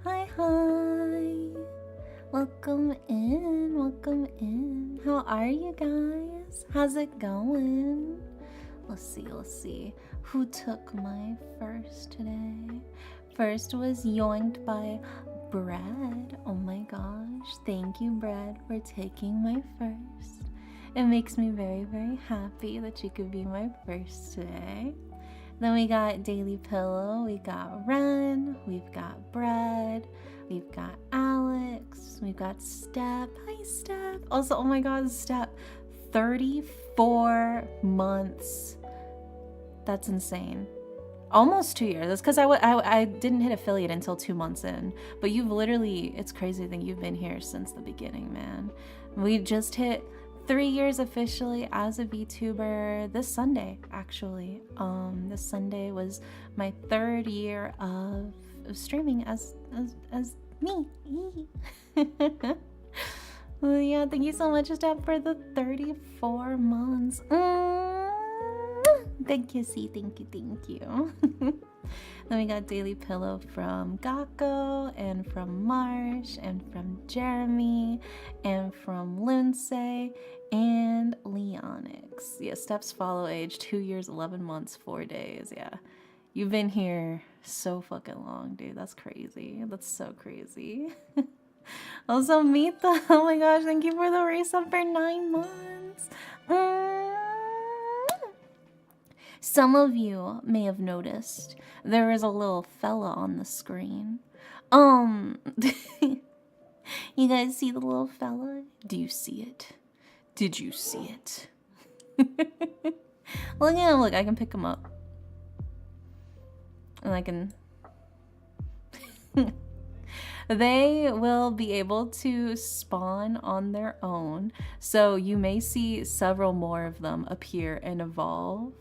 Hi, hi. Welcome in, welcome in. How are you guys? How's it going? Let's see. Who took my first today? First was yoinked by Brad. Oh my gosh. Thank you, Brad, for taking my first. It makes me very, very happy that you could be my first today. Then we got Daily Pillow, we got Ren, we've got Brad, we've got Alex, we've got Step. Hi, Step. Also, oh my god, Step, 34 months. That's insane. Almost 2 years. That's because I didn't hit affiliate until 2 months in. But you've literally, it's crazy to think you've been here since the beginning, man. We just hit 3 years officially as a VTuber this Sunday, actually. This Sunday was my 3rd year of streaming as me. Well, yeah, thank you so much, Steph, for the 34 months. Thank you, C. Thank you. Then we got Daily Pillow from Gakko, and from Marsh, and from Jeremy, and from Lindsay, and Leonix. Yeah, Steps follow age 2 years, 11 months, 4 days. Yeah, you've been here so fucking long, dude. That's crazy. That's so crazy. Also, Mita, oh my gosh, thank you for the race up for 9 months. Some of you may have noticed there is a little fella on the screen. You guys see the little fella? Do you see it? Did you see it? Look at him, look, I can pick him up. And I can... They will be able to spawn on their own. So you may see several more of them appear and evolve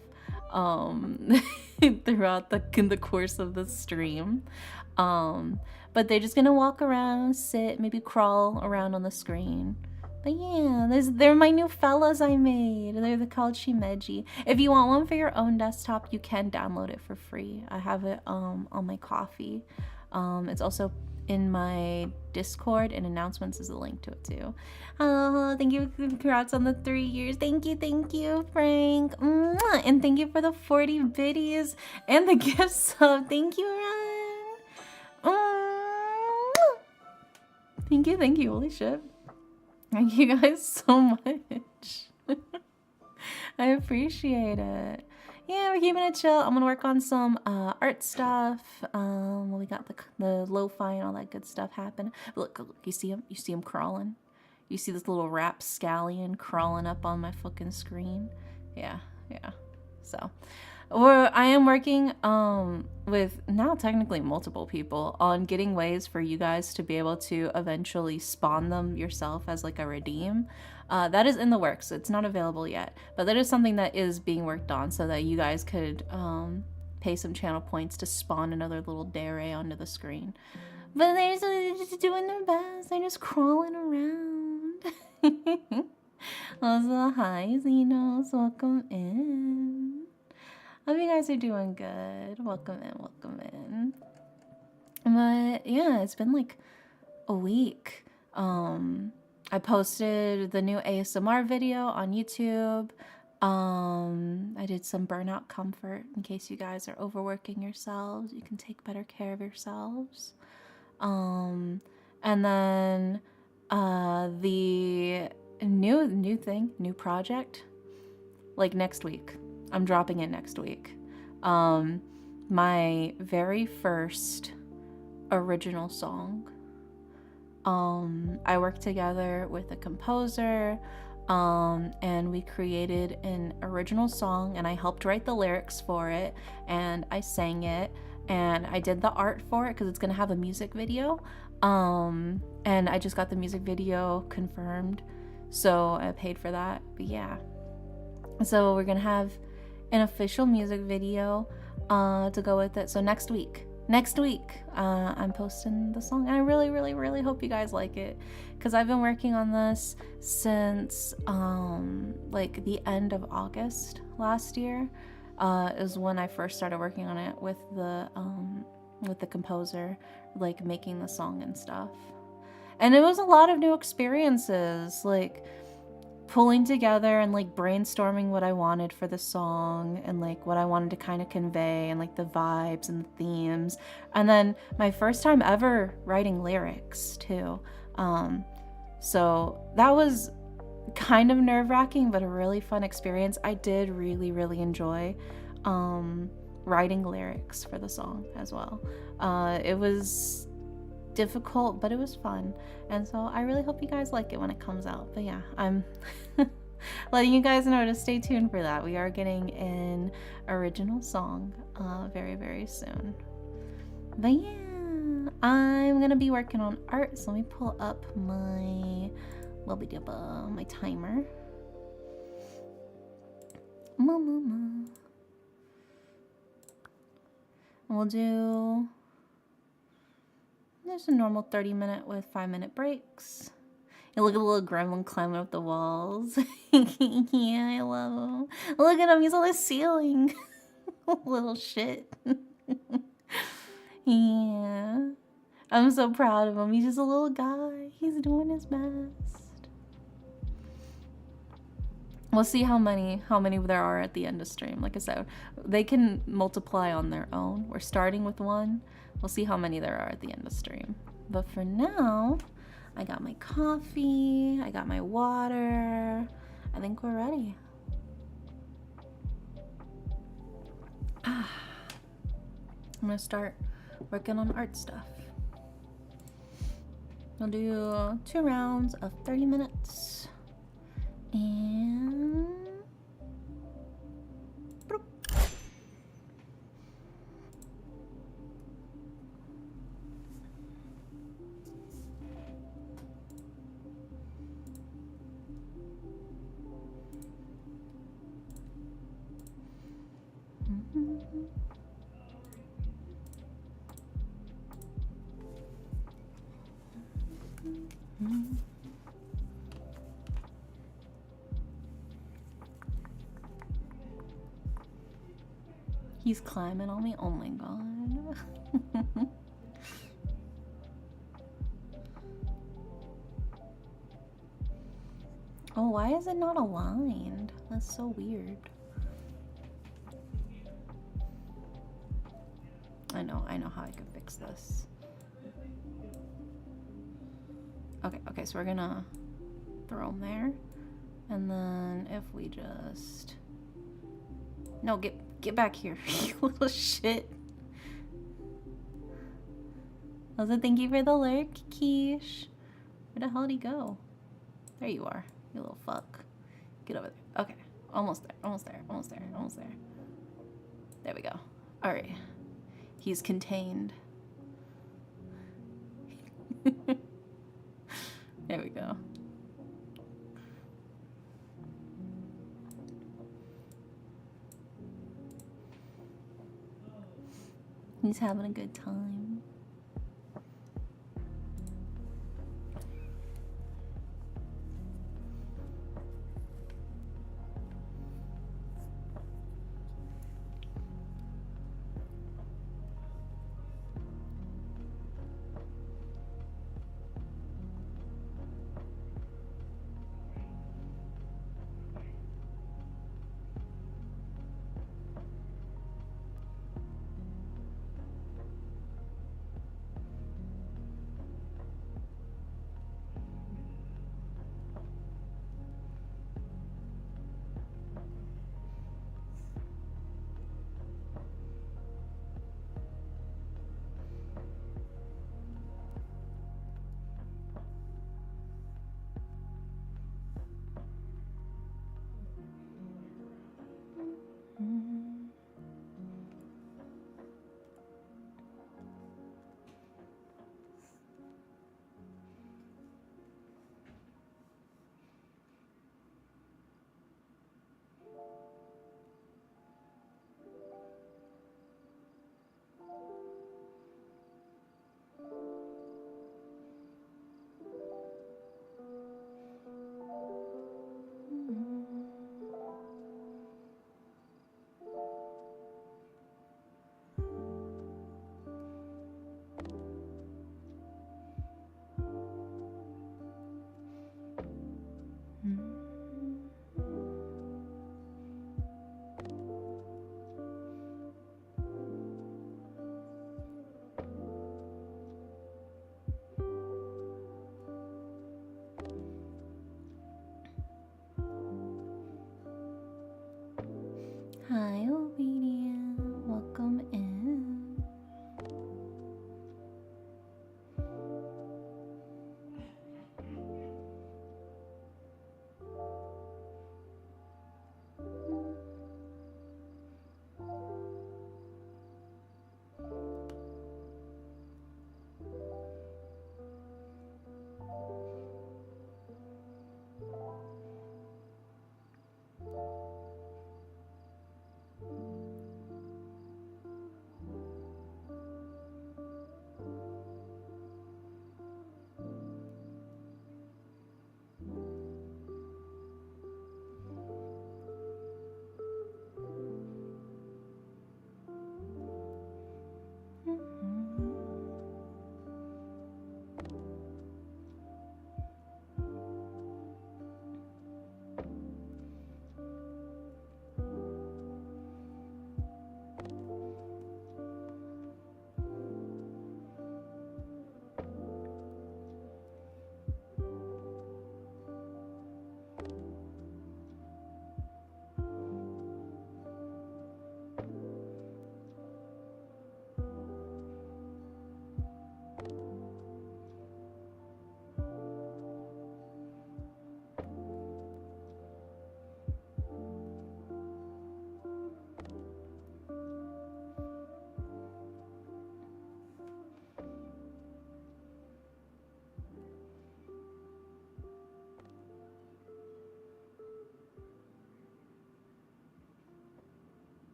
throughout the course of the stream. But they're just gonna walk around, sit, maybe crawl around on the screen. But yeah, they're my new fellas I made. They're called Shimeji. If you want one for your own desktop, you can download it for free. I have it on my coffee. It's also in my Discord, and announcements is a link to it too. Oh, thank you. Congrats on the 3 years. Thank you, Frank. Mwah! And thank you for the 40 biddies and the gift sub. Thank you, Ryan. Thank you. Holy shit. Thank you guys so much. I appreciate it. Yeah, we're keeping it chill. I'm gonna work on some art stuff. We got the lo-fi and all that good stuff happening. Look, you see him? You see him crawling? You see this little rapscallion crawling up on my fucking screen? Yeah. So, I am working with now technically multiple people on getting ways for you guys to be able to eventually spawn them yourself as like a redeem. That is in the works. It's not available yet, but that is something that is being worked on so that you guys could pay some channel points to spawn another little dare onto the screen. But they're just doing their best. They're just crawling around. Also, hi, Xenos. Welcome in. Hope you guys are doing good. Welcome in. But yeah, it's been like a week. I posted the new ASMR video on YouTube. I did some burnout comfort in case you guys are overworking yourselves. You can take better care of yourselves. And then the new project, like next week. I'm dropping it next week. My very first original song. I worked together with a composer, and we created an original song, and I helped write the lyrics for it, and I sang it, and I did the art for it because it's gonna have a music video. And I just got the music video confirmed, so I paid for that. But yeah, so we're gonna have an official music video to go with it. So next week I'm posting the song, and I really hope you guys like it, because I've been working on this since like the end of August last year is when I first started working on it with the composer, like making the song and stuff. And it was a lot of new experiences, like pulling together and like brainstorming what I wanted for the song and like what I wanted to kind of convey and like the vibes and the themes. And then my first time ever writing lyrics too. So that was kind of nerve-wracking, but a really fun experience. I did really enjoy writing lyrics for the song as well. It was difficult, but it was fun, and so I really hope you guys like it when it comes out. But yeah, I'm letting you guys know to stay tuned for that. We are getting an original song very soon. But yeah, I'm gonna be working on art, so let me pull up my my timer. And we'll do just a normal 30-minute with 5-minute breaks. And look at the little gremlin climbing up the walls. Yeah, I love him. Look at him, he's on the ceiling. Little shit. Yeah. I'm so proud of him. He's just a little guy. He's doing his best. We'll see how many there are at the end of stream. Like I said, they can multiply on their own. We're starting with 1. We'll see how many there are at the end of stream. But for now, I got my coffee, I got my water. I think we're ready. I'm gonna start working on art stuff. We'll do 2 rounds of 30 minutes. And He's climbing on me. Oh my god. Oh, why is it not aligned? That's so weird. I know how I can fix this. Okay, so we're gonna throw him there. And then if we just... No, get back here, you little shit. Also, thank you for the lurk, Quiche. Where the hell did he go? There you are, you little fuck. Get over there. Okay, almost there, almost there, almost there, almost there. There we go. All right, he's contained. There we go. He's having a good time.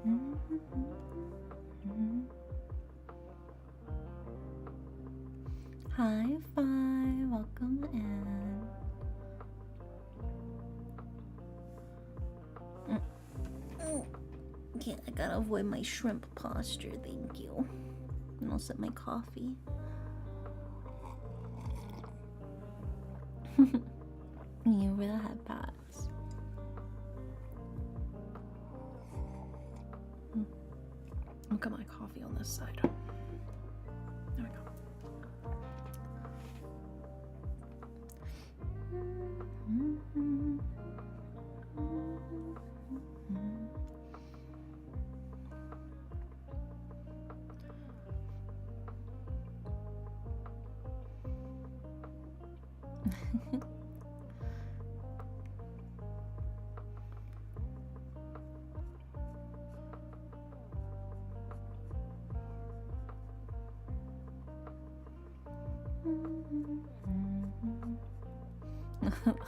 Hi, Fi. Welcome in. Okay, I gotta avoid my shrimp posture. Thank you. And I'll sip my coffee. You really had pads. Look at my coffee on this side. There we go.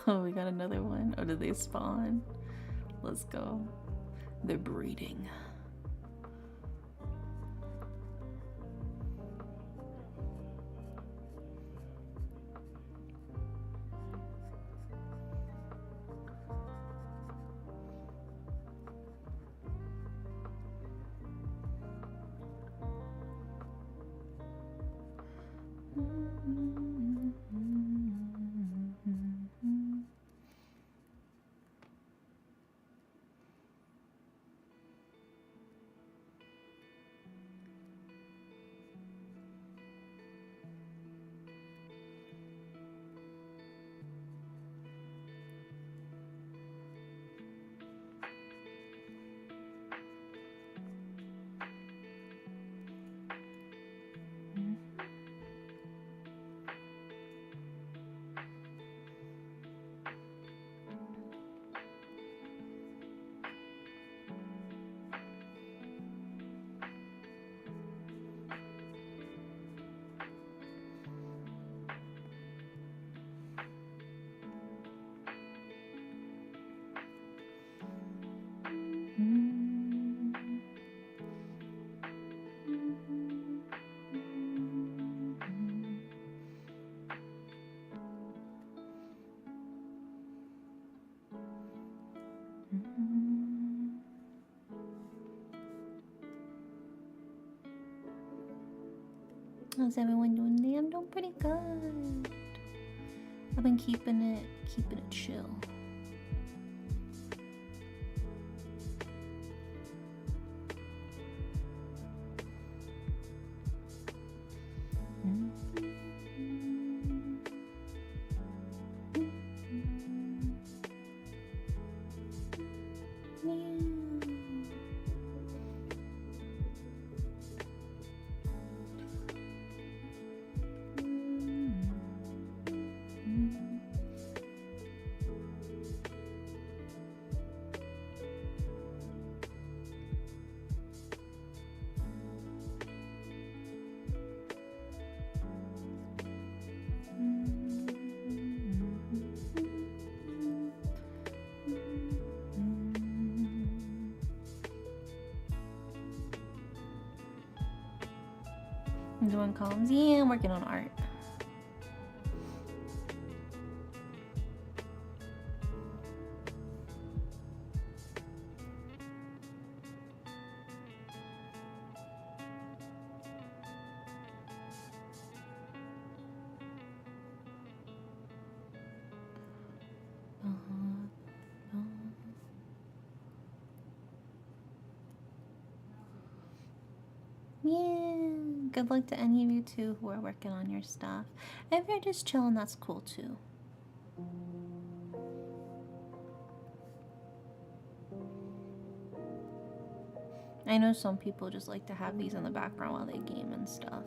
Oh, we got another one. Oh, did they spawn? Let's go. They're breeding. How's everyone doing today? I'm doing pretty good. I've been keeping it chill. I'm doing columns. Yeah, I'm working on art. Yeah, good luck to any of you too who are working on your stuff. If you're just chilling, that's cool too. I know some people just like to have these in the background while they game and stuff.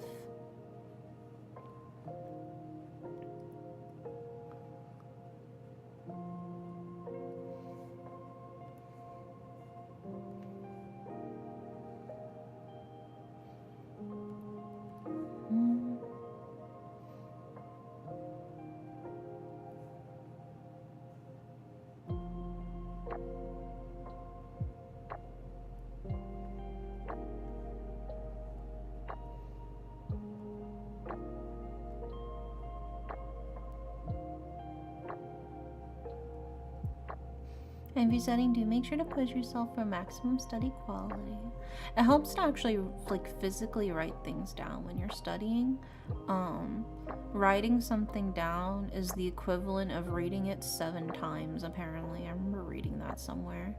And if you're studying, do make sure to push yourself for maximum study quality. It helps to actually like physically write things down when you're studying. Writing something down is the equivalent of reading it 7 times, apparently. I remember reading that somewhere.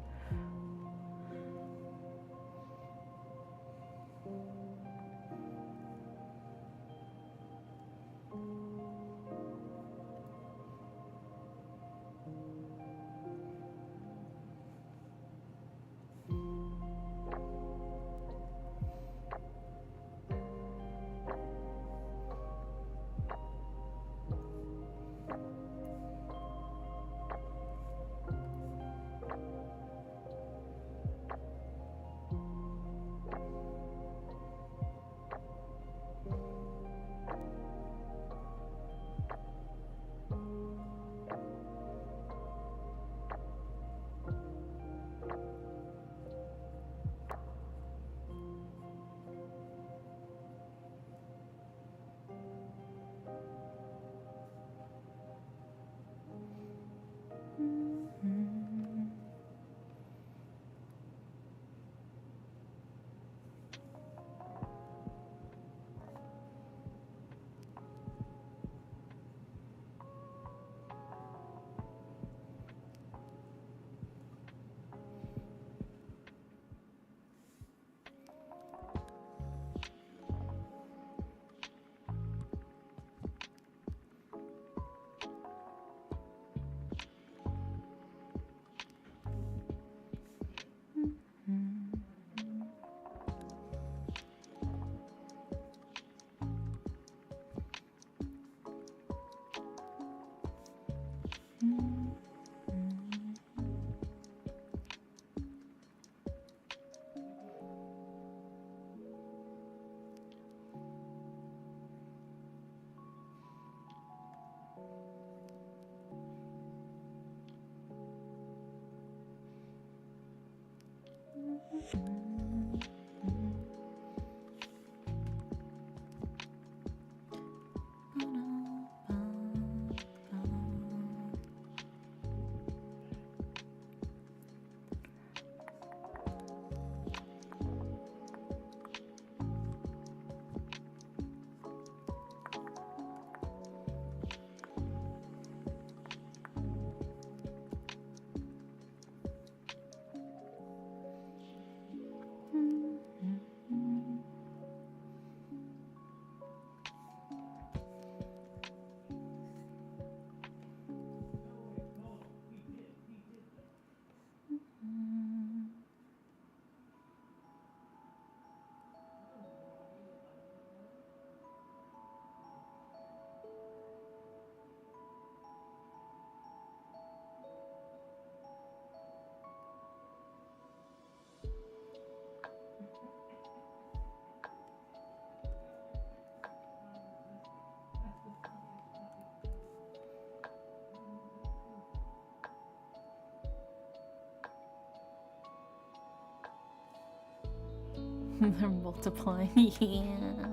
They're multiplying. Yeah.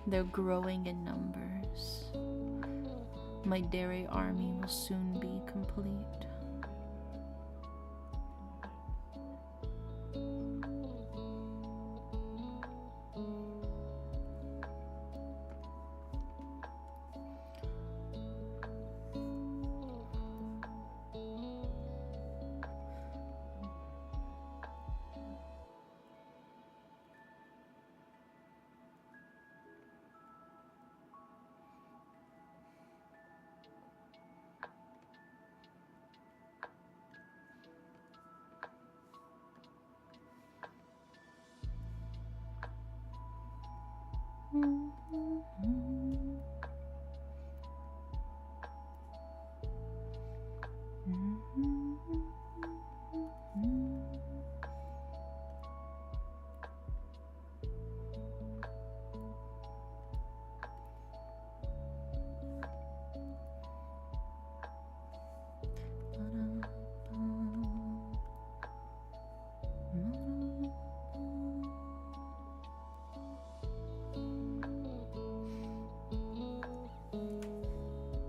They're growing in numbers. My dairy army will soon be complete.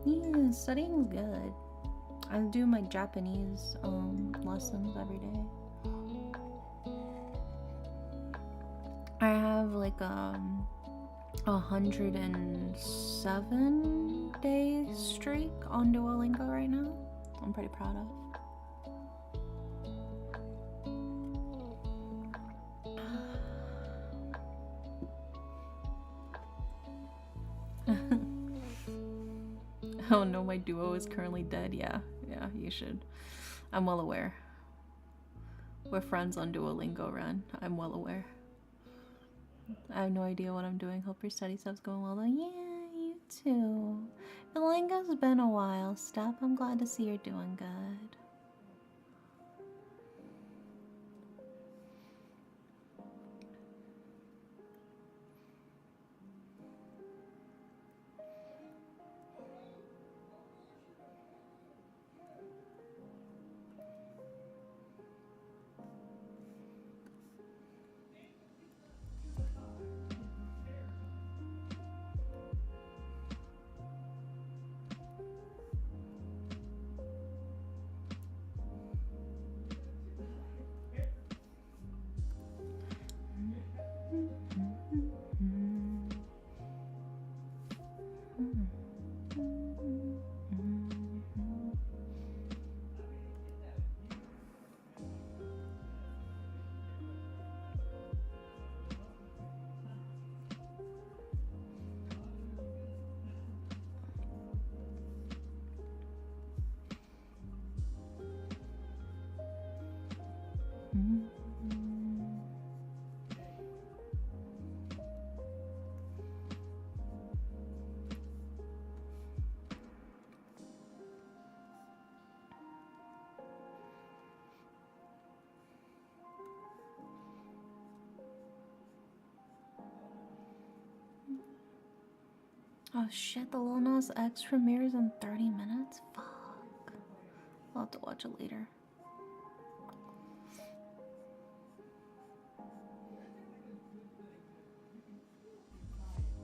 Yeah, studying's good. I do my Japanese lessons every day. I have like 107-day streak on Duolingo right now. I'm pretty proud of. Oh no, my duo is currently dead. Yeah, you should. I'm well aware. We're friends on Duolingo, Ren. I'm well aware. I have no idea what I'm doing. Hope your study stuff's going well though. Yeah, you too. Duolingo's been a while. Steph, I'm glad to see you're doing good. Oh shit, the Lil Nas X premieres in 30 minutes? Fuck. I'll have to watch it later.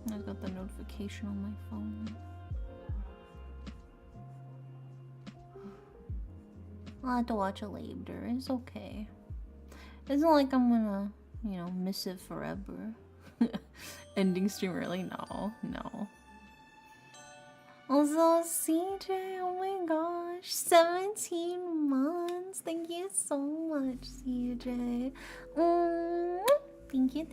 I got the notification on my phone. I'll have to watch it later. It's okay. It's not like I'm gonna, miss it forever. Ending stream early? No. Also, CJ, oh my gosh, 17 months. Thank you so much, CJ. Thank you.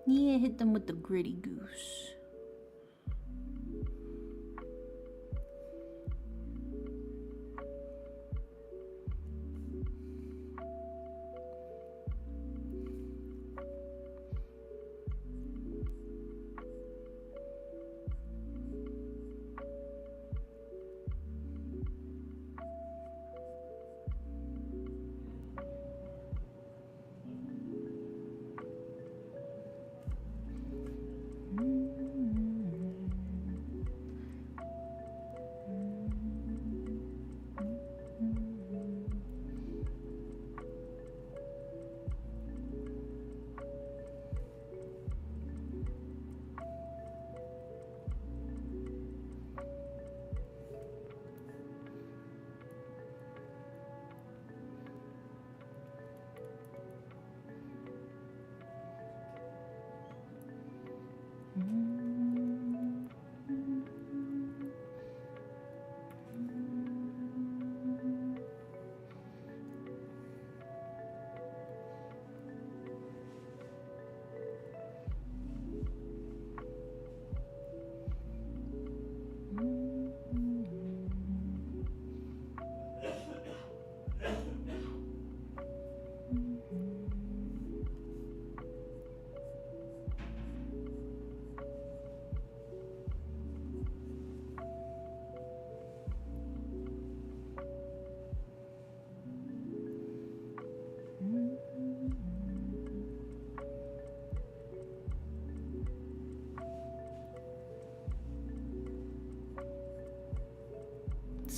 Yeah, hit them with the gritty goose.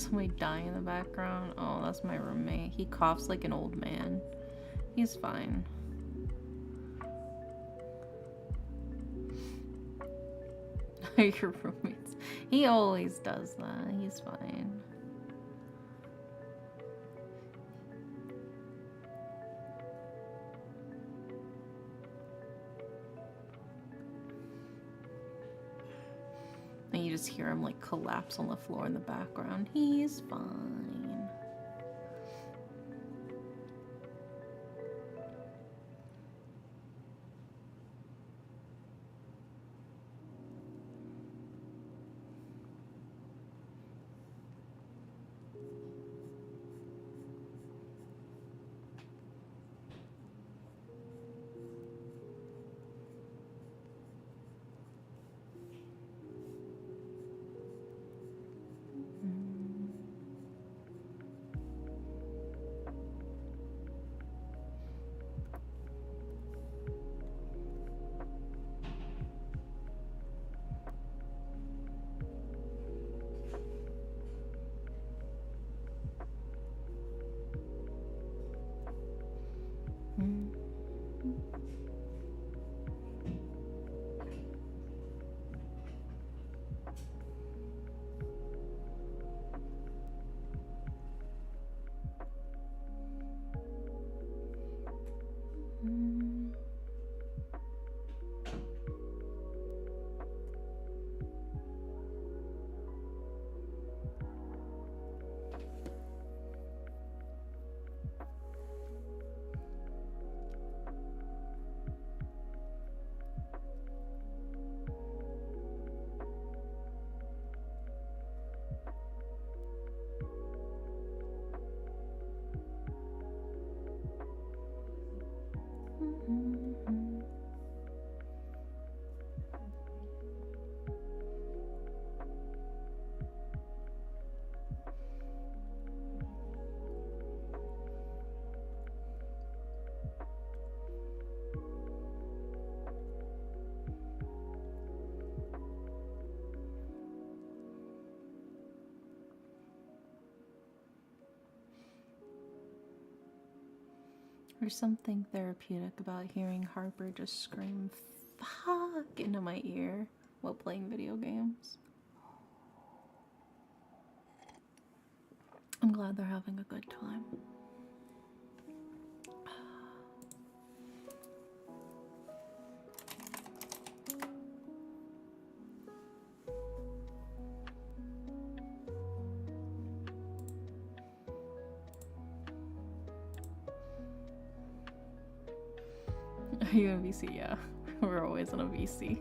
Somebody dying in the background. Oh, that's my roommate. He coughs like an old man. He's fine. Your roommates. He always does that. He's fine. And you just hear him like collapse on the floor in the background. He's fine. There's something therapeutic about hearing Harper just scream "fuck" into my ear while playing video games. I'm glad they're having a good time. Are you in VC? Yeah, we're always in a VC.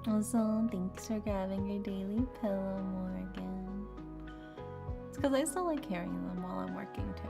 Also, thanks for grabbing your daily pillow, Morgan. It's because I still like hearing them while I'm working too.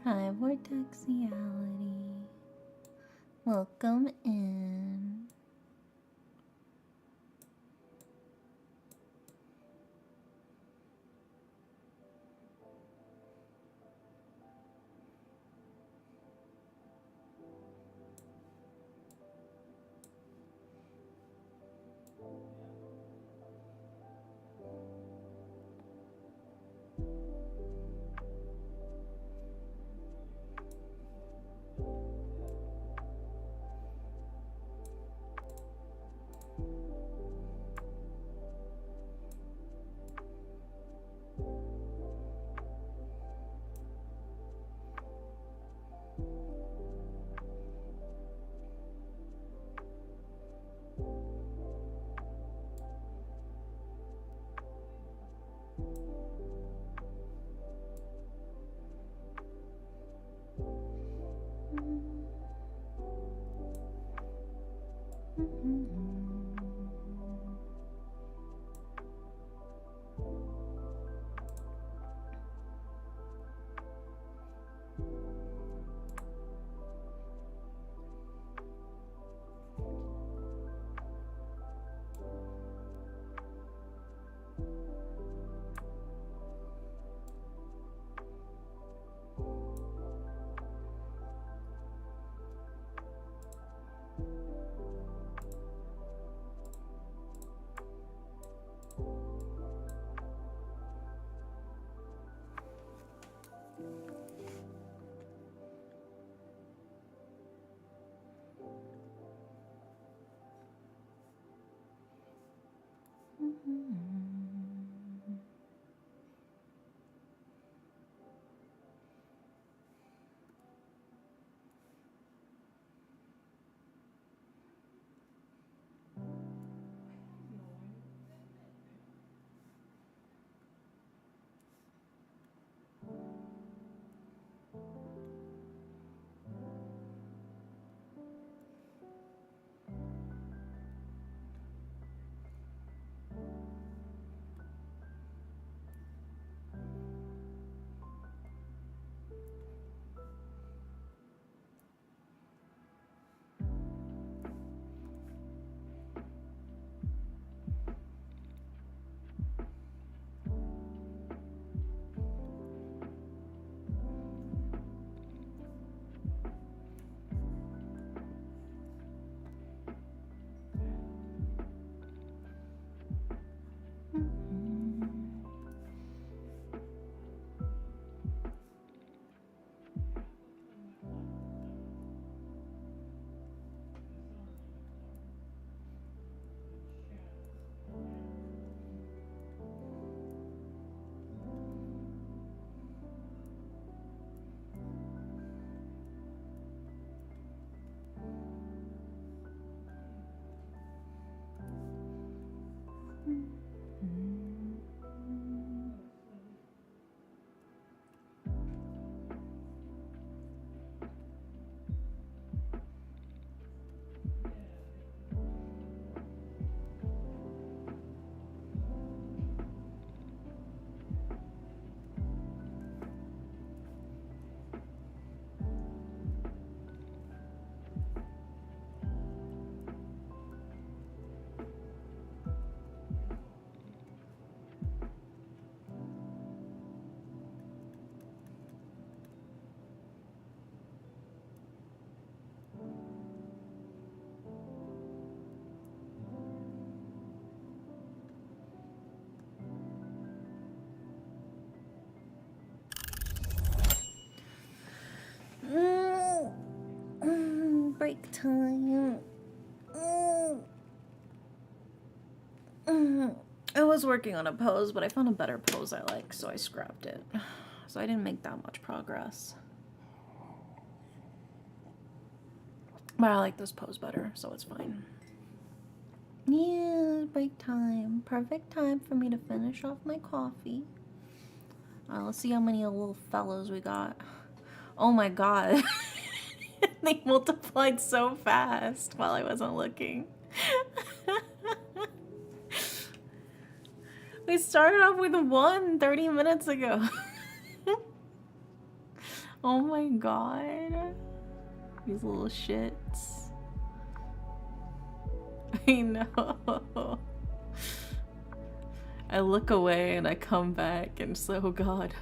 Hi, Vortexiality. Welcome in. Break time. I was working on a pose, but I found a better pose I like, so I scrapped it. So I didn't make that much progress. But I like this pose better, so it's fine. Yeah, break time. Perfect time for me to finish off my coffee. Let's see how many little fellows we got. Oh my god. They multiplied so fast while I wasn't looking. We started off with 1 30 minutes ago. Oh my god. These little shits. I know. I look away and I come back and say, oh god.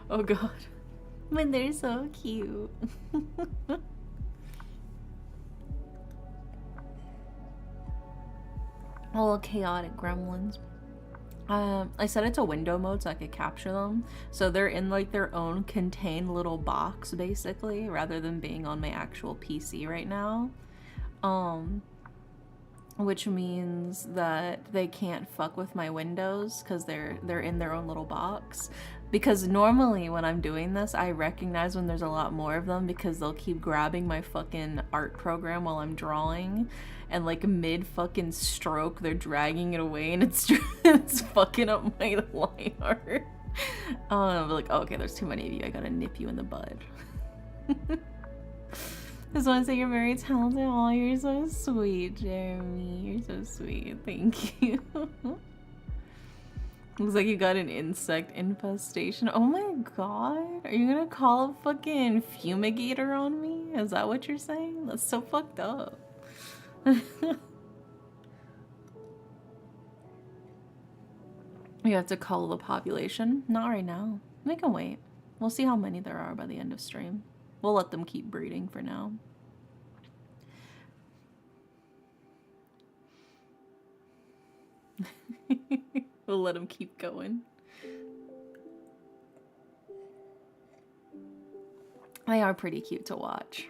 Oh god. But they're so cute. Little chaotic gremlins. I set it to window mode so I could capture them. So they're in like their own contained little box basically, rather than being on my actual PC right now. Which means that they can't fuck with my windows because they're in their own little box. Because normally when I'm doing this, I recognize when there's a lot more of them because they'll keep grabbing my fucking art program while I'm drawing, and like mid fucking stroke they're dragging it away and it's fucking up my line art. I'm like, oh, okay, there's too many of you, I gotta nip you in the bud. Just want to say you're very talented. Oh, you're so sweet, Jeremy. You're so sweet. Thank you. Looks like you got an insect infestation. Oh my god. Are you gonna call a fucking fumigator on me? Is that what you're saying? That's so fucked up. You have to call the population? Not right now. We can wait. We'll see how many there are by the end of stream. We'll let them keep breeding for now. We'll let them keep going. They are pretty cute to watch.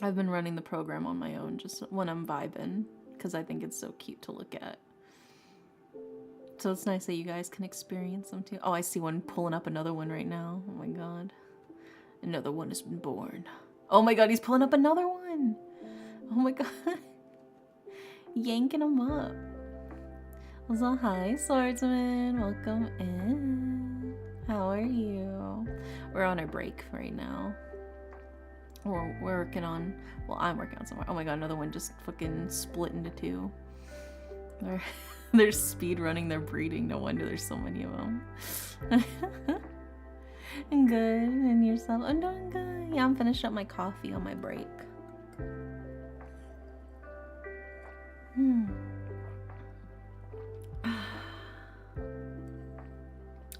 I've been running the program on my own just when I'm vibing, because I think it's so cute to look at. So it's nice that you guys can experience them too. Oh, I see one pulling up another one right now. Oh my god. Another one has been born. Oh my god, he's pulling up another one. Oh my god. Yanking him up. So hi, swordsman. Welcome in. How are you? We're on our break right now. We're working on... Well, I'm working on somewhere. Oh my god, another one just fucking split into two. They're speed running their breeding. No wonder there's so many of them. Good. And yourself? I'm doing good. Yeah, I'm finished up my coffee on my break.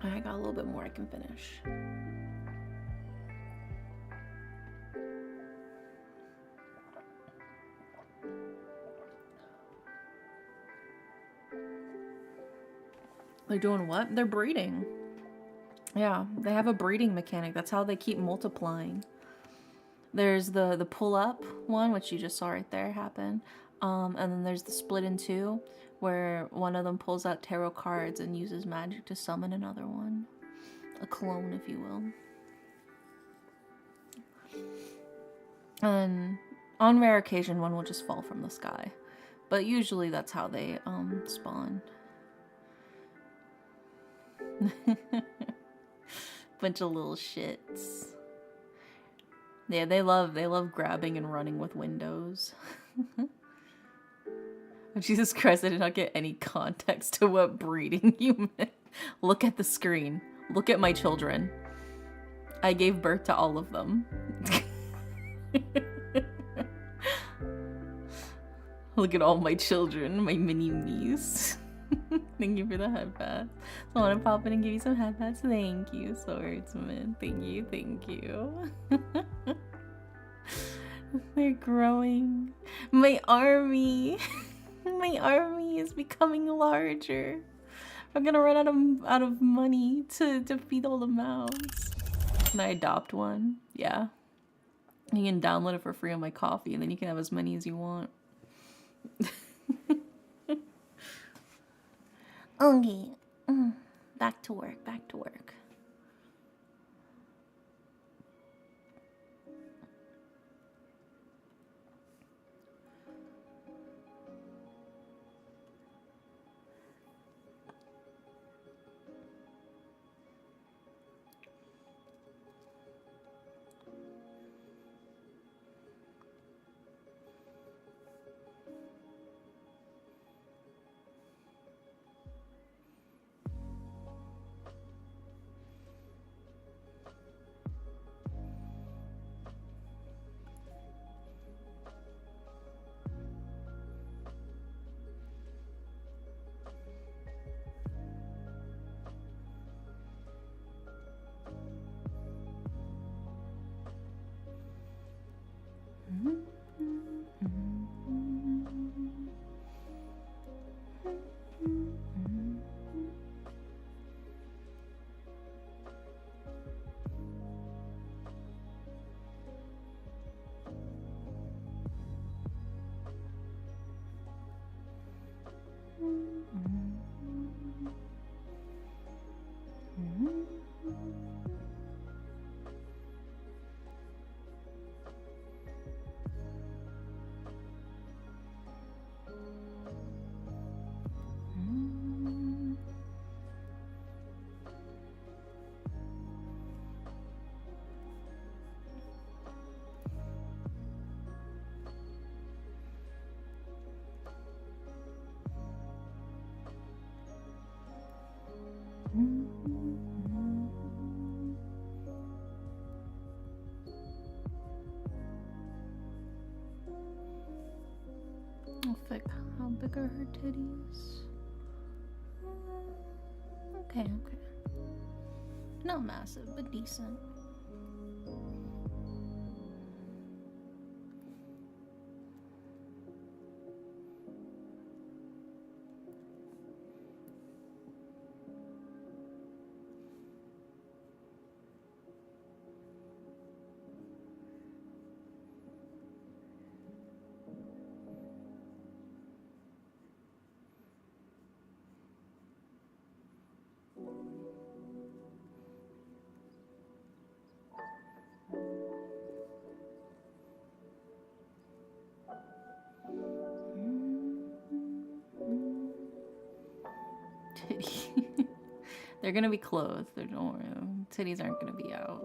I got a little bit more I can finish. They're doing what? They're breeding. Yeah, they have a breeding mechanic. That's how they keep multiplying. There's the pull-up one, which you just saw right there happen. And then there's the split in two, where one of them pulls out tarot cards and uses magic to summon another one. A clone, if you will. And on rare occasion, one will just fall from the sky. But usually that's how they spawn. Bunch of little shits. Yeah, they love grabbing and running with windows. Jesus Christ, I did not get any context to what breeding you meant. Look at the screen. Look at my children. I gave birth to all of them. Look at all my children, my mini me's. Thank you for the head pats. So I want to pop in and give you some head pats. Thank you, swordsman. Thank you, thank you. They're growing. My army. My army is becoming larger. I'm gonna run out of money to feed all the mouths. Can I adopt one? Yeah. You can download it for free on my coffee, and then you can have as many as you want. Okay. Back to work, back to work. Like, how big are her titties? Okay, okay. Not massive, but decent. Titty. They're gonna be clothed. Don't worry. Titties aren't gonna be out.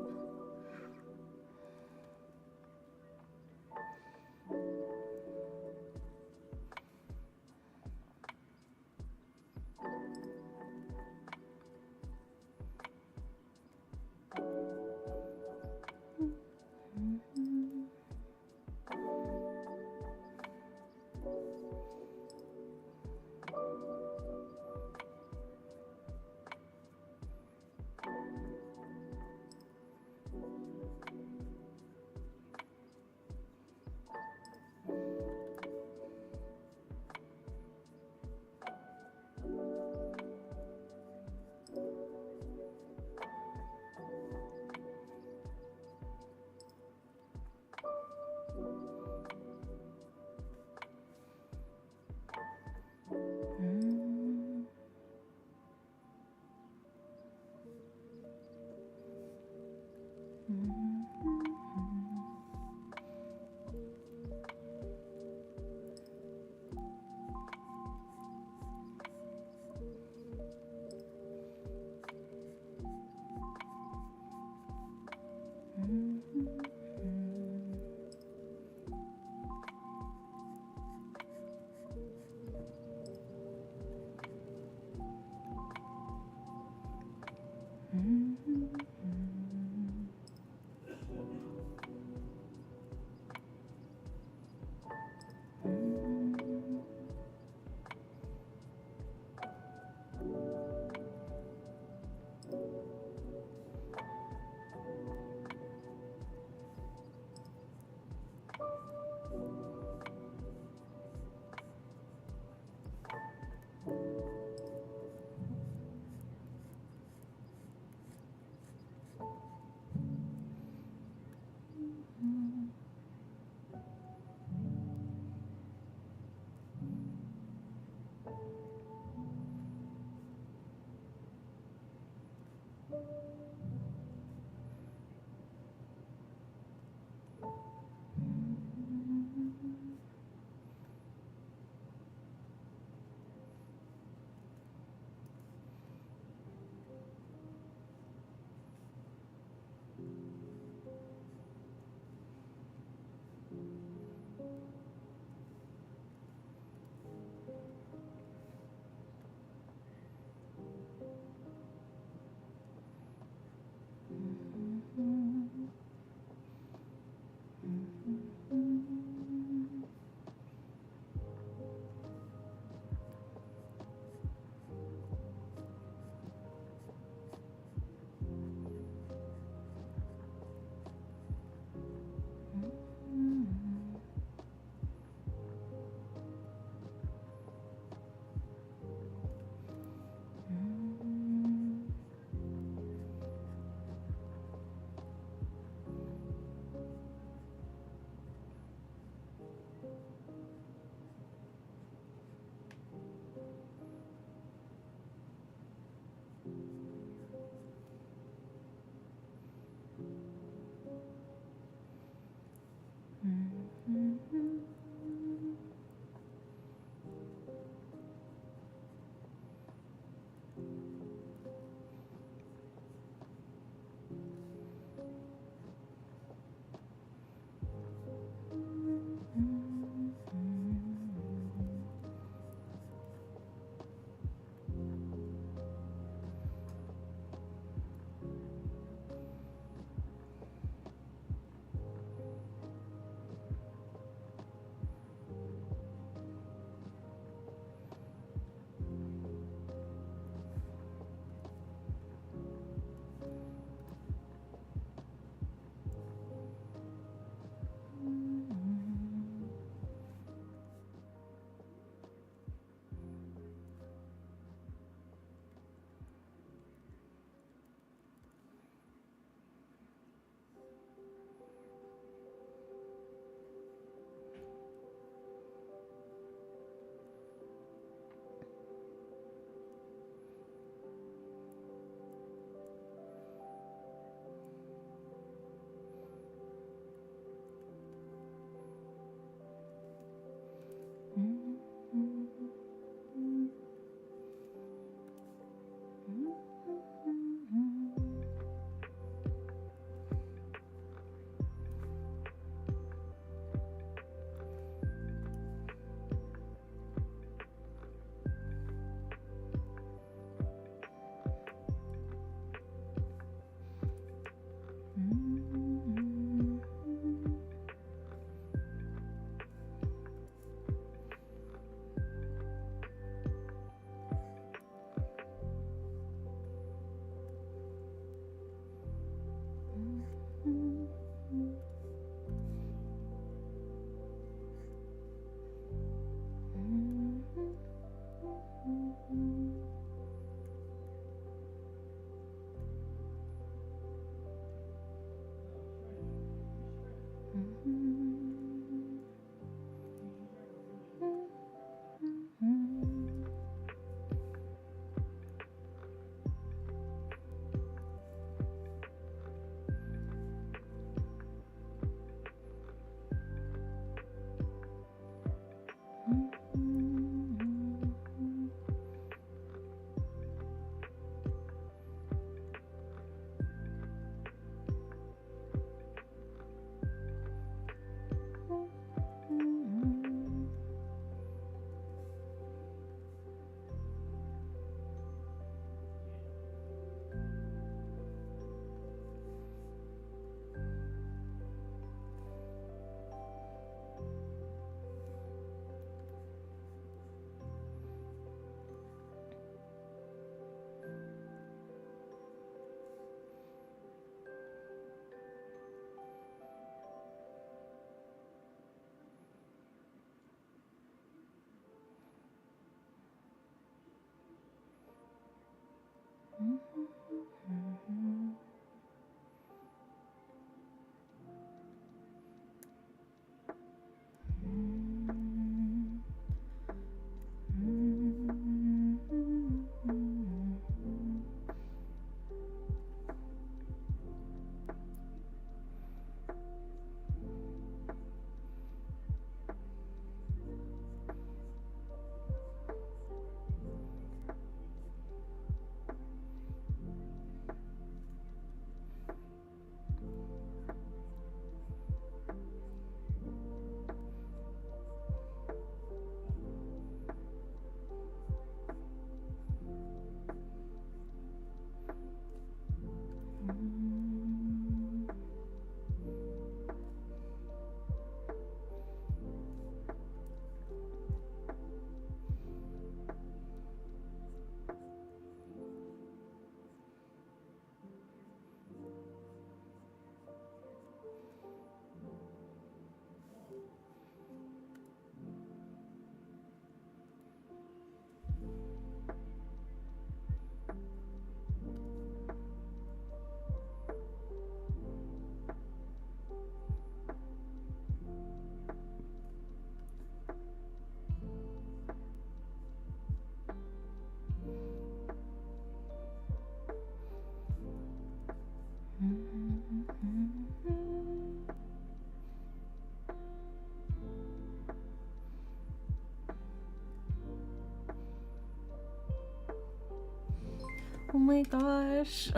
Oh my gosh.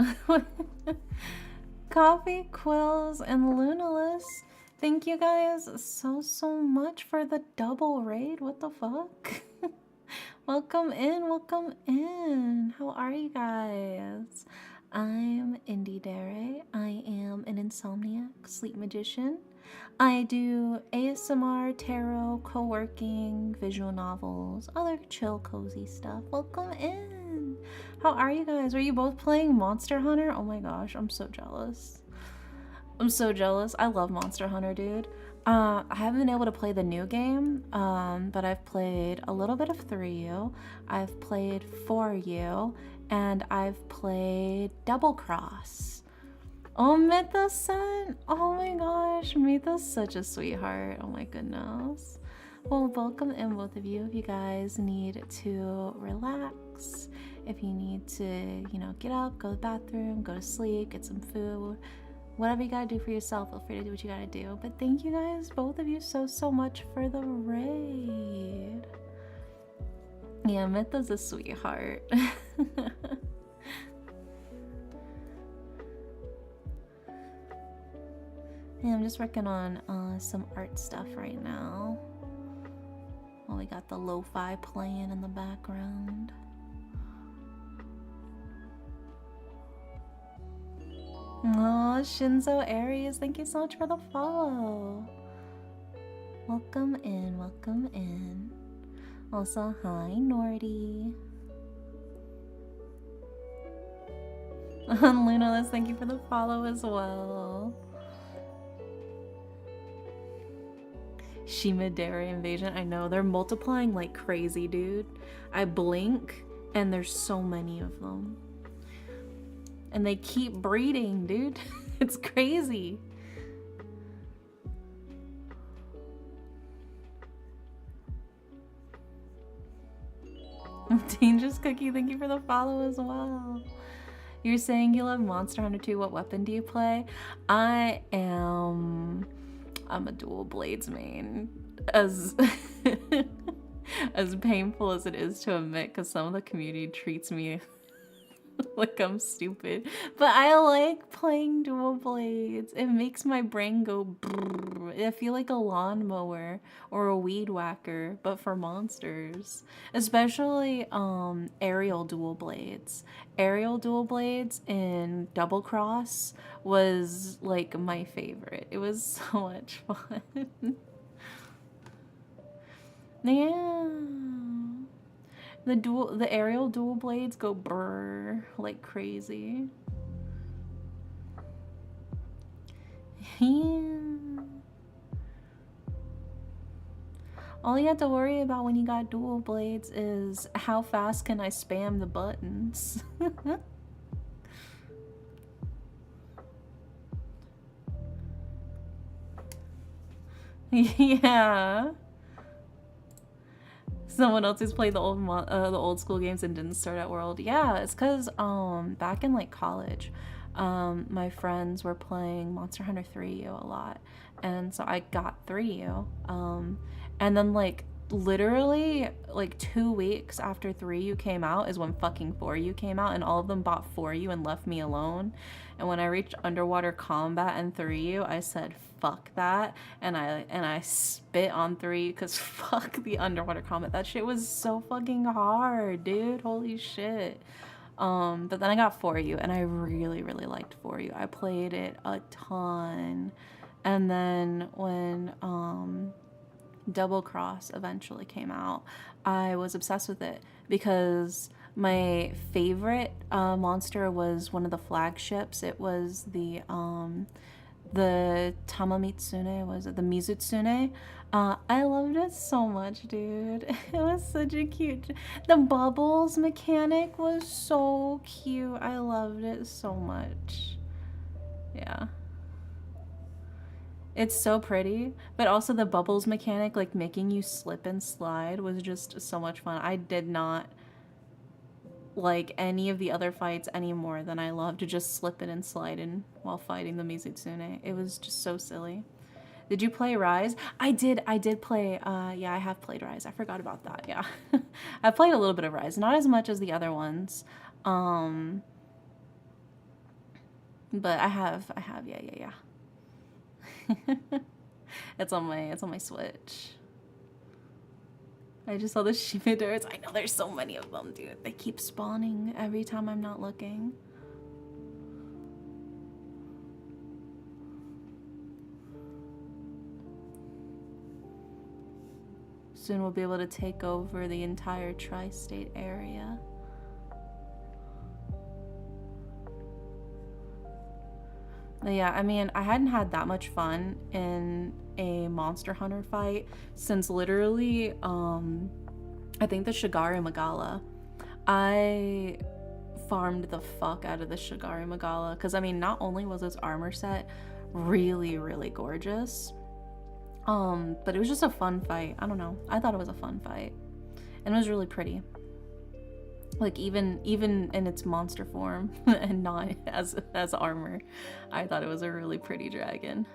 Coffee, Quills, and Lunaless. Thank you guys so much for the double raid. What the fuck? Welcome in, welcome in. How are you guys? I'm Indie Dere. I am an insomniac sleep magician. I do ASMR, tarot, co-working, visual novels, other chill, cozy stuff. Welcome in. How are you guys? Are you both playing Monster Hunter? Oh my gosh, I'm so jealous. I'm so jealous. I love Monster Hunter, dude. I haven't been able to play the new game, but I've played a little bit of 3U, I've played 4U, and I've played Double Cross. Oh, Mytho-san! Oh my gosh, Mytho's such a sweetheart. Oh my goodness. Well, welcome in, both of you. If you guys need to relax, if you need to, you know, get up, go to the bathroom, go to sleep, get some food, whatever you gotta do for yourself, feel free to do what you gotta do. But thank you guys, both of you, so much for the raid. Yeah, Mytho's a sweetheart. Yeah, I'm just working on some art stuff right now. Oh, we got the lo-fi playing in the background. Oh, Shinzo Aries, thank you so much for the follow. Welcome in, welcome in. Also, hi, Nordy. Lunaless, thank you for the follow as well. Shima Dairy Invasion, I know, they're multiplying like crazy, dude. I blink and there's so many of them. And they keep breeding, dude. It's crazy. Dangerous Cookie, thank you for the follow as well. You're saying you love Monster Hunter 2. What weapon do you play? I'm a dual blades main. As as painful as it is to admit, because some of the community treats me like I'm stupid. But I like playing dual blades. It makes my brain go brrr. I feel like a lawnmower or a weed whacker, but for monsters. Especially aerial dual blades. Aerial dual blades in Double Cross was like my favorite. It was so much fun. Yeah. The aerial dual blades go brrr like crazy. Yeah. All you have to worry about when you got dual blades is how fast can I spam the buttons. Yeah. Someone else who's played the old school games and didn't start at World. Yeah, it's because back in like college, my friends were playing Monster Hunter 3U a lot, and so I got 3U. And then like literally like 2 weeks after 3U came out is when fucking 4U came out, and all of them bought 4U and left me alone. And when I reached underwater combat in 3U, I said fuck that, and I spit on 3 because fuck the underwater combat. That shit was so fucking hard, dude. Holy shit. But then I got 4U and I really liked 4U. I played it a ton. And then when Double Cross eventually came out, I was obsessed with it because my favorite monster was one of the flagships. It was the Tamamitsune, was it the Mizutsune? I loved it so much, dude. It was such a cute. The bubbles mechanic was so cute. I loved it so much. Yeah. It's so pretty, but also the bubbles mechanic, like making you slip and slide, was just so much fun. I did not like any of the other fights any more than I love to just slip in and slide in while fighting the Mizutsune. It was just so silly. Did you play Rise? I did play, yeah, I have played Rise. I forgot about that, yeah. I played a little bit of Rise, not as much as the other ones. But I have, yeah. It's on my Switch. I just saw the Shimidors. I know there's so many of them, dude. They keep spawning every time I'm not looking. Soon we'll be able to take over the entire tri-state area. But yeah, I mean, I hadn't had that much fun in a Monster Hunter fight since literally, I think the Shigari Magala. I farmed the fuck out of the Shigari Magala because, I mean, not only was its armor set really gorgeous, but it was just a fun fight. I don't know. I thought it was a fun fight. And it was really pretty. Like even in its monster form and not as armor, I thought it was a really pretty dragon.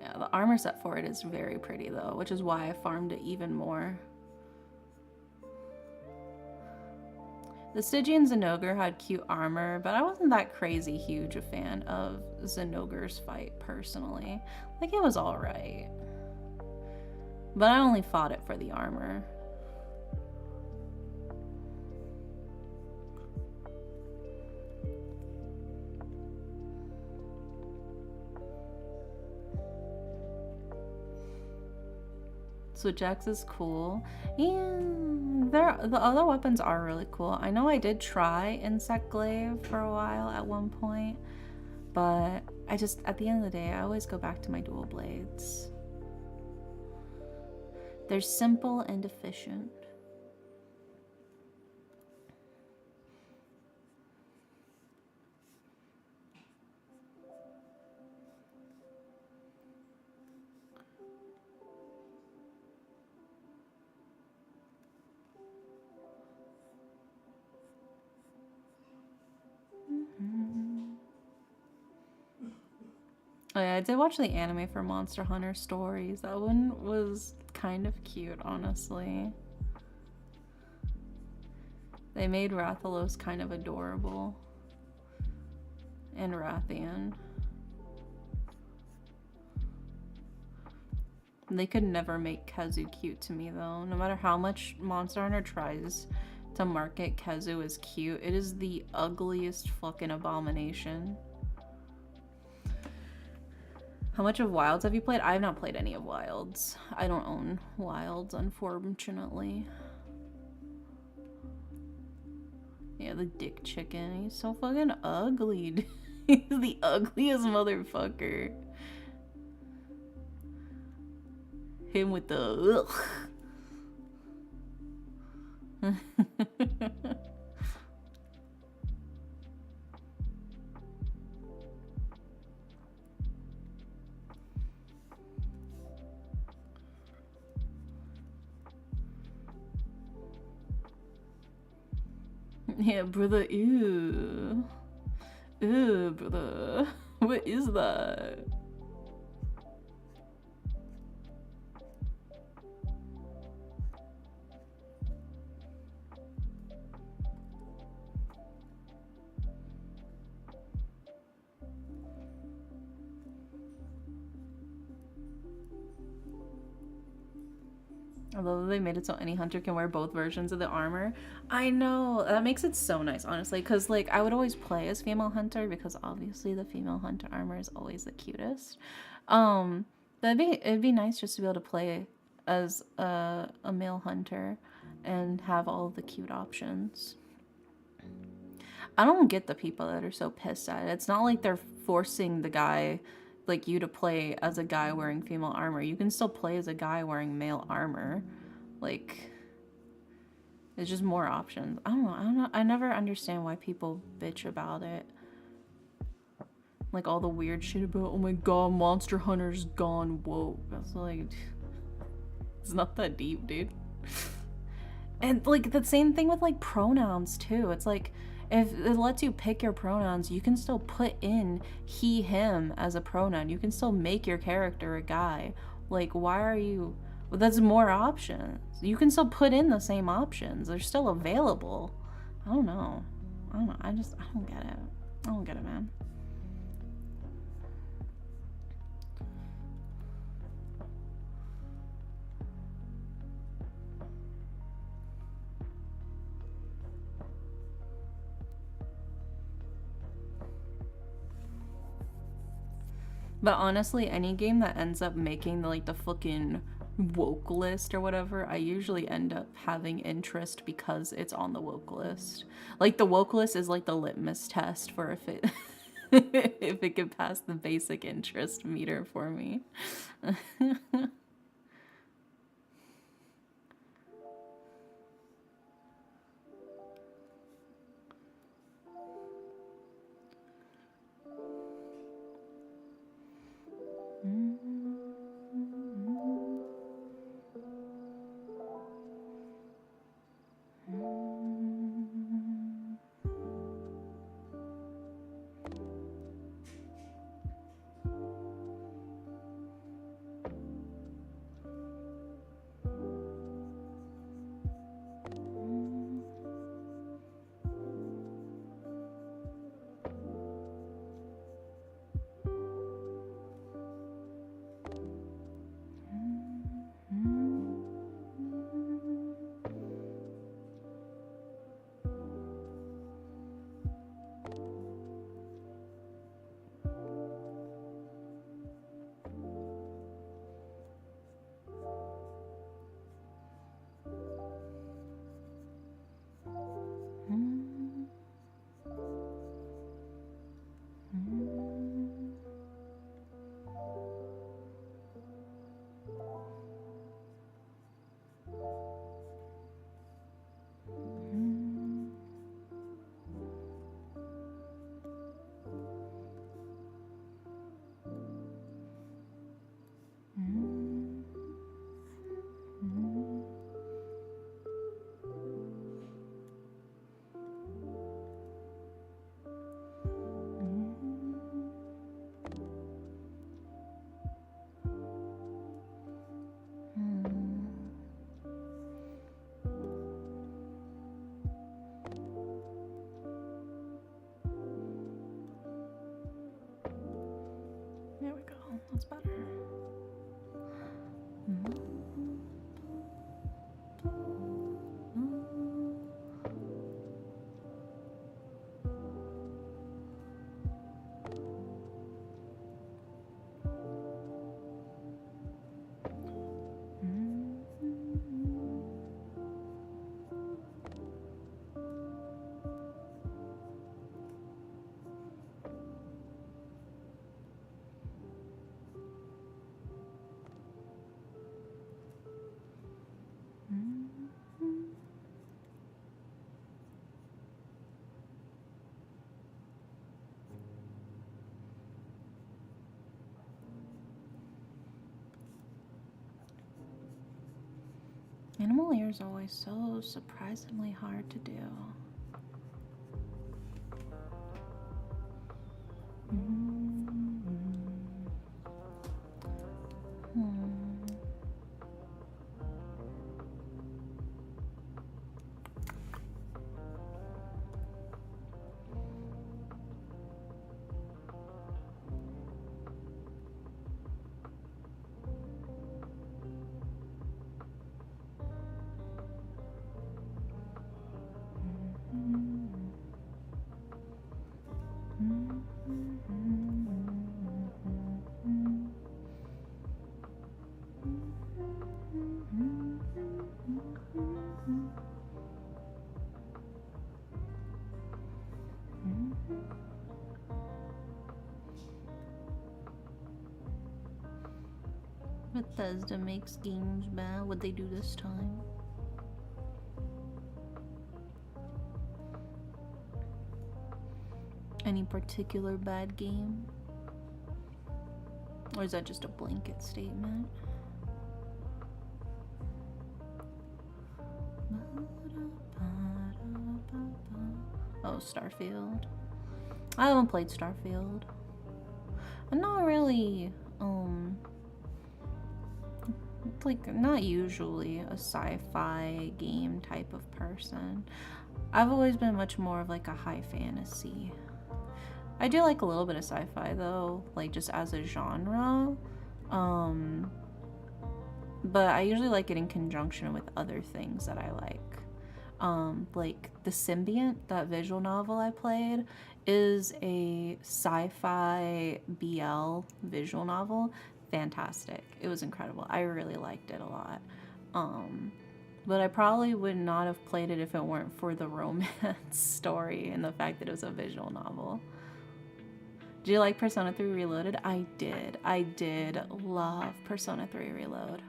Yeah, the armor set for it is very pretty though, which is why I farmed it even more. The Stygian Zenogre had cute armor, but I wasn't that crazy huge a fan of Zenogre's fight personally. Like, it was alright. But I only fought it for the armor. Switch X is cool. Yeah, the other weapons are really cool. I know I did try Insect Glaive for a while at one point, but I just, at the end of the day, I always go back to my dual blades. They're simple and efficient. Oh yeah, I did watch the anime for Monster Hunter Stories. That one was kind of cute, honestly. They made Rathalos kind of adorable. And Rathian. They could never make Kazu cute to me though. No matter how much Monster Hunter tries to market Kazu as cute, it is the ugliest fucking abomination. How much of Wilds have you played? I have not played any of Wilds. I don't own Wilds, unfortunately. Yeah, the dick chicken. He's so fucking ugly. He's the ugliest motherfucker. Him with the ugh. Yeah, brother, ew. Ew, brother. What is that? Although they made it so any hunter can wear both versions of the armor. I know, that makes it so nice, honestly, because like I would always play as female hunter because obviously the female hunter armor is always the cutest. It'd be nice just to be able to play as a male hunter and have all of the cute options. I don't get the people that are so pissed at it. It's not like they're forcing the guy like you to play as a guy wearing female armor. You can still play as a guy wearing male armor. Like, it's just more options. I don't know. I never understand why people bitch about it. Like all the weird shit about, oh my god, Monster Hunter's gone woke. That's like, it's not that deep, dude. And like the same thing with like pronouns too. It's like, if it lets you pick your pronouns, you can still put in he, him as a pronoun. You can still make your character a guy. Like, why are you... Well, that's more options. You can still put in the same options. They're still available. I don't know. I don't know. I don't get it. I don't get it, man. But honestly, any game that ends up making the fucking woke list or whatever, I usually end up having interest because it's on the woke list. Like the woke list is like the litmus test for if it if it can pass the basic interest meter for me. That's better. Animal ear is always so surprisingly hard to do. Bethesda makes games bad. What'd they do this time? Any particular bad game? Or is that just a blanket statement? Oh, Starfield. I haven't played Starfield. I'm not really, like, not usually a sci-fi game type of person. I've always been much more of like a high fantasy. I do like a little bit of sci-fi though, like just as a genre. But I usually like it in conjunction with other things that I like. Like The Symbiont, that visual novel I played, is a sci-fi BL visual novel. Fantastic. It was incredible. I really liked it a lot. But I probably would not have played it if it weren't for the romance story and the fact that it was a visual novel. Do you like Persona 3 Reloaded? I did. I did love Persona 3 Reload.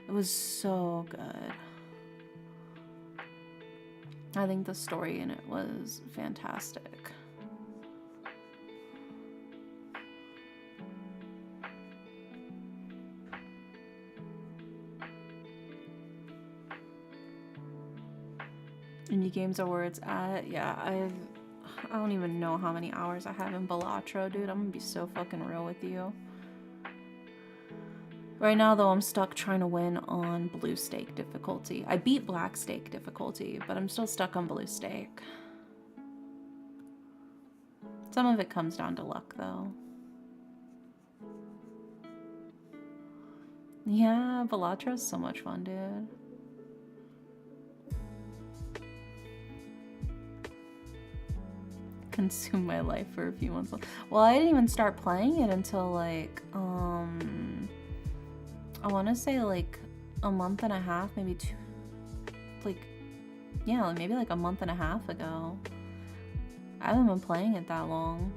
It was so good. I think the story in it was fantastic. Indie games are where it's at. Yeah, I don't even know how many hours I have in Balatro, dude. I'm gonna be so fucking real with you. Right now, though, I'm stuck trying to win on blue stake difficulty. I beat black stake difficulty, but I'm still stuck on blue stake. Some of it comes down to luck, though. Yeah, Balatra's so much fun, dude. Consume my life for a few months. Well, I didn't even start playing it until like, I want to say like a month and a half, maybe two, like, yeah, maybe like a month and a half ago. I haven't been playing it that long.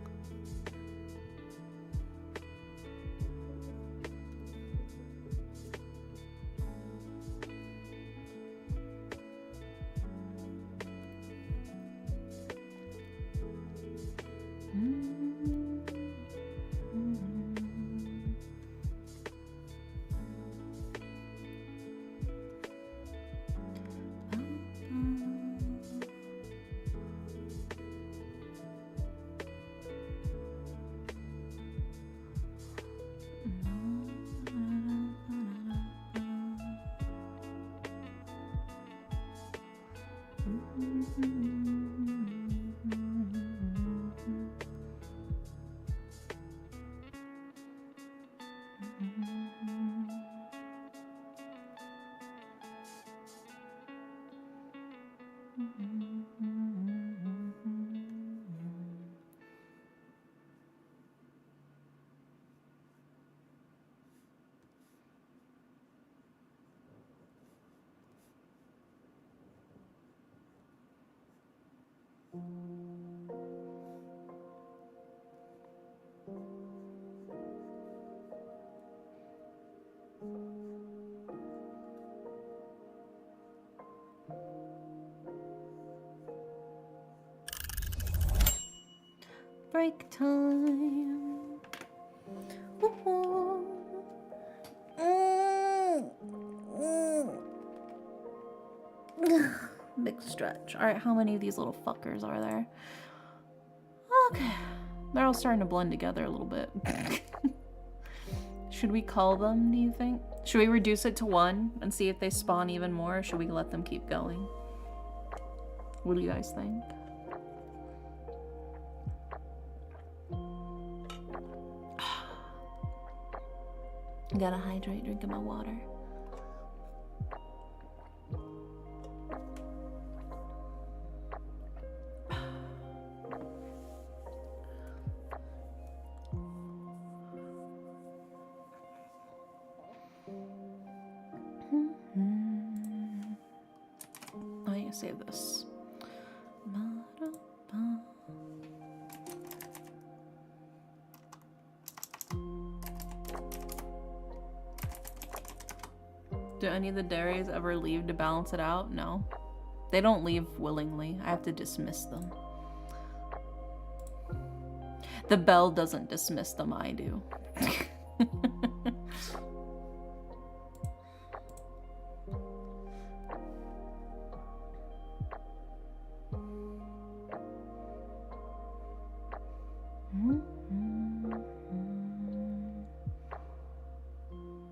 break time. Woohoo. Big stretch. Alright, how many of these little fuckers are there? Okay. They're all starting to blend together a little bit. Should we call them, do you think? Should we reduce it to 1 and see if they spawn even more, or should we let them keep going? What do you guys think? I gotta hydrate, drinking my water. Oh, yeah, save this. Do any of the dairies ever leave to balance it out? No. They don't leave willingly. I have to dismiss them. The bell doesn't dismiss them, I do.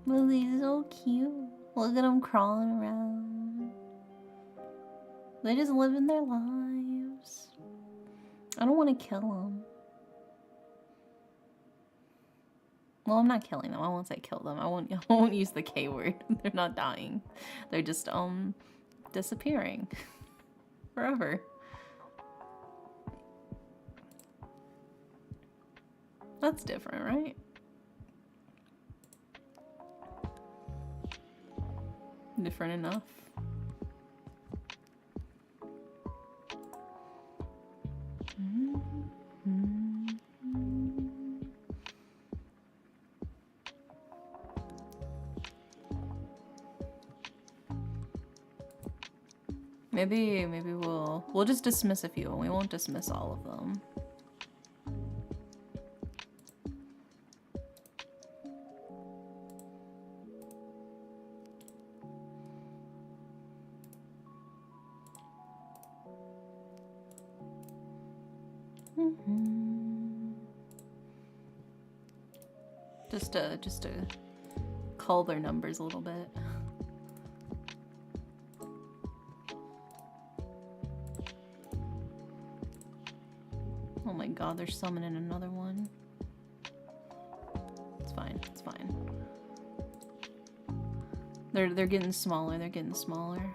Lily's so cute. Look at them crawling around. They just living their lives. I don't want to kill them. Well, I'm not killing them. I won't say kill them. I won't use the K word. They're not dying. They're just disappearing forever. That's different, right? Different enough. Maybe we'll just dismiss a few and we won't dismiss all of them. Just to cull their numbers a little bit. Oh my god, they're summoning another one. It's fine, it's fine. They're getting smaller, they're getting smaller.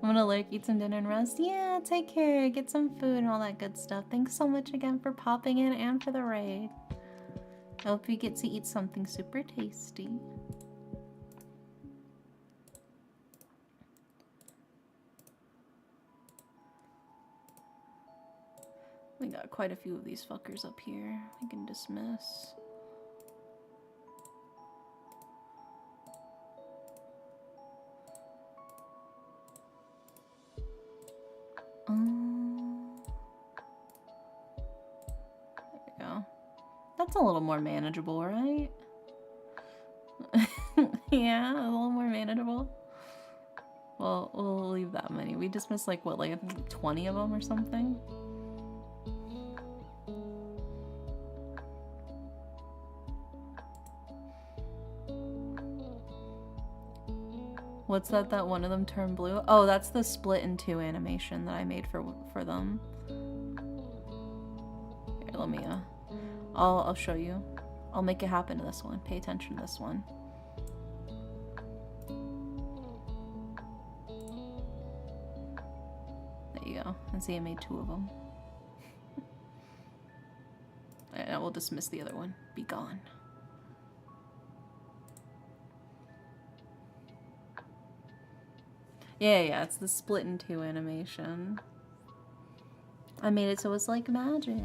I'm gonna like eat some dinner and rest. Yeah, take care, get some food and all that good stuff. Thanks so much again for popping in and for the raid. I hope you get to eat something super tasty. We got quite a few of these fuckers up here. I can dismiss. There we go. That's a little more manageable, right? Yeah, a little more manageable. Well, we'll leave that many. We dismissed like what, like I think 20 of them or something? What's that one of them turned blue? Oh, that's the split in two animation that I made for them. Here, let me I'll show you. I'll make it happen to this one. Pay attention to this one. There you go. And see, I made 2 of them. And I will dismiss the other one. Be gone. Yeah, it's the split in 2 animation. I made it so it's like magic.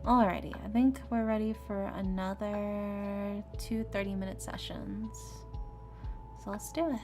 Alrighty, I think we're ready for another 2 30-minute sessions. So let's do it.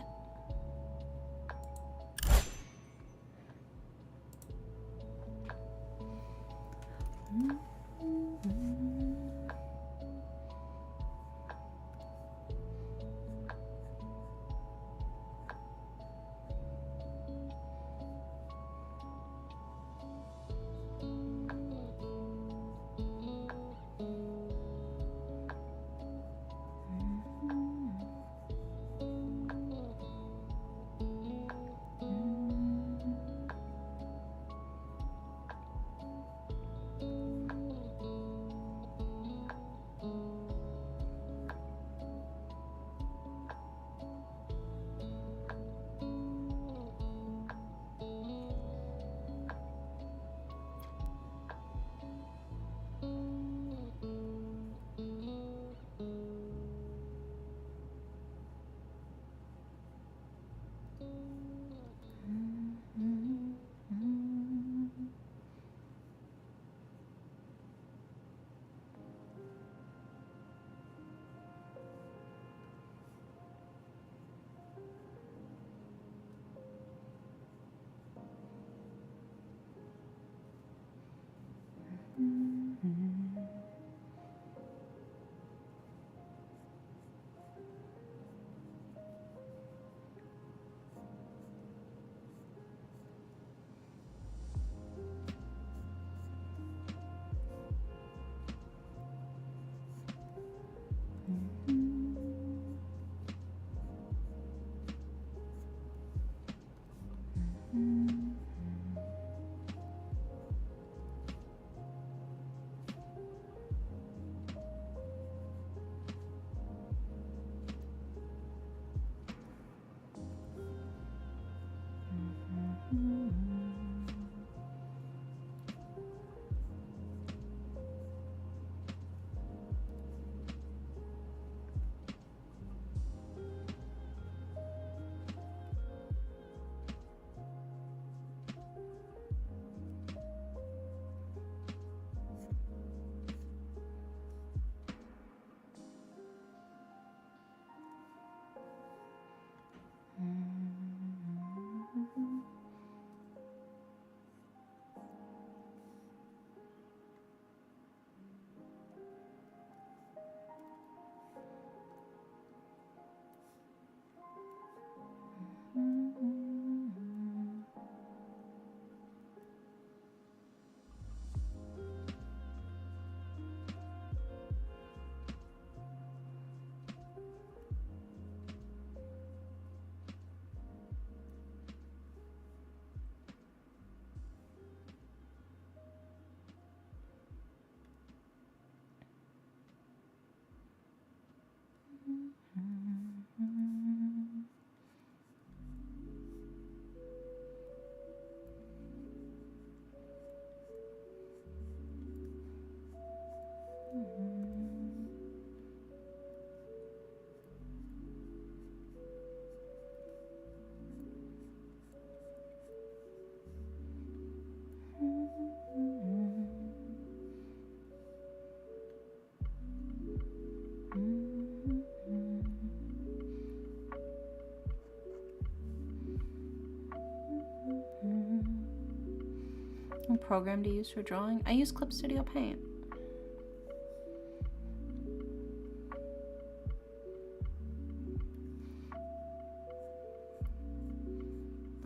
What program to use for drawing? I use Clip Studio Paint.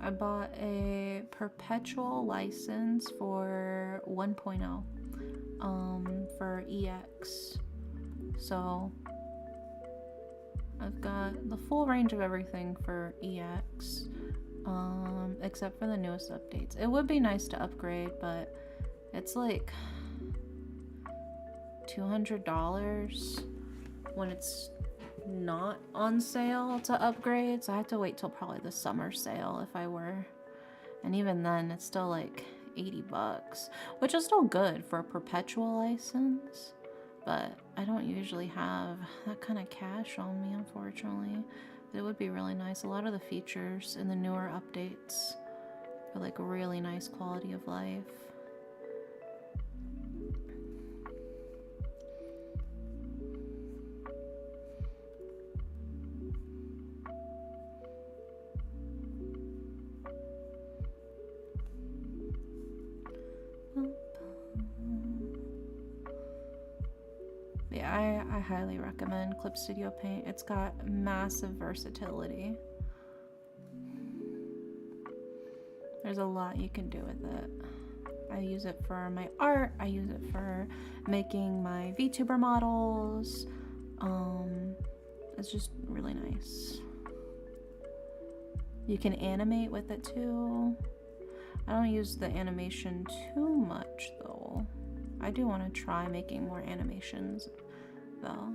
I bought a perpetual license for 1.0 for EX. So I've got the full range of everything for EX, except for the newest updates. It would be nice to upgrade, but it's like $200 when it's not on sale to upgrade, so I have to wait till probably the summer sale if I were, and even then it's still like $80, which is still good for a perpetual license, but I don't usually have that kind of cash on me, unfortunately. But it would be really nice. A lot of the features in the newer updates are like a really nice quality of life. highly recommend Clip Studio Paint. It's got massive versatility. There's a lot you can do with it. I use it for my art. I use it for making my VTuber models. It's just really nice. You can animate with it too. I don't use the animation too much though. I do want to try making more animations though.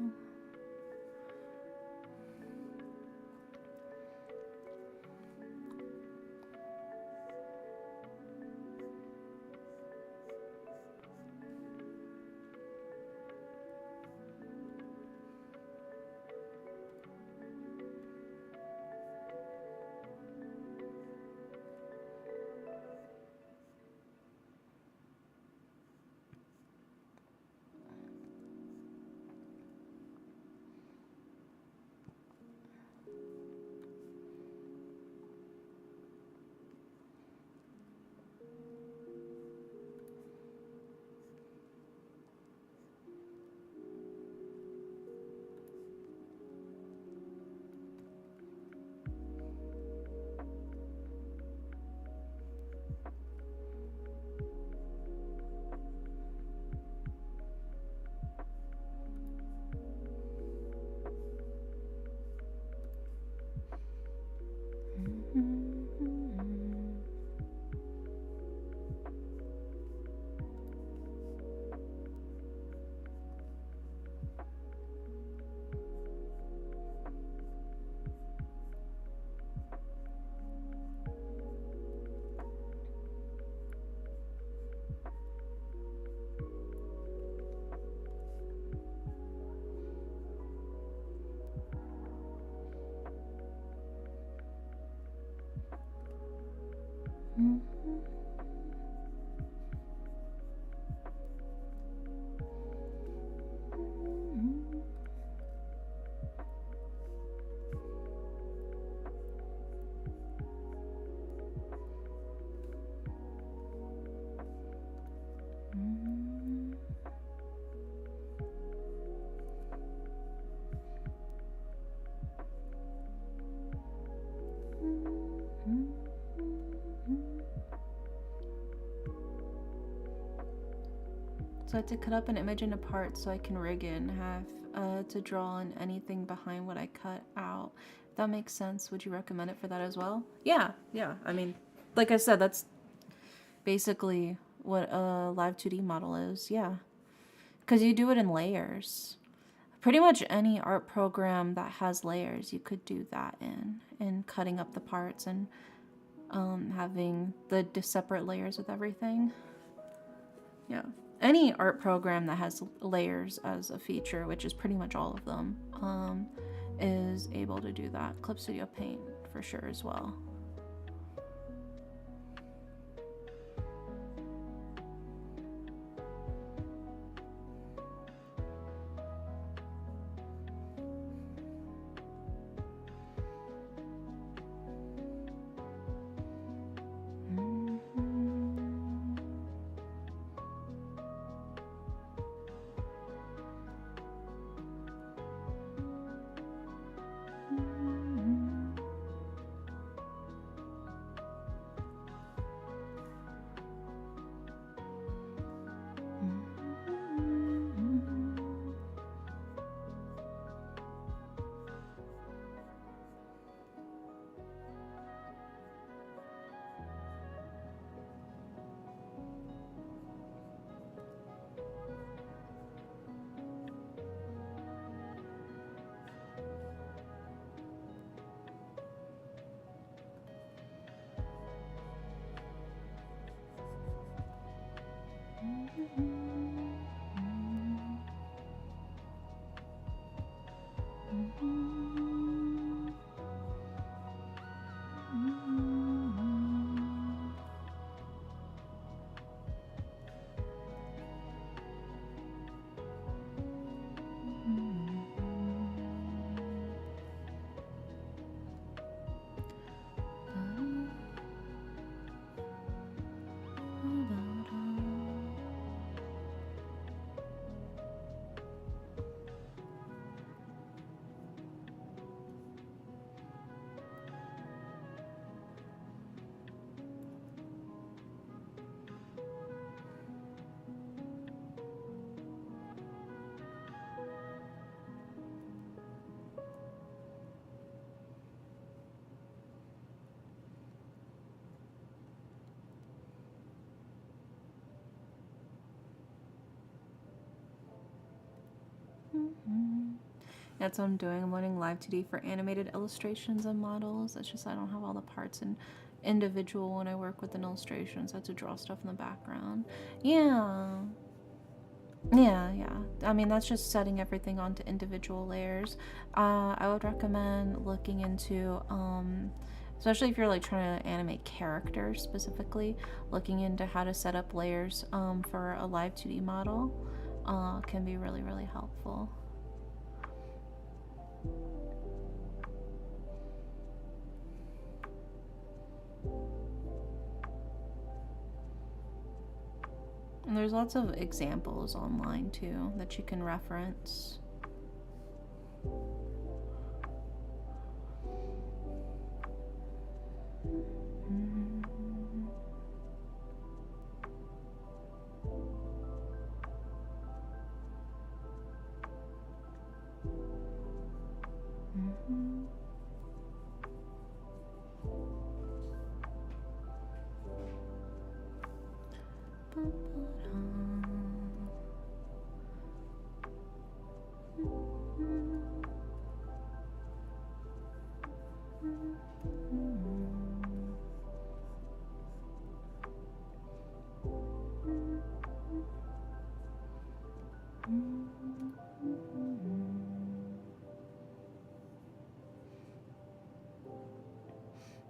So I have to cut up an image into parts so I can rig it and have to draw on anything behind what I cut out. If that makes sense, would you recommend it for that as well? Yeah. I mean, like I said, that's basically what a live 2D model is. Yeah. Because you do it in layers. Pretty much any art program that has layers, you could do that in cutting up the parts and having the separate layers with everything. Yeah. Any art program that has layers as a feature, which is pretty much all of them, is able to do that. Clip Studio Paint for sure as well. That's what I'm doing. I'm learning Live 2D for animated illustrations and models. It's just I don't have all the parts in individual when I work with an illustration, so I have to draw stuff in the background. Yeah. Yeah. I mean, that's just setting everything onto individual layers. I would recommend looking into, especially if you're like trying to animate characters specifically, looking into how to set up layers for a live 2D model can be really, really helpful. And there's lots of examples online too that you can reference.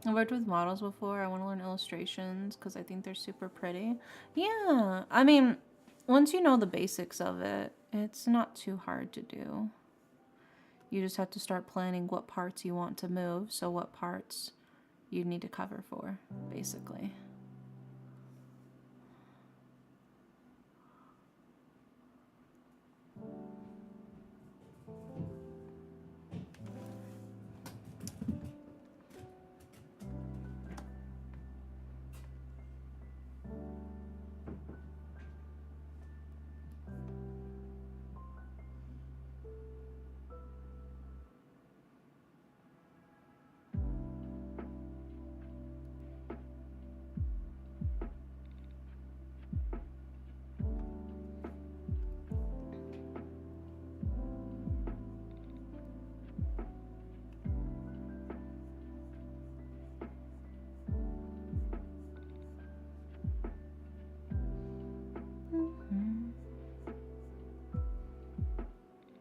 I've worked with models before. I want to learn illustrations because I think they're super pretty. Yeah, I mean, once you know the basics of it, it's not too hard to do. You just have to start planning what parts you want to move, so what parts you need to cover for, basically.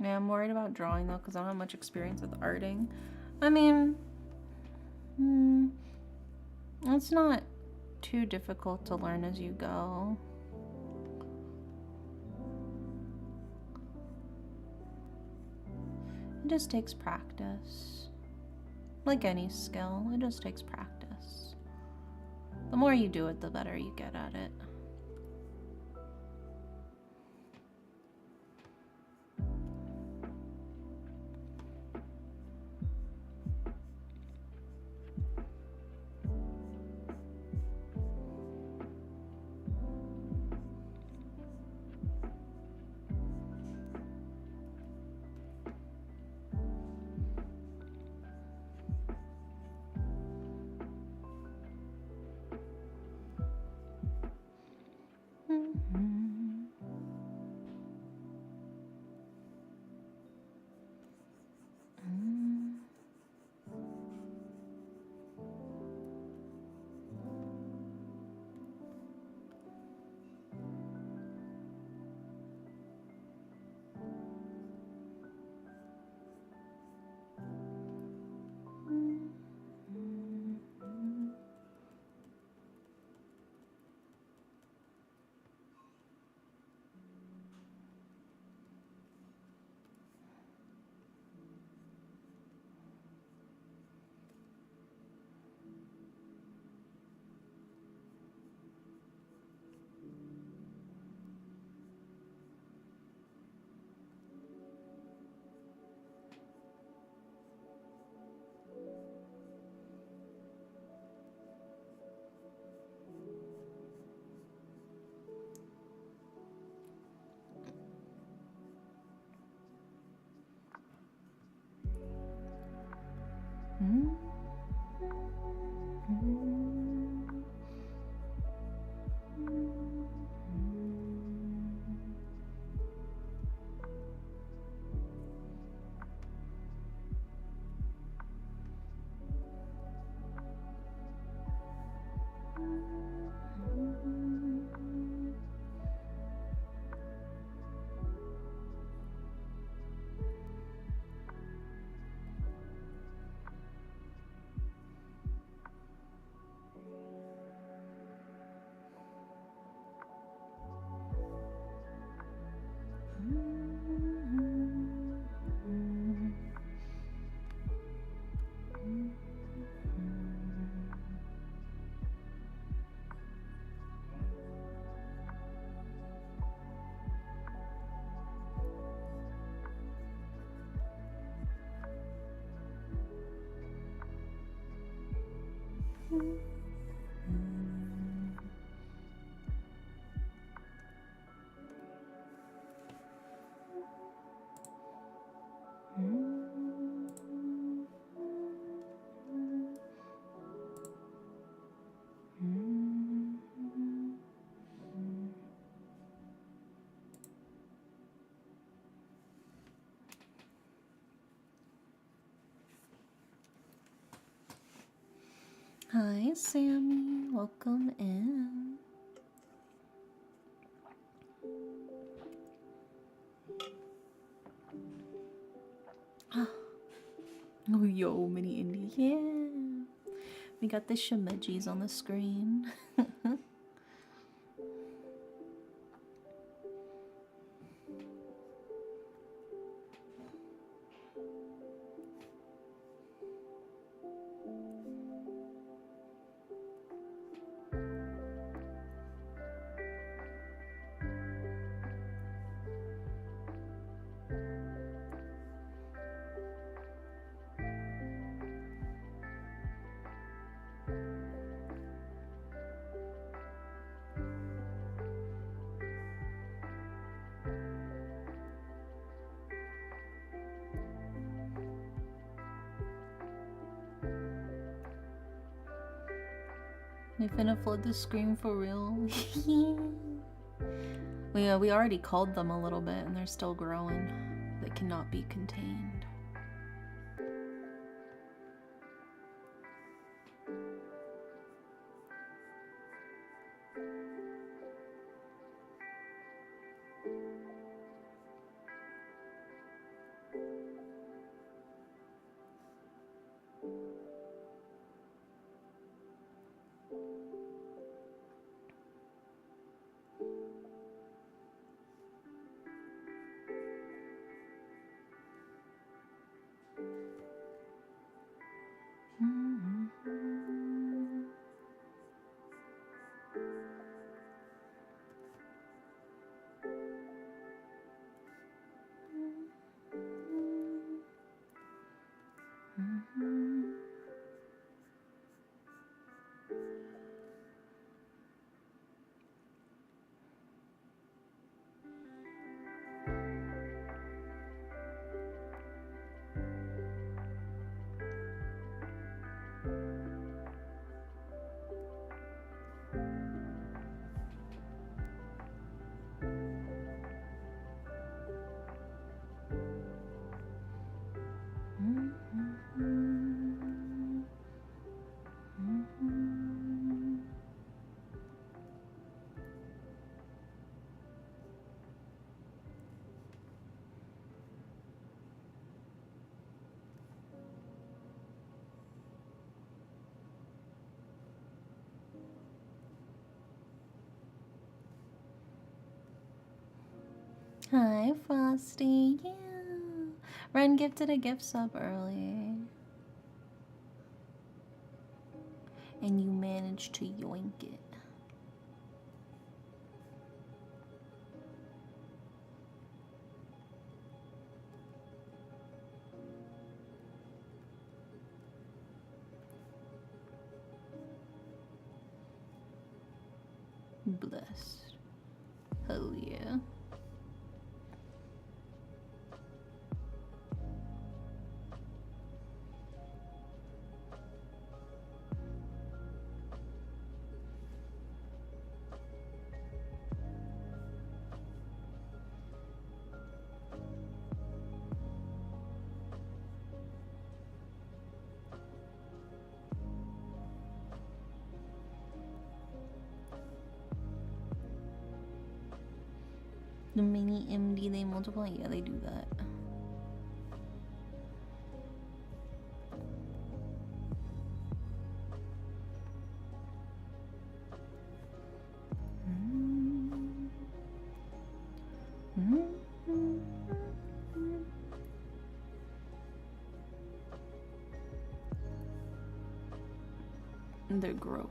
Yeah, I'm worried about drawing though because I don't have much experience with arting. I mean, it's not too difficult to learn as you go. It just takes practice. Like any skill, it just takes practice. The more you do it, the better you get at it. Hi, Sammy. Welcome in. Oh, yo, mini indie. Yeah. We got the shimejis on the screen. We finna flood the screen for real. We already culled them a little bit and they're still growing. They cannot be contained. Hi, Frosty. Yeah. Ren gifted a gift sub early. And you managed to yoink it. Blessed. Hell yeah. The mini MD, they multiply? Yeah, they do that. They're growing.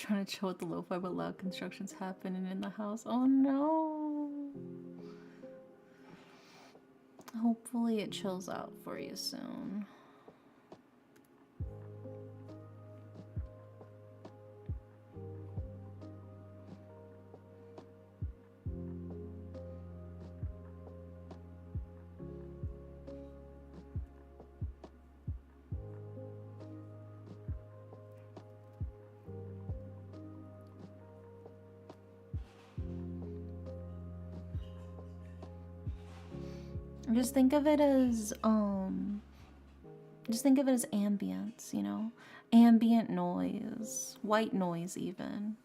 Trying to chill with the lo-fi, but loud construction's happening in the house. Oh no. Hopefully it chills out for you soon. Just think of it as ambience, you know? Ambient noise, white noise even.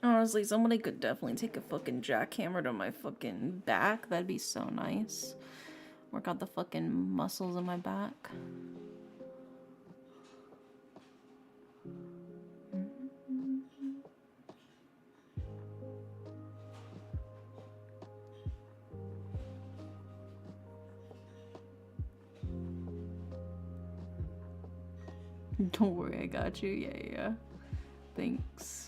Honestly, somebody could definitely take a fucking jackhammer to my fucking back. That'd be so nice. Work out the fucking muscles in my back. Don't worry, I got you. Yeah. Thanks.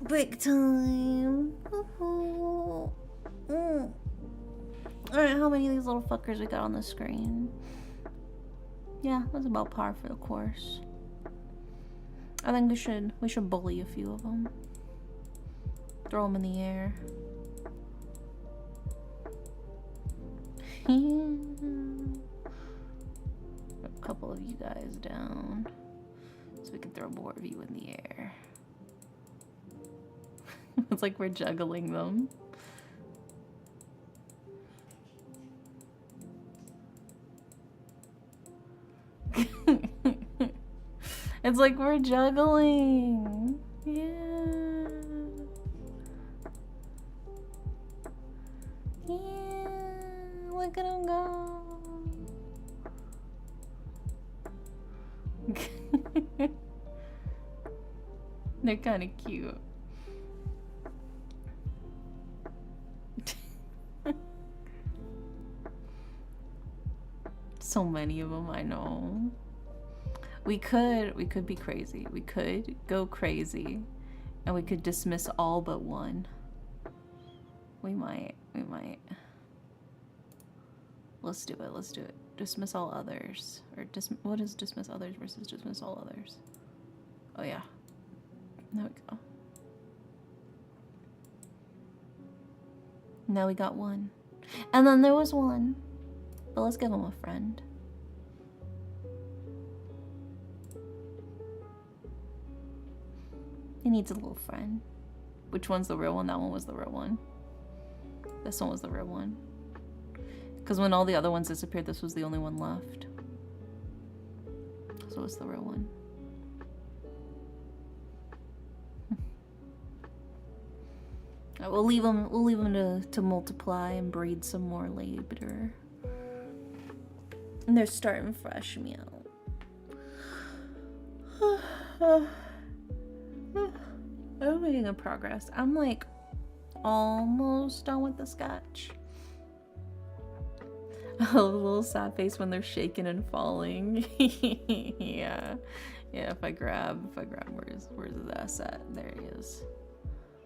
Break time. Alright, how many of these little fuckers we got on the screen? Yeah, that's about par for the course. I think we should bully a few of them. Throw them in the air. A couple of you guys down, so we can throw more of you in the air. It's like we're juggling them. It's like we're juggling. Yeah. Yeah. Look at them go. They're kind of cute. So many of them, I know. We could be crazy. We could go crazy, and we could dismiss all but one. We might. Let's do it. Dismiss all others. Or what is dismiss others versus dismiss all others? Oh yeah. There we go. Now we got one. And then there was one. But let's give him a friend. He needs a little friend. Which one's the real one? That one was the real one. This one was the real one. Because when all the other ones disappeared, this was the only one left. So it's the real one. We'll leave them to multiply and breed some more later. And they're starting fresh meal. I'm making good progress. I'm like almost done with the sketch. A little sad face when they're shaking and falling. Yeah. If I grab where's that at? There he is.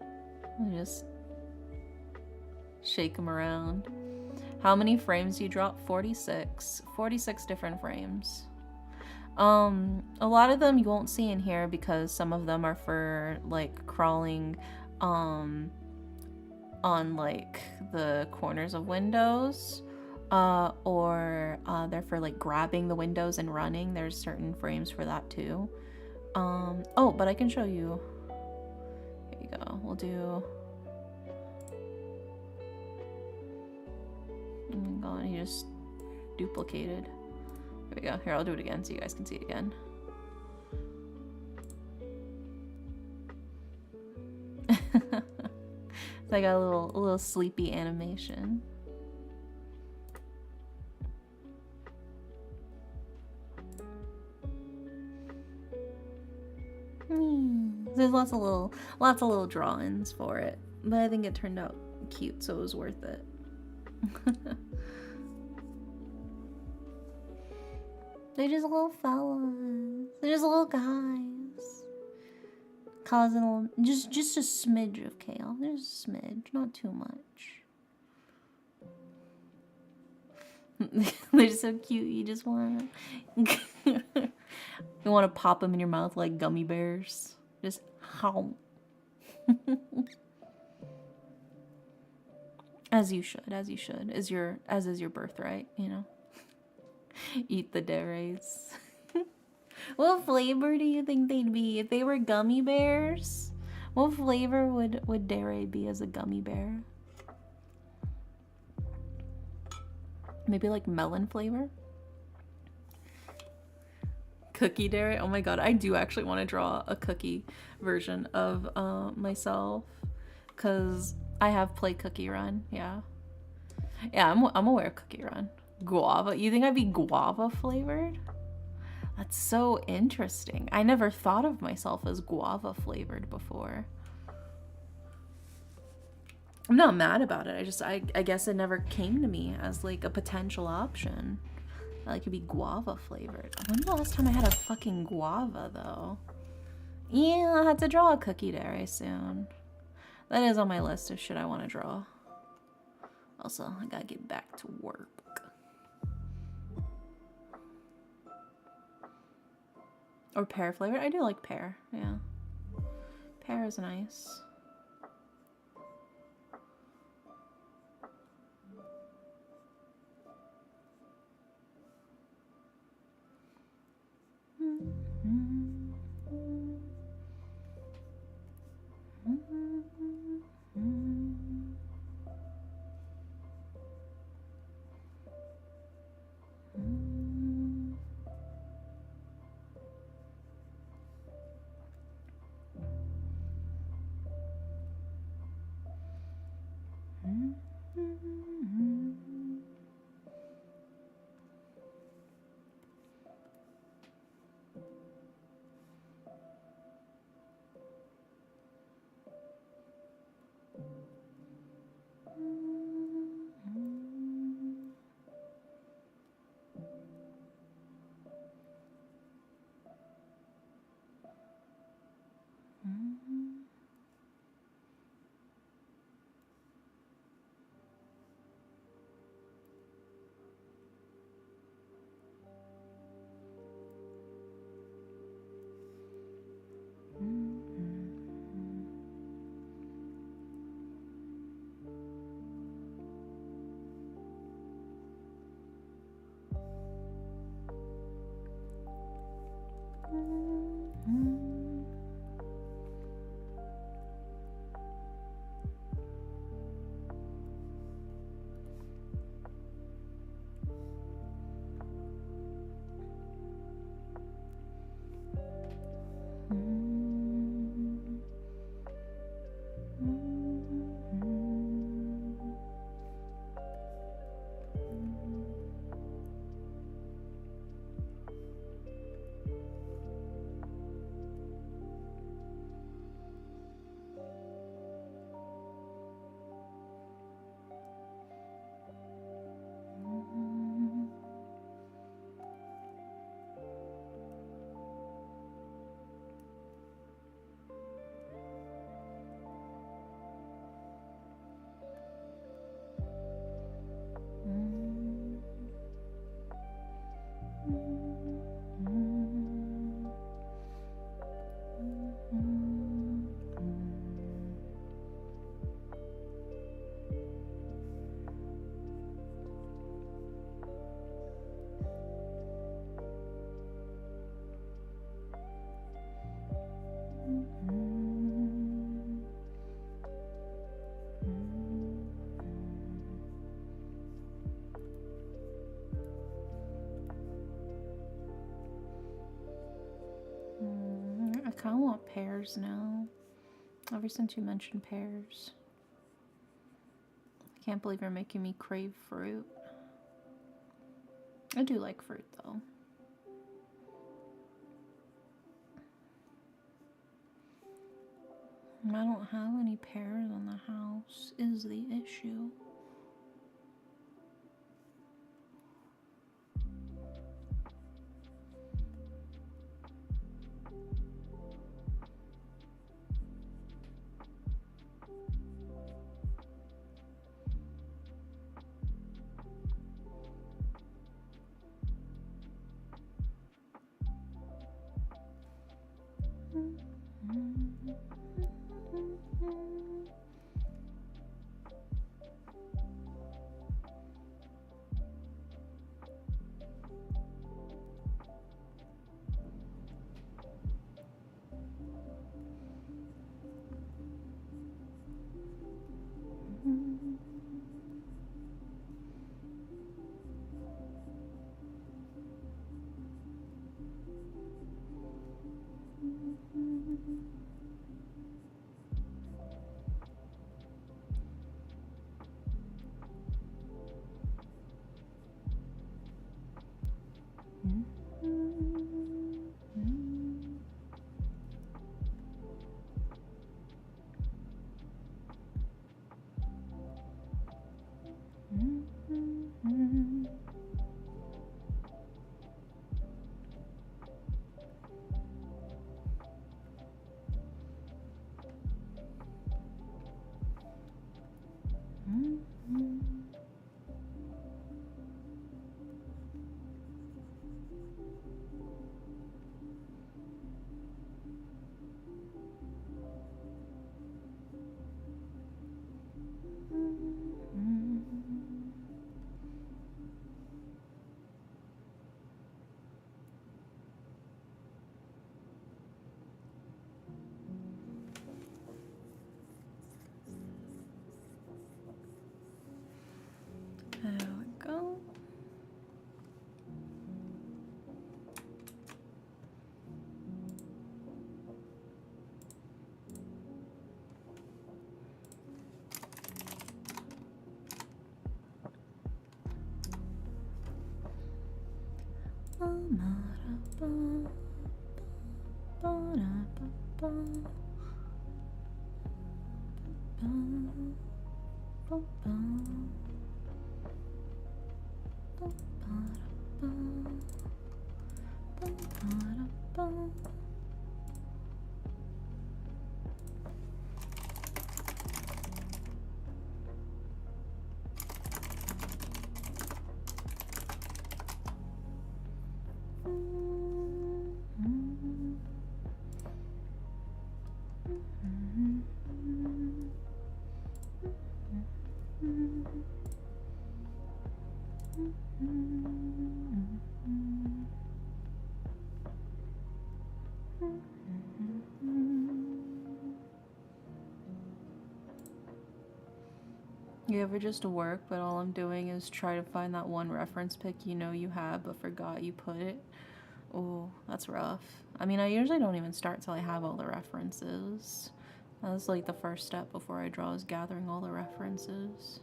I just shake them around. How many frames do you drop? 46. 46 different frames. A lot of them you won't see in here because some of them are for like crawling on like the corners of windows, or they're for like grabbing the windows and running. There's certain frames for that too. Oh, but I can show you. Here you go. We'll do. Oh my god, he just duplicated. Here we go. Here, I'll do it again so you guys can see it again. So I got a little sleepy animation. There's lots of little drawings for it, but I think it turned out cute, so it was worth it. They're just little fellas. They're just little guys. Causing a little, just a smidge of chaos. There's a smidge, not too much. They're so cute. You just want to, you want to pop them in your mouth like gummy bears. Just how. As you should. As is your birthright, you know. Eat the dairies. What flavor do you think they'd be if they were gummy bears? What flavor would dairy be as a gummy bear? Maybe like melon flavor? Cookie dairy? Oh my god, I do actually want to draw a cookie version of myself, because I have played Cookie Run. Yeah, I'm aware of Cookie Run. Guava? You think I'd be guava flavored? That's so interesting. I never thought of myself as guava flavored before. I'm not mad about it. I guess it never came to me as like a potential option. That it could be guava flavored. When's the last time I had a fucking guava though? Yeah, I'll have to draw a cookie dairy soon. That is on my list of shit I want to draw. Also, I gotta get back to work. Or pear flavored. I do like pear, yeah. Pear is nice. I kind of want pears now. Ever since you mentioned pears. I can't believe you're making me crave fruit. I do like fruit though. I don't have any pears in the house, is the issue. You ever just work, but all I'm doing is try to find that one reference pic you know you have, but forgot you put it? Oh, that's rough. I mean, I usually don't even start till I have all the references. That's like the first step before I draw is gathering all the references.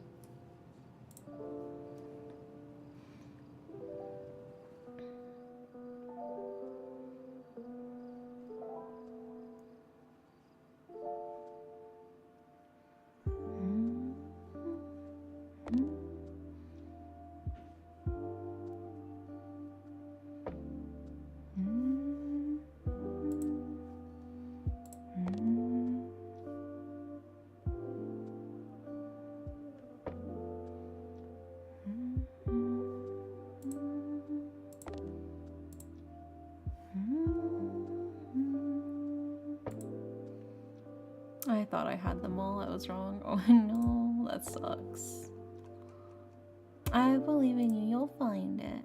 I thought I had them all. I was wrong. Oh no, that sucks. I believe in you. You'll find it.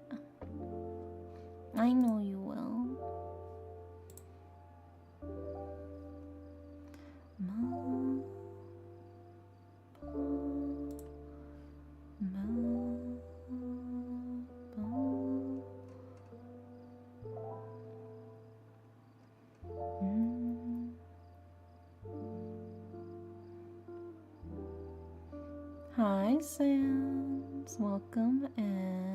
I know you will. Hi, Sans. Welcome in.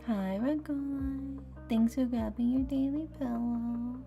Hi, Regula. Thanks for grabbing your daily pillow.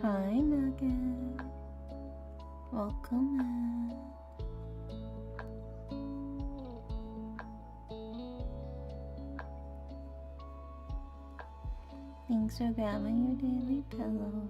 Hi, Nugget. Welcome in. Thanks for grabbing your daily pillow.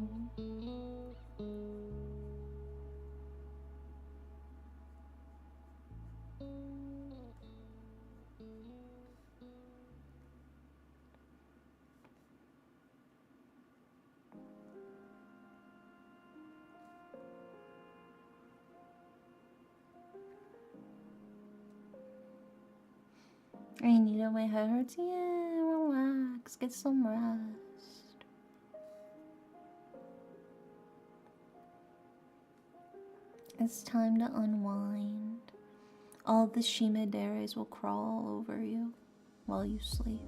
Anita, my head hurts. Yeah, relax. Get some rest. It's time to unwind. All the shimaderes will crawl over you while you sleep.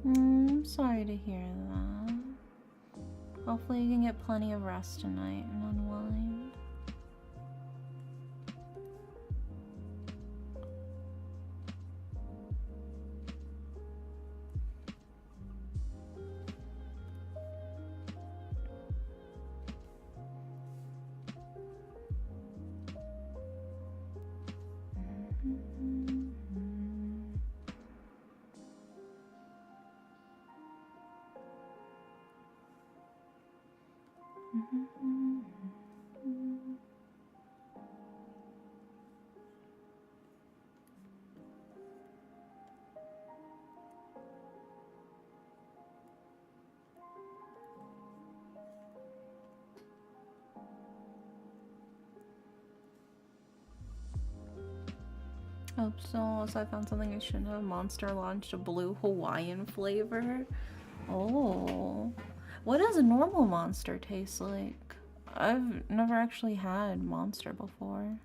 I'm sorry to hear that. Hopefully you can get plenty of rest tonight and unwind. Hope so. So I found something I shouldn't have. Monster launched a blue Hawaiian flavor. Oh. What does a normal Monster taste like? I've never actually had Monster before.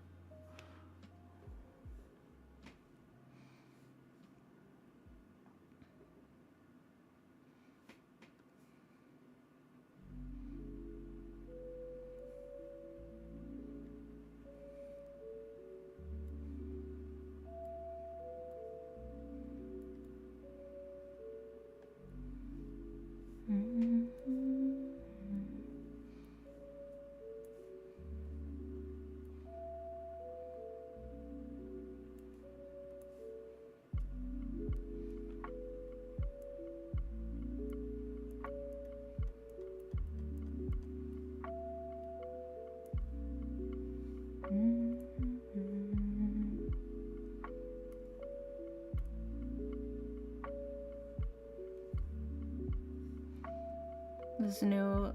This new,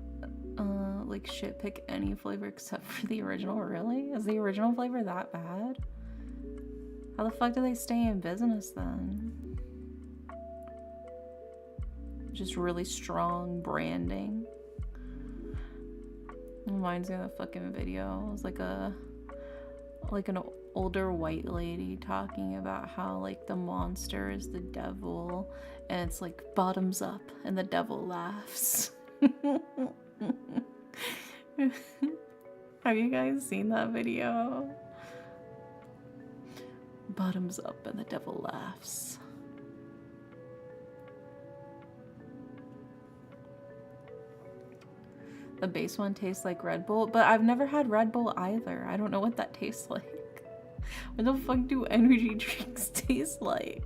like shit, pick any flavor except for the original. Really? Is the original flavor that bad? How the fuck do they stay in business then? Just really strong branding. Reminds me of the fucking video. It was like an older white lady talking about how like the monster is the devil and it's like bottoms up and the devil laughs. Have you guys seen that video? Bottoms up and the devil laughs. The base one tastes like Red Bull, but I've never had Red Bull either. I don't know what that tastes like. What the fuck do energy drinks taste like?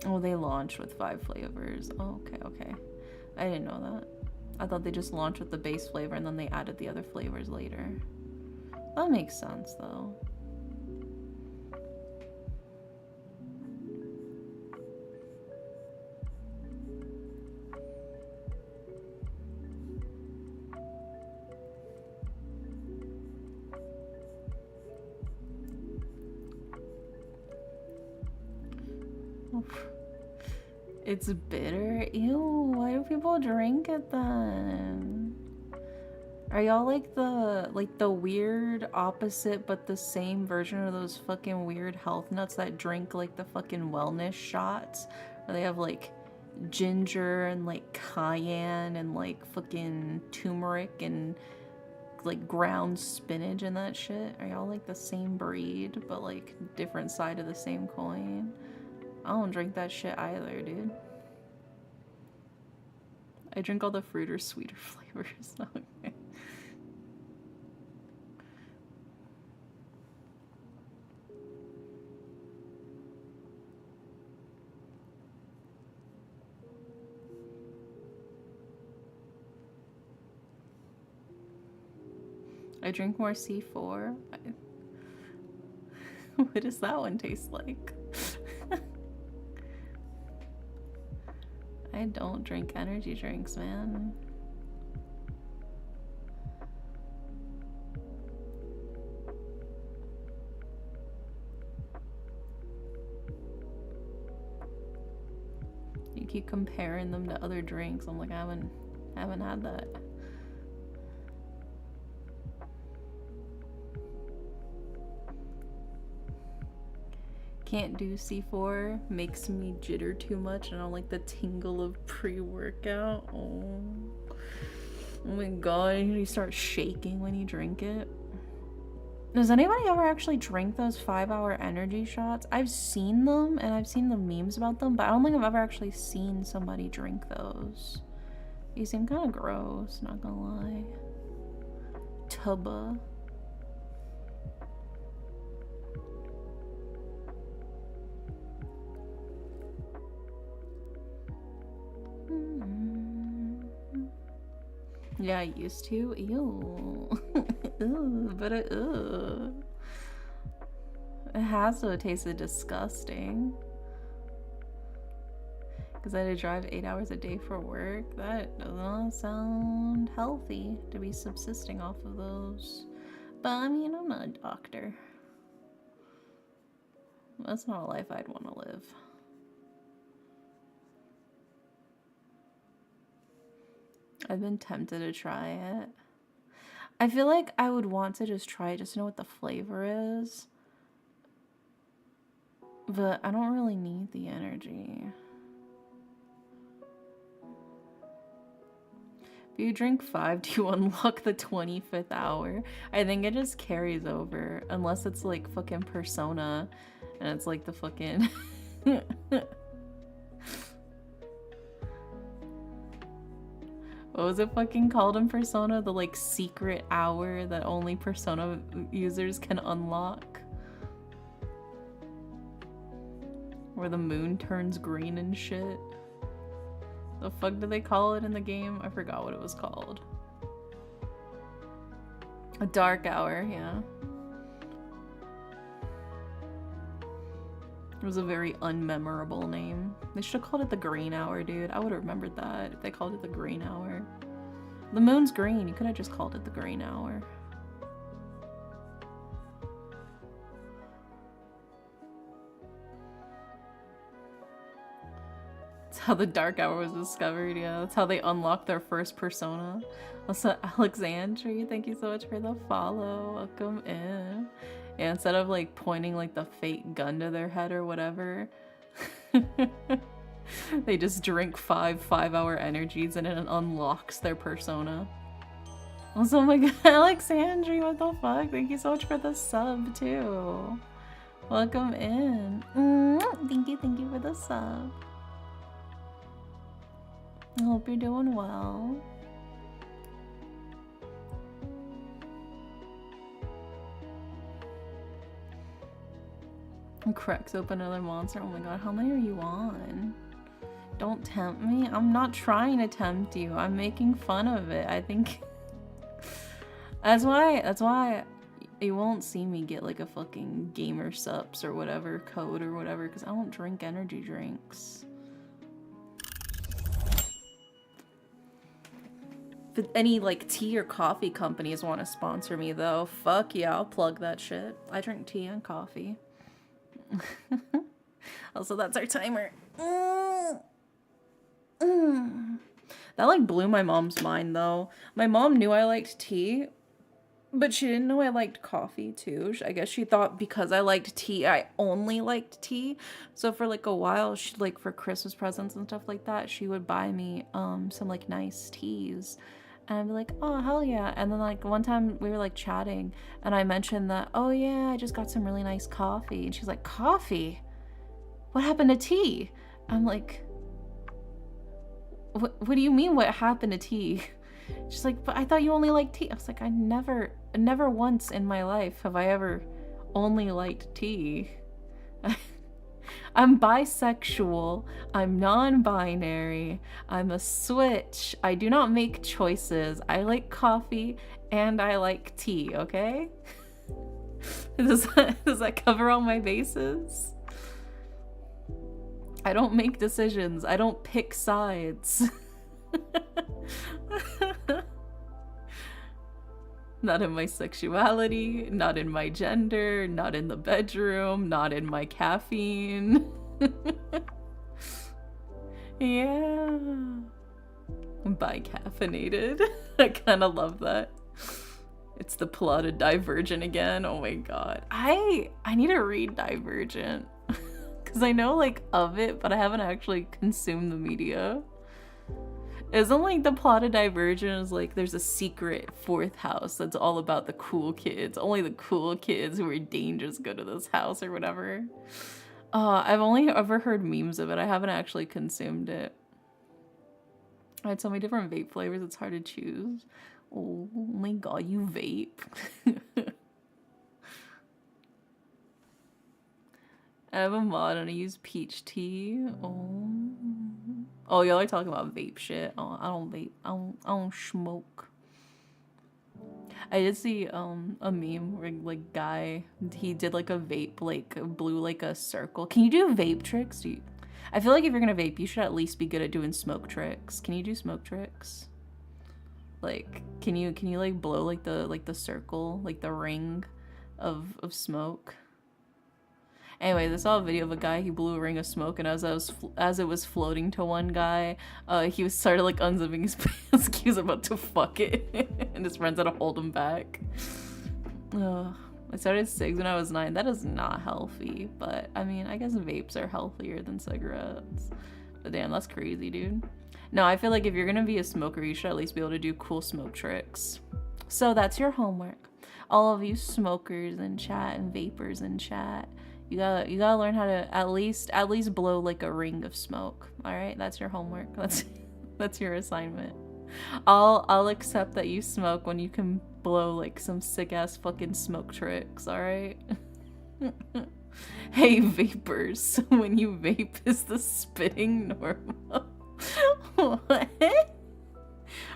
Oh, they launched with 5 flavors. Oh, okay, okay. I didn't know that. I thought they just launched with the base flavor and then they added the other flavors later. That makes sense, though. It's bitter? Ew, why do people drink it then? Are y'all like the weird opposite but the same version of those fucking weird health nuts that drink like the fucking wellness shots? Where they have like ginger and like cayenne and like fucking turmeric and like ground spinach and that shit? Are y'all like the same breed but like different side of the same coin? I don't drink that shit either, dude. I drink all the fruit or sweeter flavors. Okay. I drink more C4. What does that one taste like? I don't drink energy drinks, man. You keep comparing them to other drinks. I'm like, I haven't had that. Can't do C4, makes me jitter too much and I don't like the tingle of pre-workout. Oh my god, you start shaking when you drink it. Does anybody ever actually drink those 5-hour energy shots? I've seen them and I've seen the memes about them, but I don't think I've ever actually seen somebody drink those. You seem kind of gross, not gonna lie. Tubba. Yeah, I used to. Ew. Ew, but it has to have tasted disgusting. Because I had to drive 8 hours a day for work. That does not sound healthy to be subsisting off of those. But I mean, I'm not a doctor. That's not a life I'd want to live. I've been tempted to try it. I feel like I would want to just try it just to know what the flavor is. But I don't really need the energy. If you drink 5, do you unlock the 25th hour? I think it just carries over. Unless it's like fucking Persona. And it's like the fucking... What was it fucking called in Persona? The like secret hour that only Persona users can unlock? Where the moon turns green and shit. The fuck did they call it in the game? I forgot what it was called. A dark hour, yeah. It was a very unmemorable name. They should have called it the green hour, dude. I would have remembered that if they called it the green hour. The moon's green. You could have just called it the green hour. That's how the dark hour was discovered, yeah. That's how they unlocked their first persona. Also, Alexandria, thank you so much for the follow. Welcome in. Yeah, instead of like pointing like the fake gun to their head or whatever, they just drink 5-hour energies and it unlocks their persona. Also, oh my god, Alexandria, what the fuck? Thank you so much for the sub too. Welcome in. Thank you for the sub. I hope you're doing well. Cracks open another monster. Oh my god, how many are you on? Don't tempt me. I'm not trying to tempt you. I'm making fun of it. I think that's why you won't see me get like a fucking gamer subs or whatever code or whatever, because I don't drink energy drinks. If any like tea or coffee companies want to sponsor me though, fuck yeah, I'll plug that shit. I drink tea and coffee. Also, that's our timer. That like blew my mom's mind though. My mom knew I liked tea, but she didn't know I liked coffee too. I guess she thought because I liked tea, I only liked tea. So for like a while, she like for Christmas presents and stuff like that, she would buy me some like nice teas. And I'd be like, oh, hell yeah. And then like one time we were like chatting and I mentioned that, oh yeah, I just got some really nice coffee. And she's like, coffee? What happened to tea? I'm like, what do you mean what happened to tea? She's like, but I thought you only liked tea. I was like, I never once in my life have I ever only liked tea. I'm bisexual, I'm non-binary, I'm a switch, I do not make choices, I like coffee and I like tea, okay? Does that cover all my bases? I don't make decisions, I don't pick sides. Not in my sexuality, not in my gender, not in the bedroom, not in my caffeine. Yeah. Bi-caffeinated. I kind of love that. It's the plot of Divergent again. Oh my god. I need to read Divergent. Because I know like of it, but I haven't actually consumed the media. Isn't like the plot of Divergent is like there's a secret fourth house that's all about the cool kids. Only the cool kids who are dangerous go to this house or whatever. I've only ever heard memes of it. I haven't actually consumed it. I had so many different vape flavors, it's hard to choose. Oh my god, you vape. I have a mod and I use peach tea. Oh, y'all are talking about vape shit. Oh, I don't vape. I don't smoke. I did see a meme where like guy, he did like a vape, like blew like a circle. Can you do vape tricks? I feel like if you're gonna vape, you should at least be good at doing smoke tricks. Can you do smoke tricks? Like, can you like blow like the circle, like the ring of smoke? Anyway, I saw a video of a guy, he blew a ring of smoke, and as it was floating to one guy, he started like unzipping his pants. He was about to fuck it, and his friends had to hold him back. I started cigs when I was 9. That is not healthy, but I mean, I guess vapes are healthier than cigarettes. But damn, that's crazy, dude. No, I feel like if you're gonna be a smoker, you should at least be able to do cool smoke tricks. So that's your homework. All of you smokers in chat and vapors in chat. You gotta learn how to at least blow like a ring of smoke. All right, that's your homework. That's your assignment. I'll accept that you smoke when you can blow like some sick ass fucking smoke tricks. All right. Hey vapors, when you vape, is the spitting normal? What?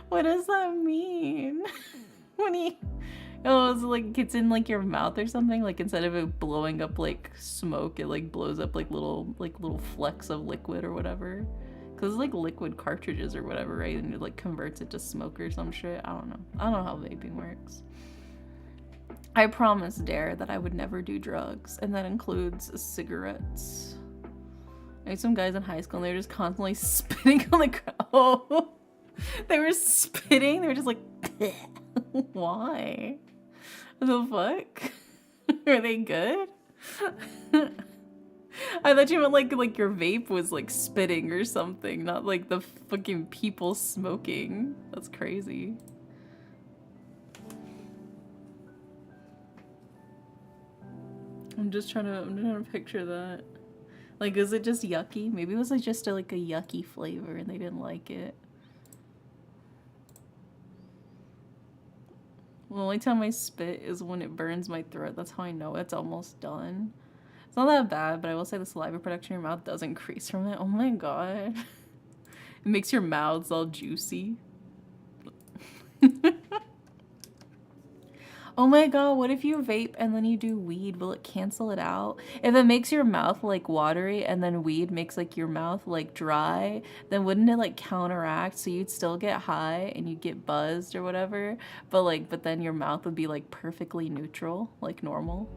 What does that mean? When you Oh, it's like it's in like your mouth or something. Like instead of it blowing up like smoke, it like blows up like little flecks of liquid or whatever. Cause it's like liquid cartridges or whatever, right? And it like converts it to smoke or some shit. I don't know. I don't know how vaping works. I promised Dare that I would never do drugs, and that includes cigarettes. I had some guys in high school and they were just constantly spitting on the ground. Oh, they were spitting. They were just like, why? The fuck? Are they good? I thought you meant like your vape was like spitting or something, not like the fucking people smoking. That's crazy. I'm trying to picture that. Like, is it just yucky? Maybe it was like just like a yucky flavor and they didn't like it. The only time I spit is when it burns my throat. That's how I know it's almost done. It's not that bad, but I will say the saliva production in your mouth does increase from it. Oh my god. It makes your mouths all juicy. Oh my god, what if you vape and then you do weed? Will it cancel it out? If it makes your mouth like watery and then weed makes like your mouth like dry, then wouldn't it like counteract? So you'd still get high and you'd get buzzed or whatever, but then your mouth would be like perfectly neutral, like normal.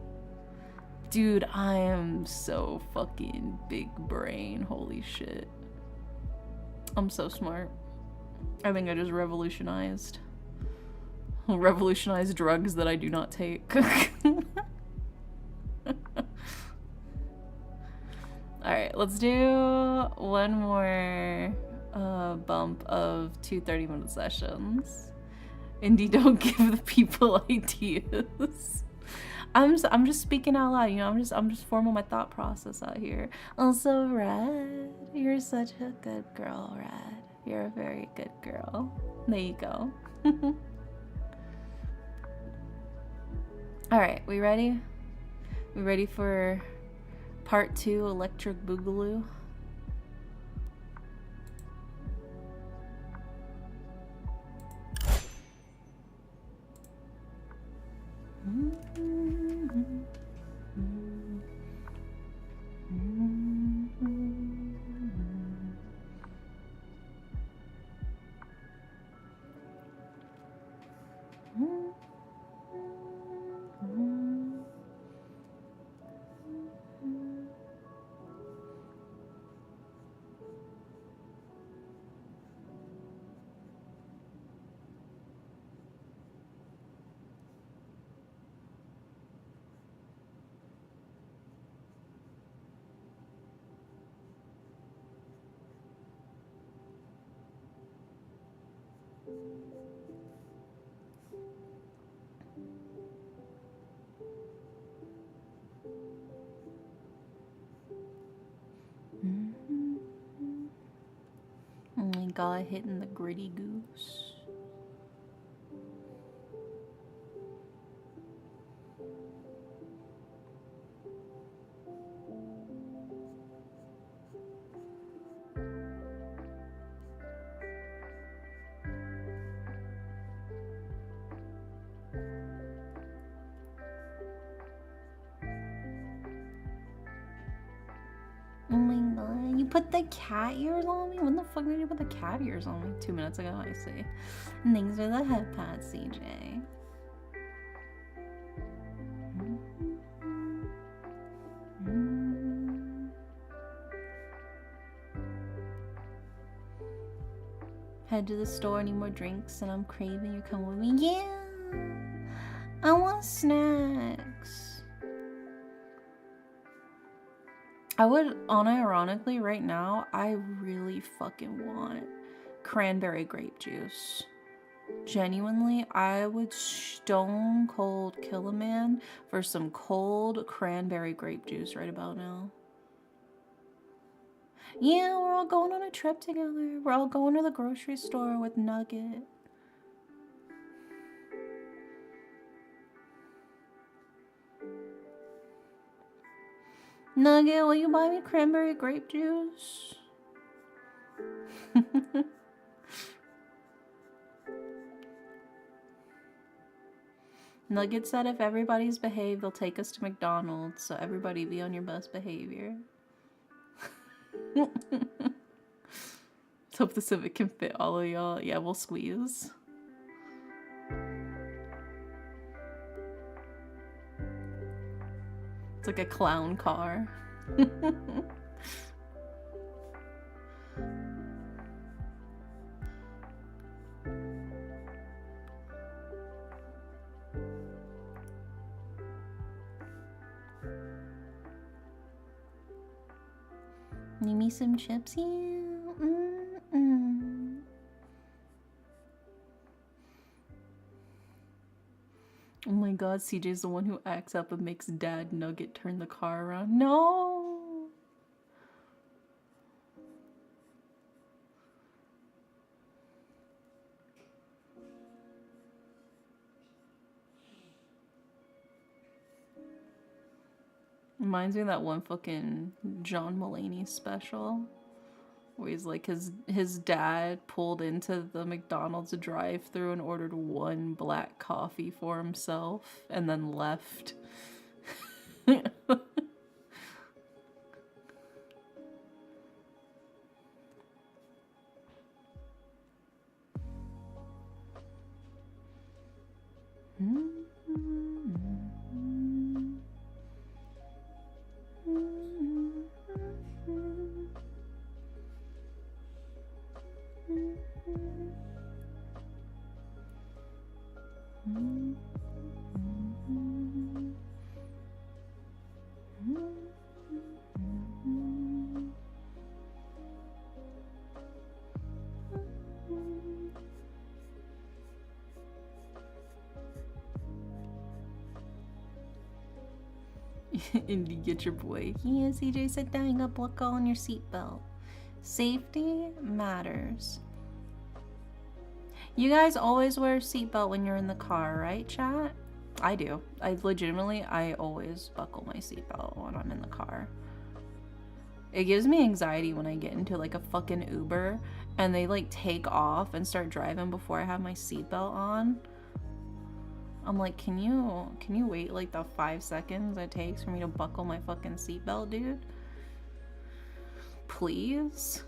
Dude, I am so fucking big brain. Holy shit. I'm so smart. I think I just revolutionized drugs that I do not take. Alright, let's do one more bump of 2 30-minute sessions. Indy, don't give the people ideas. I'm just speaking out loud, you know, I'm just forming my thought process out here. Also, Red, you're such a good girl, Red. You're a very good girl. There you go. Alright, we ready? We ready for part 2, Electric Boogaloo? Oh my god, hitting the gritty goose. Oh my god, you put the cat ears on me? When the fuck did you put the cat ears on me? 2 minutes ago, I see. And thanks for the head pat, CJ. Head to the store, need more drinks, and I'm craving. You come with me? Yeah! I want snacks. I would, unironically, right now, I really fucking want cranberry grape juice. Genuinely, I would stone cold kill a man for some cold cranberry grape juice right about now. Yeah, we're all going on a trip together. We're all going to the grocery store with Nugget. Nugget, will you buy me cranberry grape juice? Nugget said if everybody's behaved, they'll take us to McDonald's, so everybody be on your best behavior. Let's hope the Civic can fit all of y'all. Yeah, we'll squeeze. It's like a clown car. Need me some chips? Yeah. Oh my god, CJ's the one who acts up and makes Dad Nugget turn the car around. No! Reminds me of that one fucking John Mulaney special where he's like his dad pulled into the McDonald's drive-thru and ordered one black coffee for himself and then left. Indy, get your boy. Yeah, CJ, sit down. You got buckle on your seatbelt. Safety matters. You guys always wear a seatbelt when you're in the car, right, chat? I do. I always buckle my seatbelt when I'm in the car. It gives me anxiety when I get into like a fucking Uber and they like take off and start driving before I have my seatbelt on. I'm like, can you wait like the 5 seconds it takes for me to buckle my fucking seatbelt, dude? Please?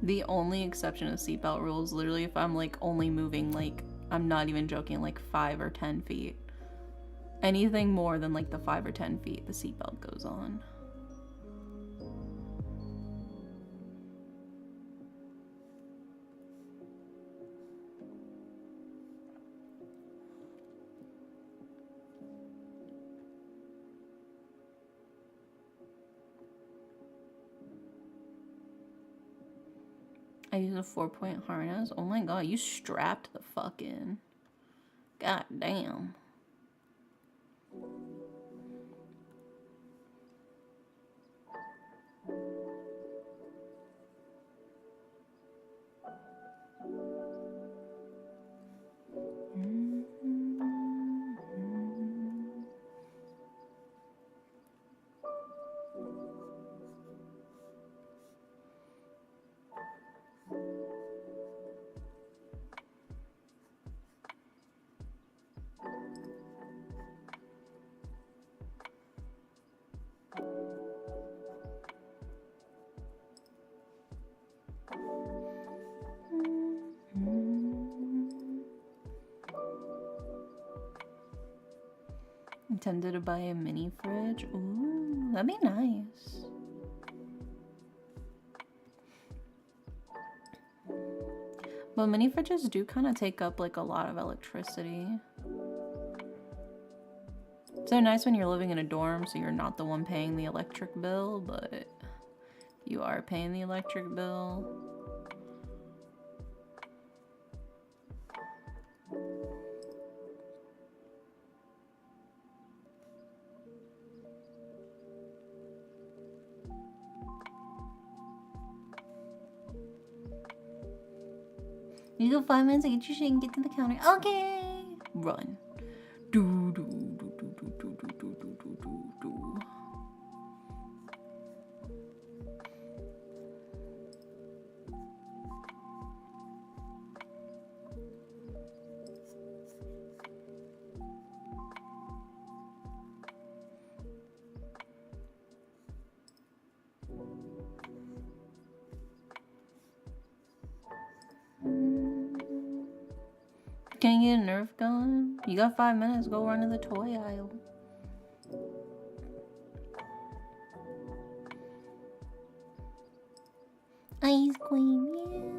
The only exception to seatbelt rules, literally if I'm like only moving like, I'm not even joking, like 5 or 10 feet. Anything more than like the 5 or 10 feet, the seatbelt goes on. I use a 4-point harness. Oh my god, you strapped the fuck in. God damn. Intended to buy a mini fridge. Ooh, that'd be nice. But mini fridges do kind of take up like a lot of electricity. So nice when you're living in a dorm so you're not the one paying the electric bill, but you are paying the electric bill. You go 5 minutes to get your shit and get to the counter. Okay. Run. Do do do do do do do do do do do do. Can you get a Nerf gun? You got 5 minutes, go run to the toy aisle. Ice cream, yeah.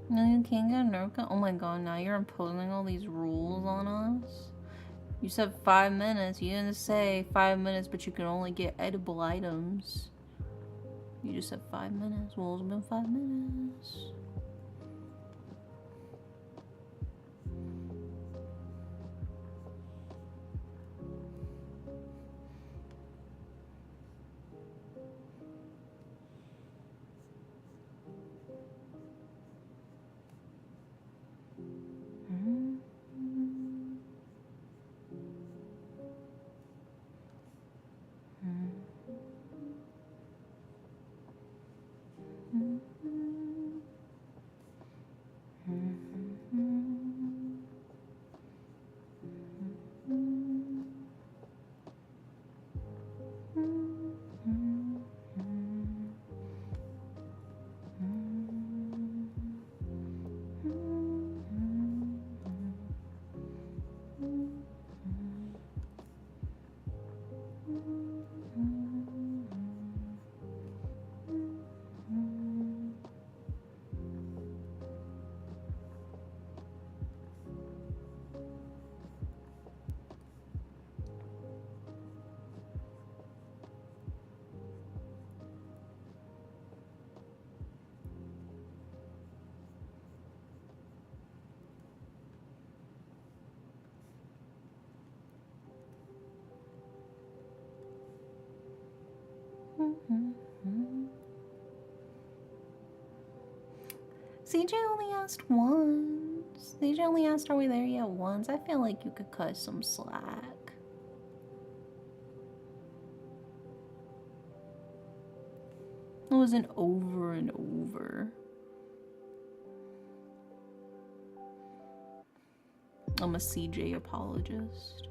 No, you can't get a Nerf gun? Oh my god, now you're imposing all these rules on us? You said 5 minutes. You didn't say 5 minutes, but you can only get edible items. You just said 5 minutes. Well, it's been 5 minutes. CJ only asked once. CJ only asked, are we there yet once? I feel like you could cut some slack. It wasn't over and over. I'm a CJ apologist.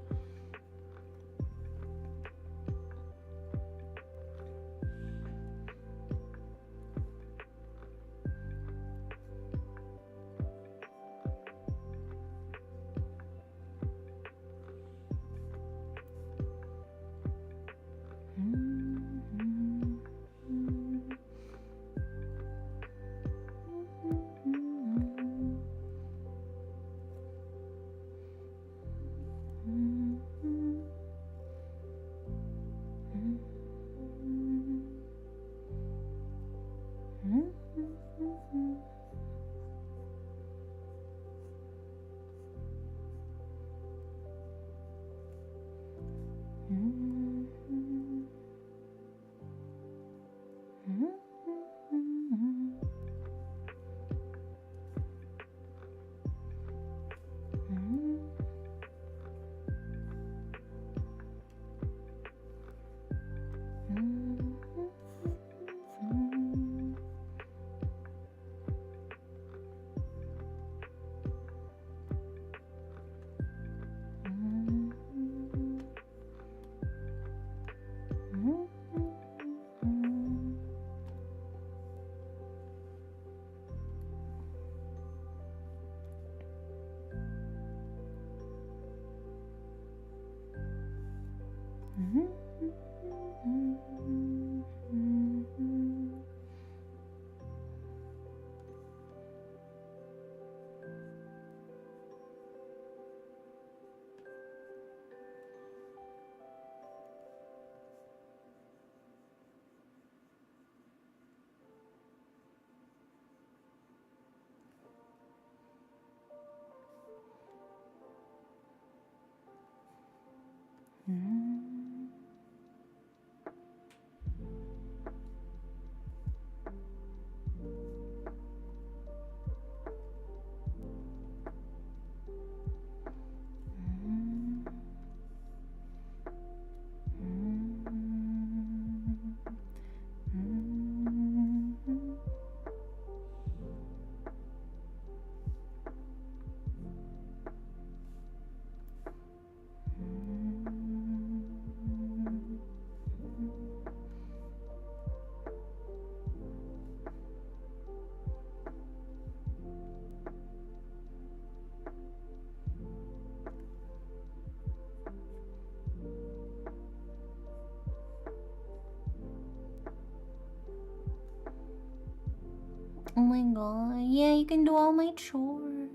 my god. Yeah, you can do all my chores.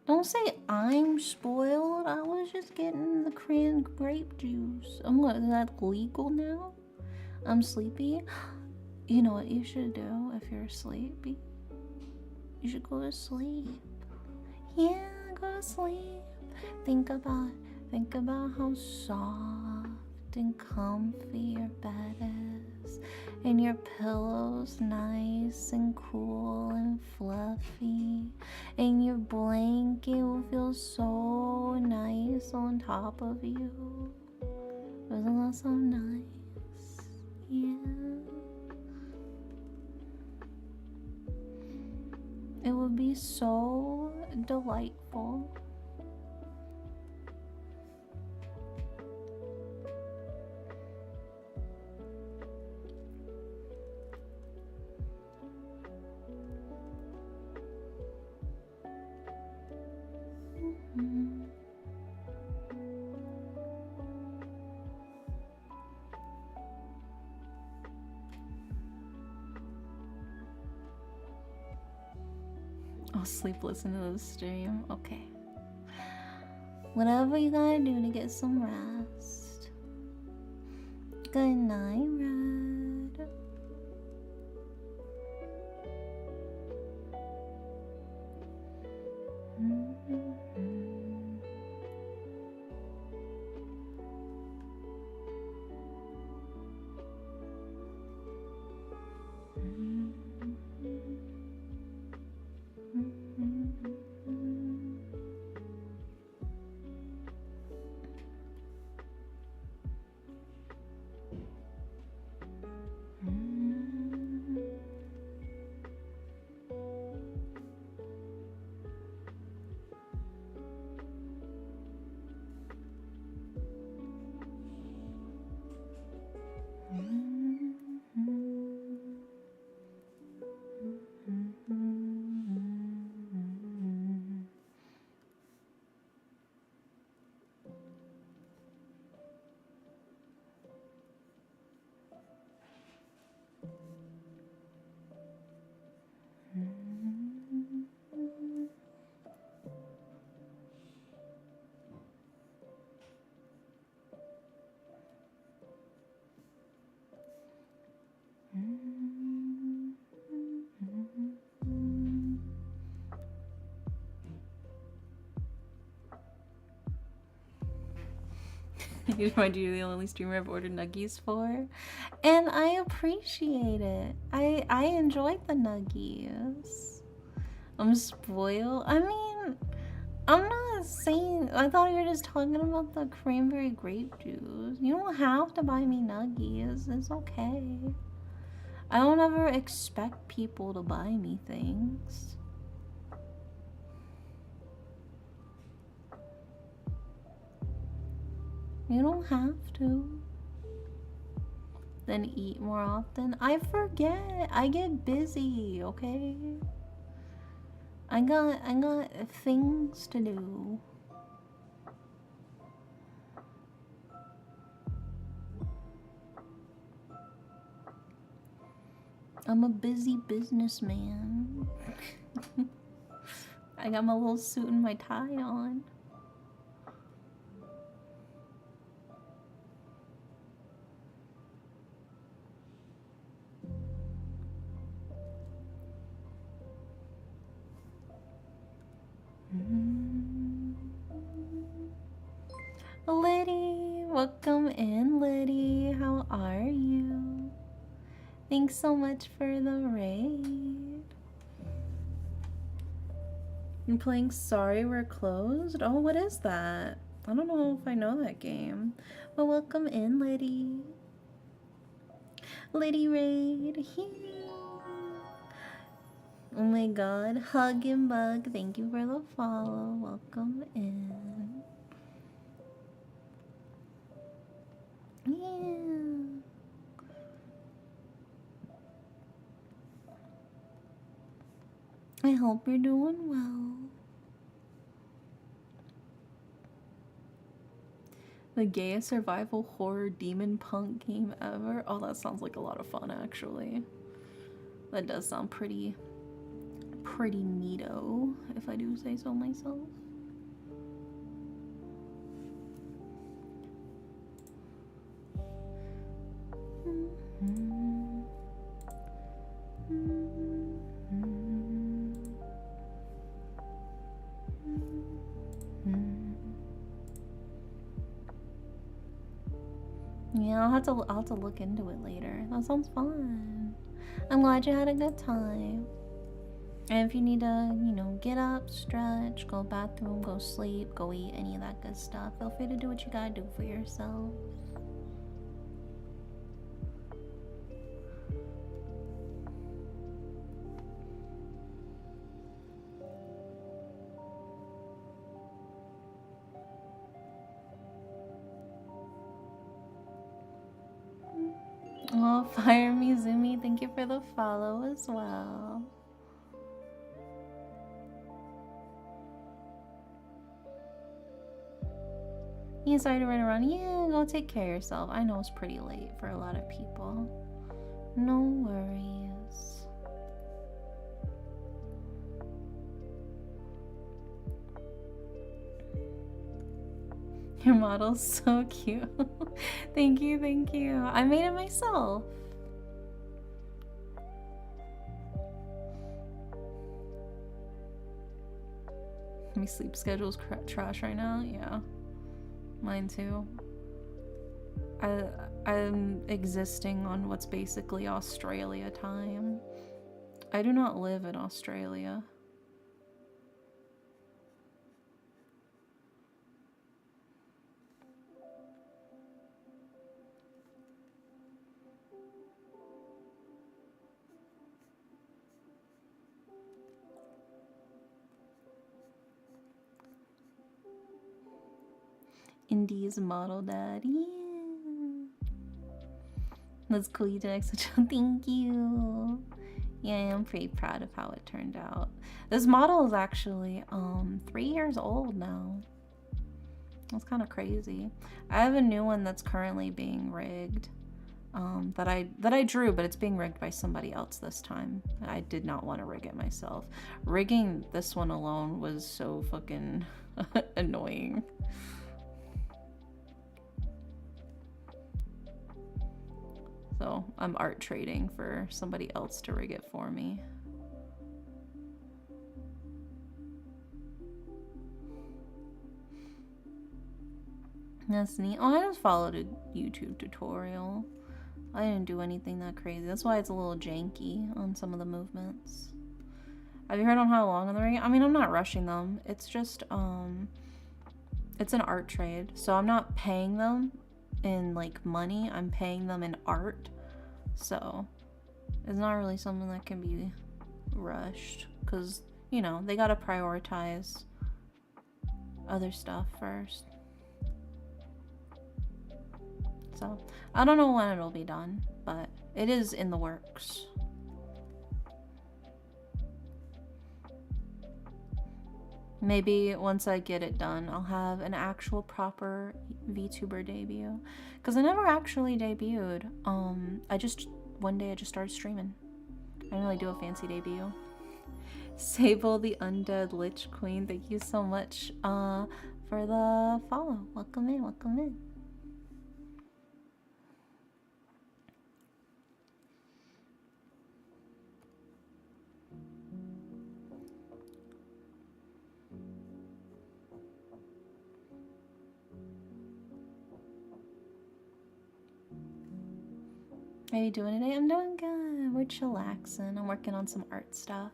Don't say I'm spoiled. I was just getting the canned grape juice. Is that legal now? I'm sleepy. You know what you should do if you're sleepy? You should go to sleep. Yeah, go to sleep. Think about how soft and comfy your bed is, and your pillows nice and cool and fluffy, and your blanket will feel so nice on top of you. Doesn't that sound nice? Yeah. It would be so delightful. I'll sleep listening to the stream. Okay. Whatever you gotta do to get some rest. Good night, Red. You remind you, the only streamer I've ordered nuggies for, and I appreciate it. I enjoyed the nuggies. I'm spoiled. I mean, I'm not saying. I thought you were just talking about the cranberry grape juice. You don't have to buy me nuggies. It's okay. I don't ever expect people to buy me things. You don't have to. Then eat more often. I forget. I get busy, okay? I got things to do. I'm a busy businessman. I got my little suit and my tie on. Welcome in, Liddy. How are you? Thanks so much for the raid. You're playing Sorry We're Closed? Oh, what is that? I don't know if I know that game. Well, welcome in, Liddy. Liddy raid. Oh my god. Hug and Bug. Thank you for the follow. Welcome in. Yeah. I hope you're doing well. The gayest survival horror demon punk game ever. Oh, that sounds like a lot of fun, actually. That does sound pretty neato, if I do say so myself. Yeah, I'll have to look into it later. That sounds fun. I'm glad you had a good time. And if you need to, you know, get up, stretch, go bathroom, go sleep, go eat, any of that good stuff, feel free to do what you gotta do for yourself. Oh, Fire Mizumi, thank you for the follow as well. You decided to run around? Yeah, go take care of yourself. I know it's pretty late for a lot of people. No worries. Your model's so cute. Thank you, thank you. I made it myself. My sleep schedule's trash right now. Yeah, mine too. I'm existing on what's basically Australia time. I do not live in Australia. Indie's model dad. Yeah. That's cool. You did extra job. Thank you. Yeah, I'm pretty proud of how it turned out. This model is actually 3 years old now. That's kind of crazy. I have a new one that's currently being rigged. That I drew, but it's being rigged by somebody else this time. I did not want to rig it myself. Rigging this one alone was so fucking annoying. So I'm art trading for somebody else to rig it for me. That's neat. Oh, I just followed a YouTube tutorial. I didn't do anything that crazy. That's why it's a little janky on some of the movements. Have you heard on how long on the rig? I mean, I'm not rushing them. It's just, it's an art trade. So I'm not paying them in like money. I'm paying them in art. So it's not really something that can be rushed. Because, you know, they gotta prioritize other stuff first. So I don't know when it'll be done, but it is in the works. Maybe once I get it done, I'll have an actual proper VTuber debut. Because I never actually debuted. One day I just started streaming. I didn't really do a fancy debut. Sable the Undead Lich Queen, thank you so much for the follow. Welcome in, welcome in. How you doing today? I'm doing good. We're chillaxing. I'm working on some art stuff.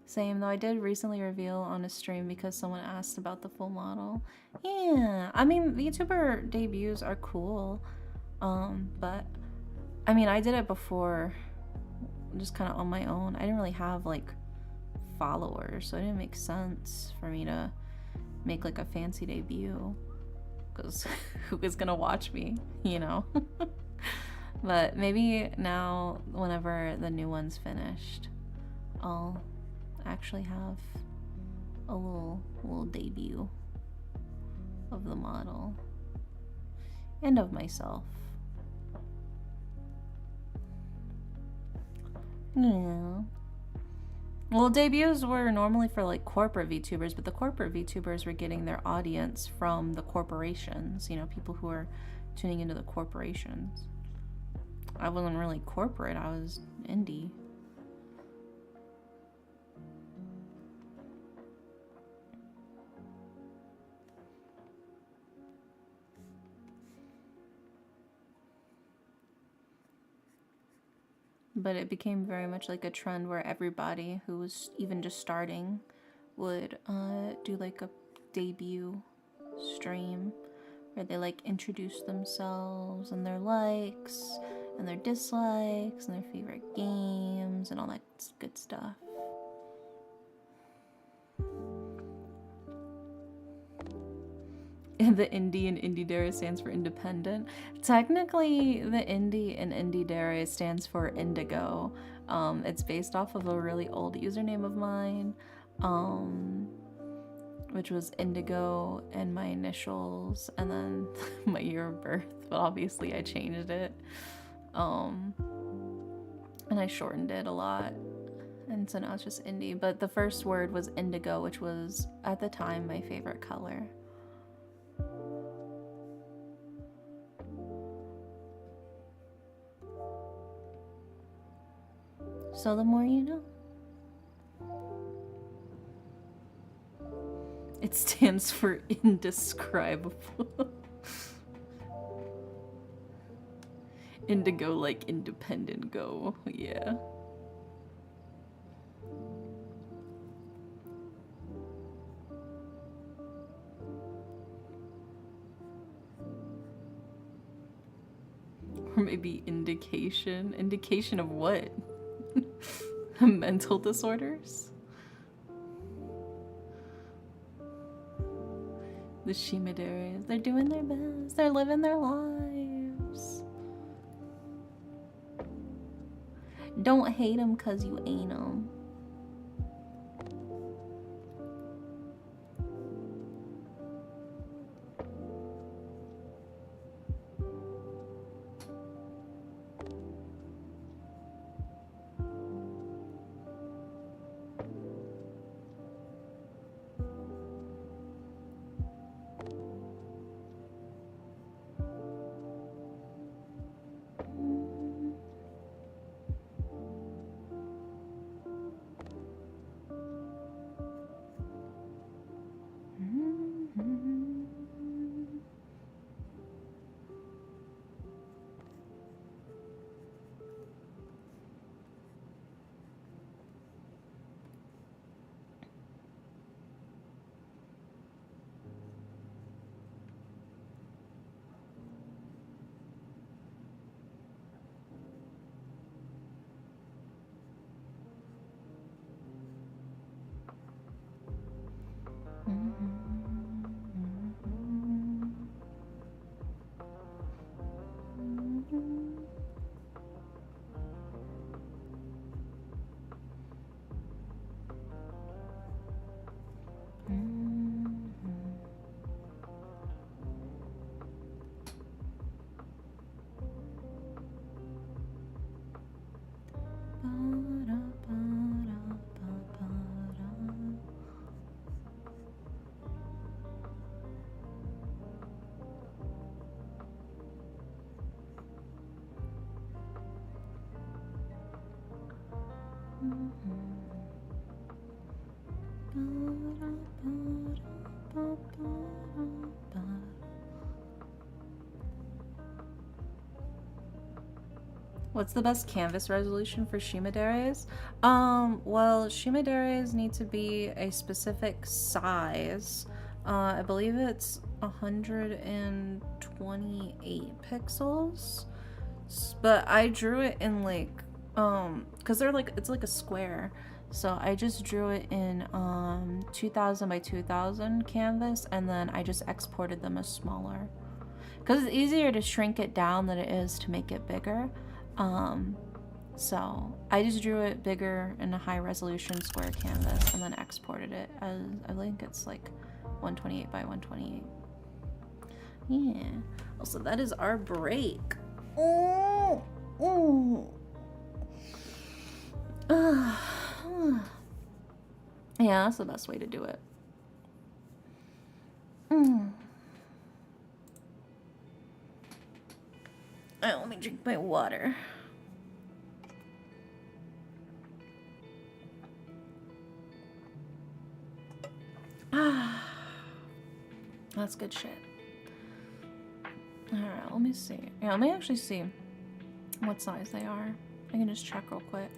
Same, though I did recently reveal on a stream because someone asked about the full model. Yeah, I mean, VTuber debuts are cool. But I mean, I did it before, just kind of on my own. I didn't really have like followers, so it didn't make sense for me to make like a fancy debut because who is gonna watch me, you know? But maybe now, whenever the new one's finished, I'll actually have a little debut of the model and of myself. Yeah. Well, debuts were normally for like corporate VTubers, but the corporate VTubers were getting their audience from the corporations, you know, people who are tuning into the corporations. I wasn't really corporate, I was indie. But it became very much like a trend where everybody who was even just starting would do like a debut stream where they like introduce themselves and their likes and their dislikes and their favorite games and all that good stuff. The indie in Indie stands for independent. Technically, the indie in Indie stands for indigo. It's based off of a really old username of mine, which was indigo and my initials and then my year of birth. But obviously, I changed it, and I shortened it a lot. And so now it's just indie. But the first word was indigo, which was at the time my favorite color. So the more you know. It stands for indescribable. Indigo like independent go, yeah. Or maybe indication. Indication of what? Mental disorders? The Shimaderes, they're doing their best. They're living their lives. Don't hate them cause you ain't them. What's the best canvas resolution for shimaderes? Well, shimaderes need to be a specific size. I believe it's 128 pixels. But I drew it in like, cause they're like, it's like a square. So I just drew it in 2000 by 2000 canvas, and then I just exported them as smaller. Cause it's easier to shrink it down than it is to make it bigger. So I just drew it bigger in a high resolution square canvas and then exported it as, I think it's like 128 by 128. Yeah. Also, that is our break. Oh, oh. Yeah, that's the best way to do it. Alright, let me drink my water. That's good shit. Alright, let me see. Yeah, let me actually see what size they are. I can just check real quick.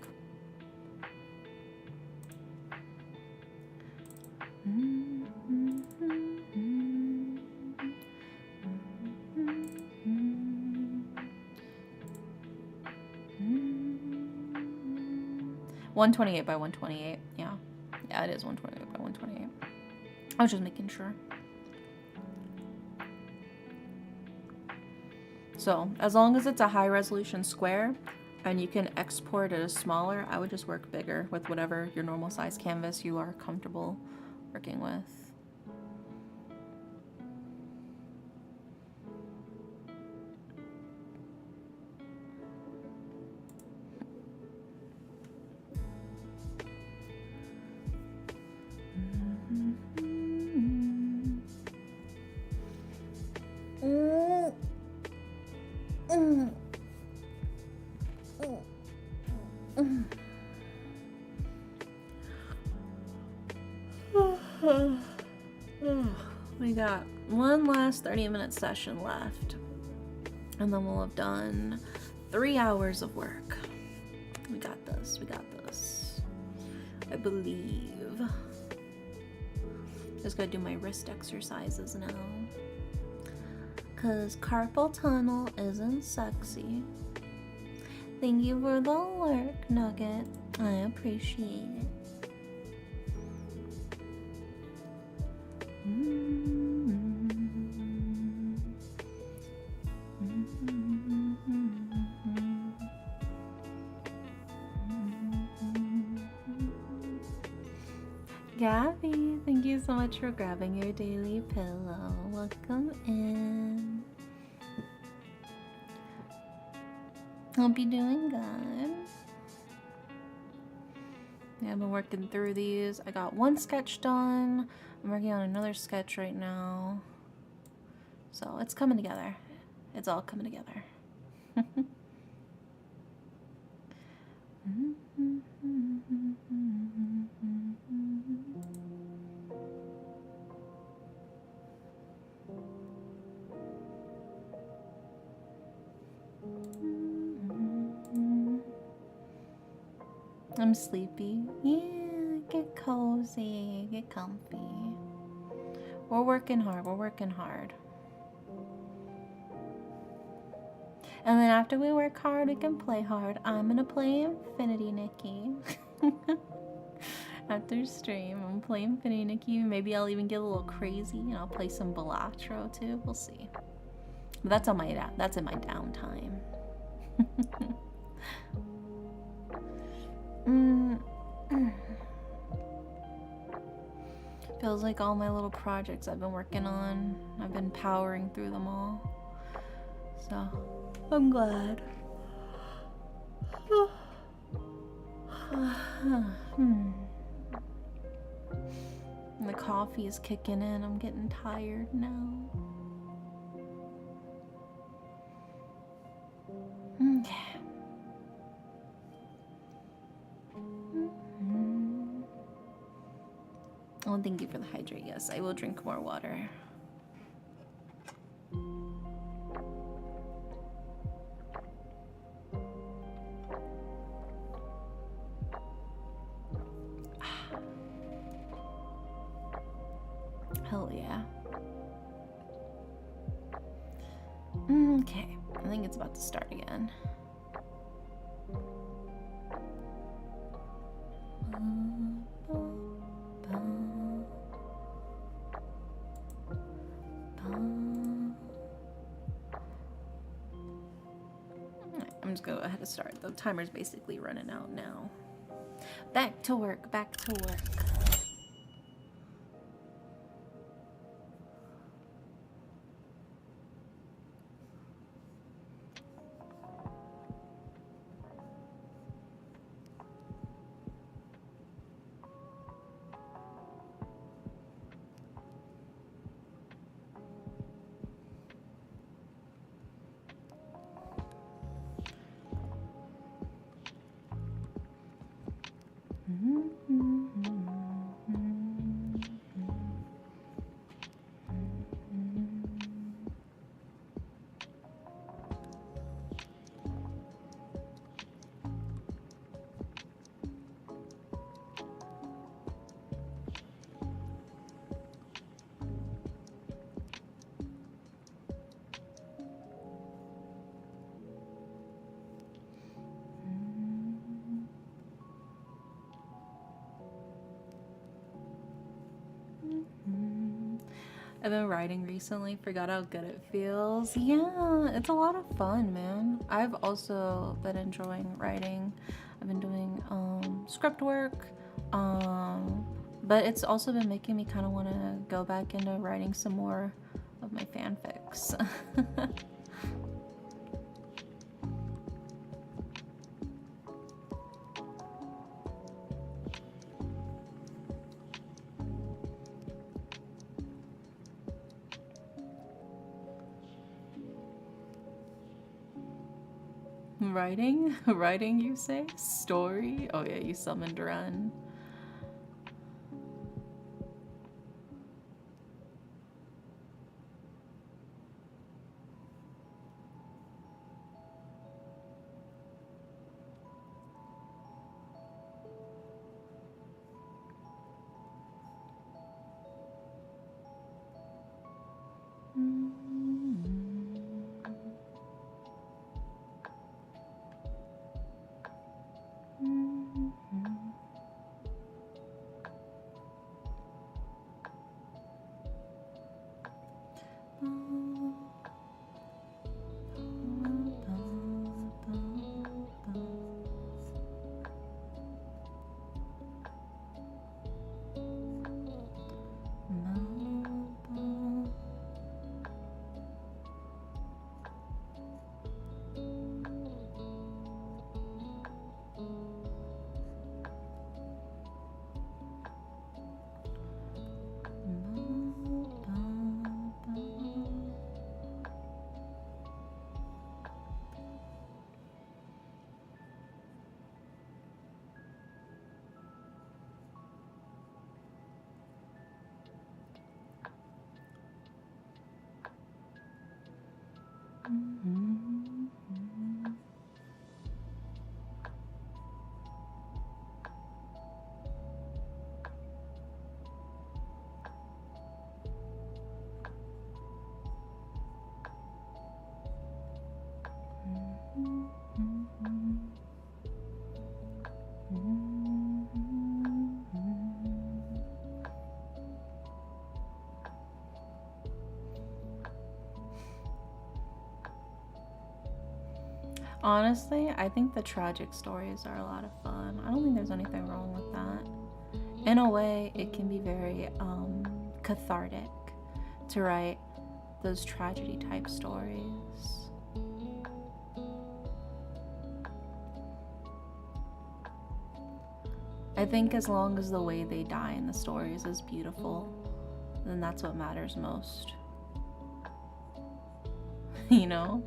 128 by 128. Yeah. Yeah, it is 128 by 128. I was just making sure. So, as long as it's a high resolution square and you can export it as smaller, I would just work bigger with whatever your normal size canvas you are comfortable working with. We got one last 30-minute session left, and then we'll have done 3 hours of work. We got this, we got this. I believe. Just gotta do my wrist exercises now. Cause carpal tunnel isn't sexy. Thank you for the work, Nugget. I appreciate it. Gabby, thank you so much for grabbing your daily pillow. Welcome in. Hope you're doing good. Yeah, I've been working through these. I got one sketch done. I'm working on another sketch right now. So it's coming together. It's all coming together. I'm sleepy. Yeah, get cozy, get comfy. We're working hard, we're working hard. And then after we work hard, we can play hard. I'm gonna play Infinity Nikki. After stream, I'm playing Infinity Nikki. Maybe I'll even get a little crazy and I'll play some Balatro too. We'll see. But that's in my downtime. Feels like all my little projects I've been working on, I've been powering through them all. So, I'm glad. And the coffee is kicking in. I'm getting tired now. Okay. Oh, thank you for the hydrate. Yes, I will drink more water. Hell yeah. Okay, I think it's about to start again. I'm just gonna go ahead and start. The timer's basically running out now. Back to work, back to work. I've been writing recently, forgot how good it feels. Yeah, it's a lot of fun, man. I've also been enjoying writing. I've been doing script work, but it's also been making me kind of want to go back into writing some more of my fanfics. Writing? Writing, you say? Story? Oh yeah, you summoned Run. Honestly, I think the tragic stories are a lot of fun. I don't think there's anything wrong with that. In a way, it can be very cathartic to write those tragedy type stories. I think as long as the way they die in the stories is beautiful, then that's what matters most. You know?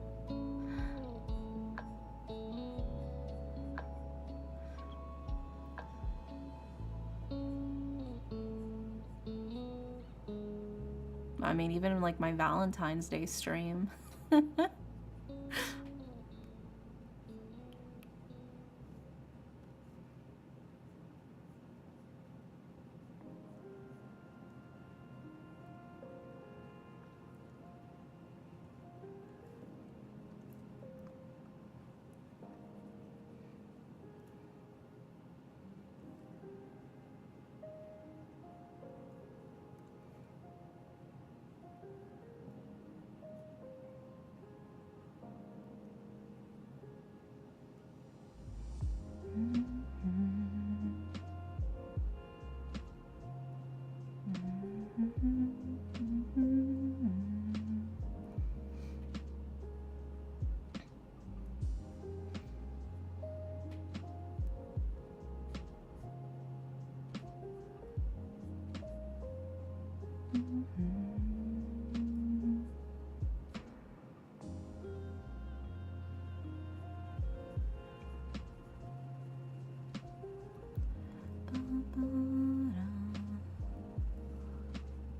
I mean, even in like my Valentine's Day stream.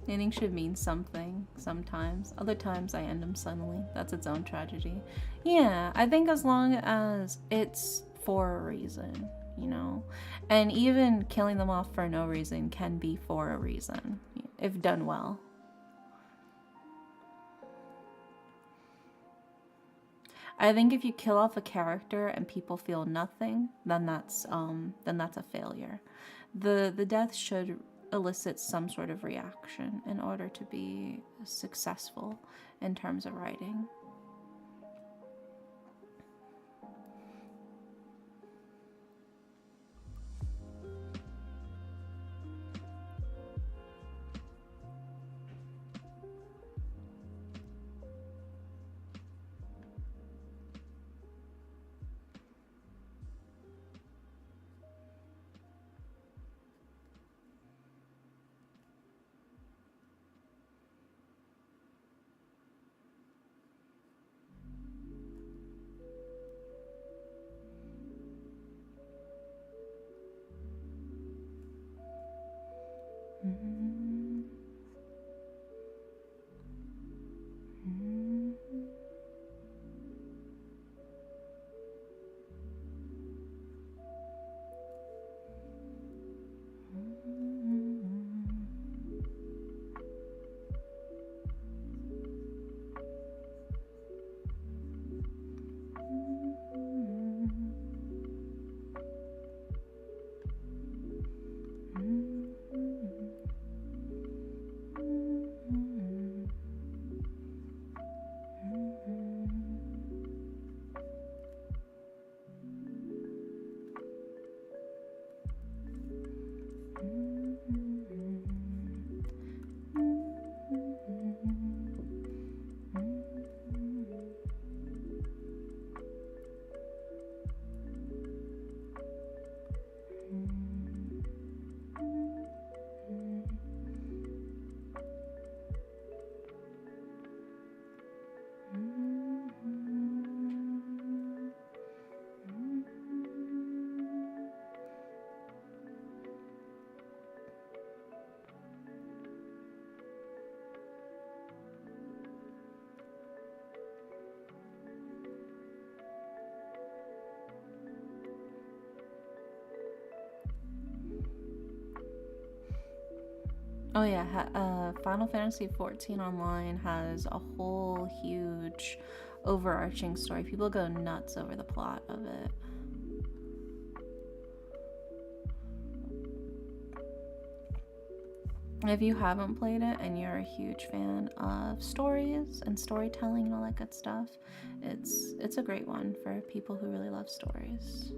Ending should mean something sometimes. Other times I end them suddenly. That's its own tragedy. Yeah, I think as long as it's for a reason, you know? And even killing them off for no reason can be for a reason, if done well. I think if you kill off a character and people feel nothing, then that's a failure. The death should elicit some sort of reaction in order to be successful in terms of writing. Oh yeah, Final Fantasy XIV Online has a whole huge overarching story. People go nuts over the plot of it. If you haven't played it and you're a huge fan of stories and storytelling and all that good stuff, it's a great one for people who really love stories.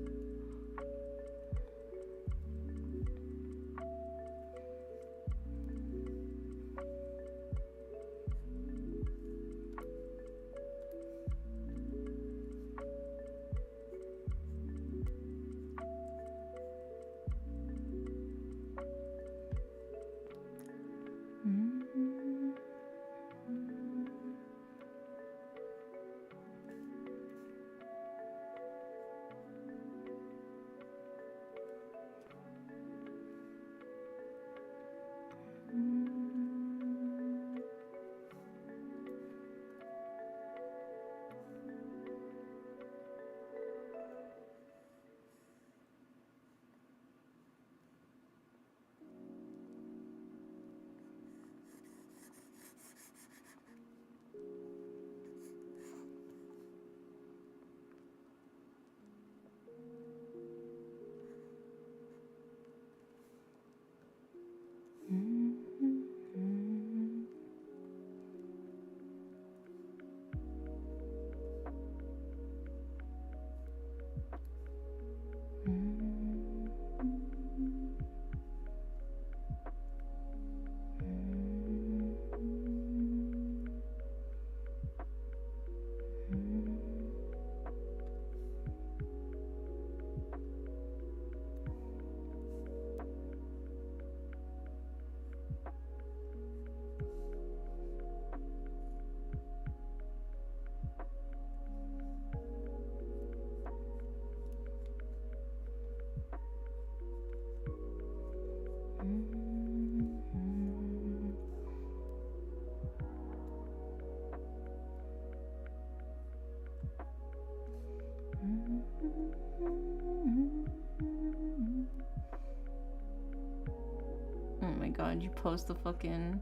god, you post the fucking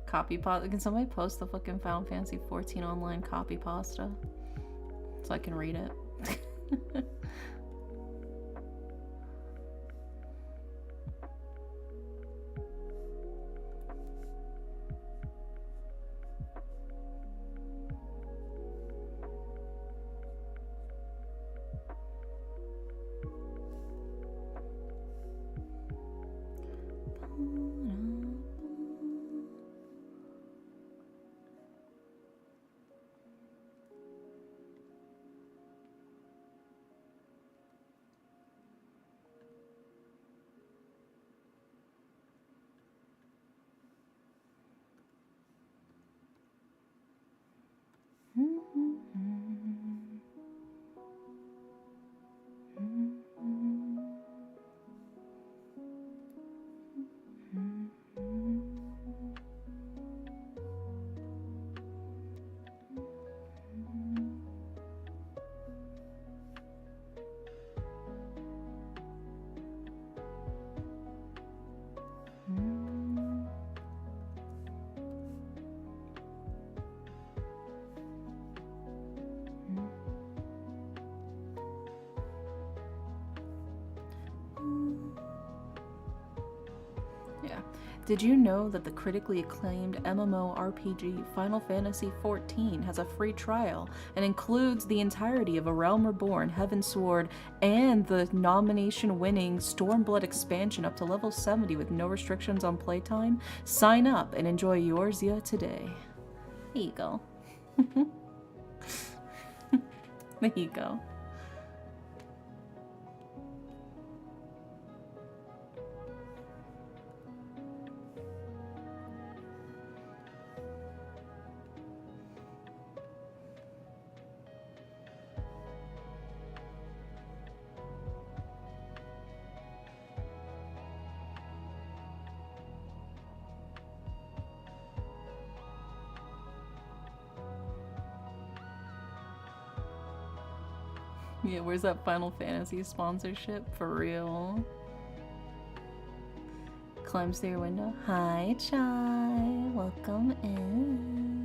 copy pasta. Can somebody post the fucking Final Fantasy 14 online copy pasta so I can read it? Yeah. Did you know that the critically acclaimed MMORPG Final Fantasy XIV has a free trial and includes the entirety of A Realm Reborn, Heavensward, and the nomination-winning Stormblood expansion up to level 70 with no restrictions on playtime? Sign up and enjoy yours today. There you go. There you go. Yeah, where's that Final Fantasy sponsorship? For real. Climbs through your window. Hi, Chai. Welcome in.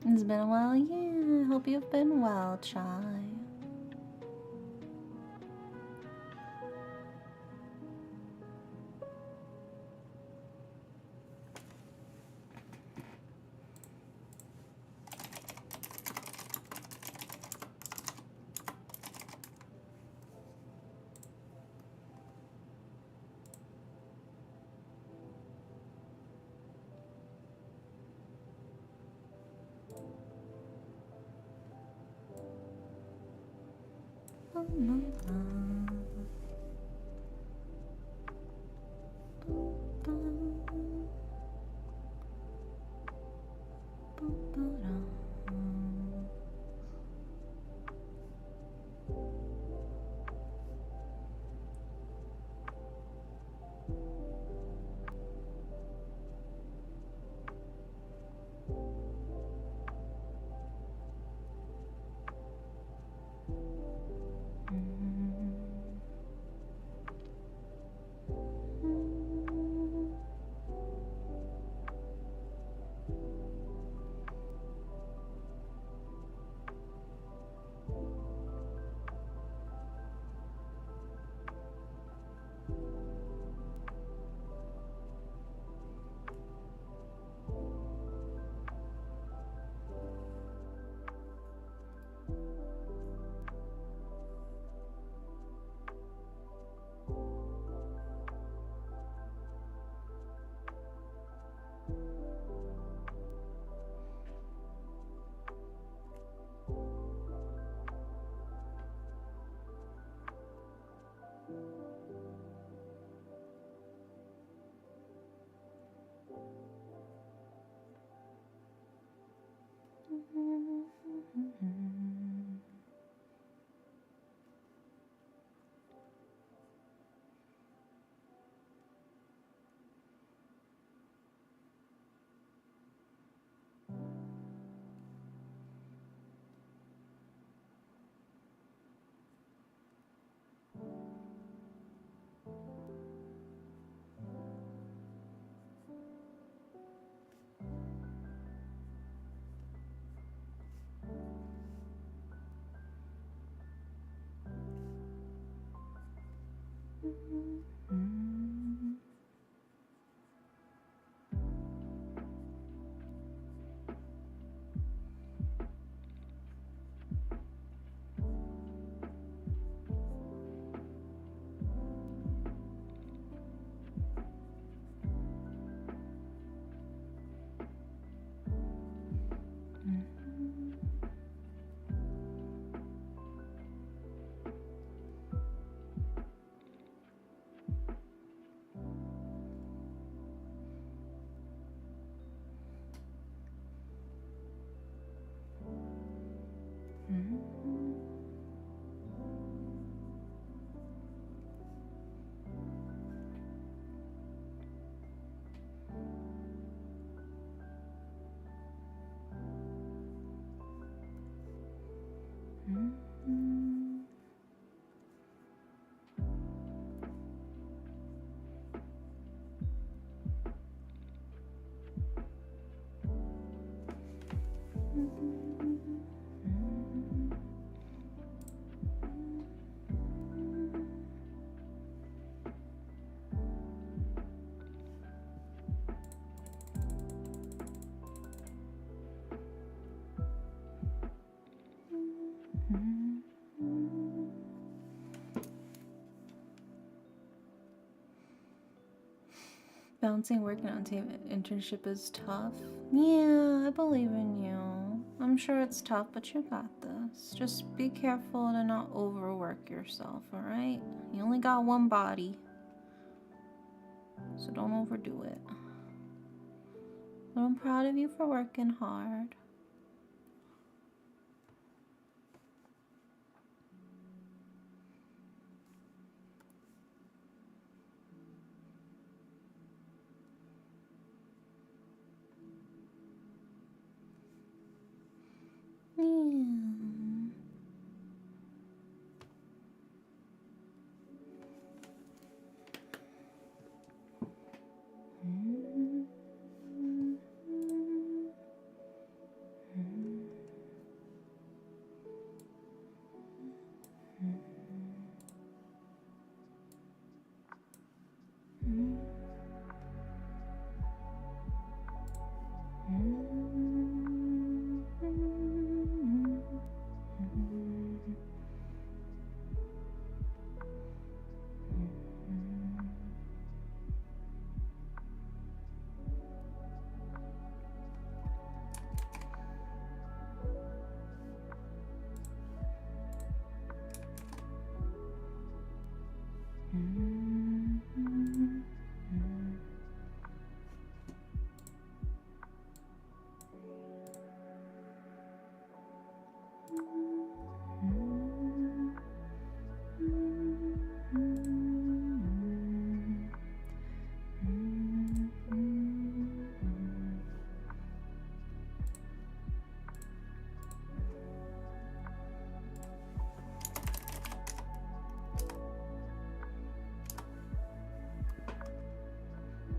It's been a while, yeah. Hope you've been well, Chai. Balancing work and on-team internship is tough. Yeah, I believe in you. I'm sure it's tough, but you got this. Just be careful to not overwork yourself, alright? You only got one body. So don't overdo it. But I'm proud of you for working hard.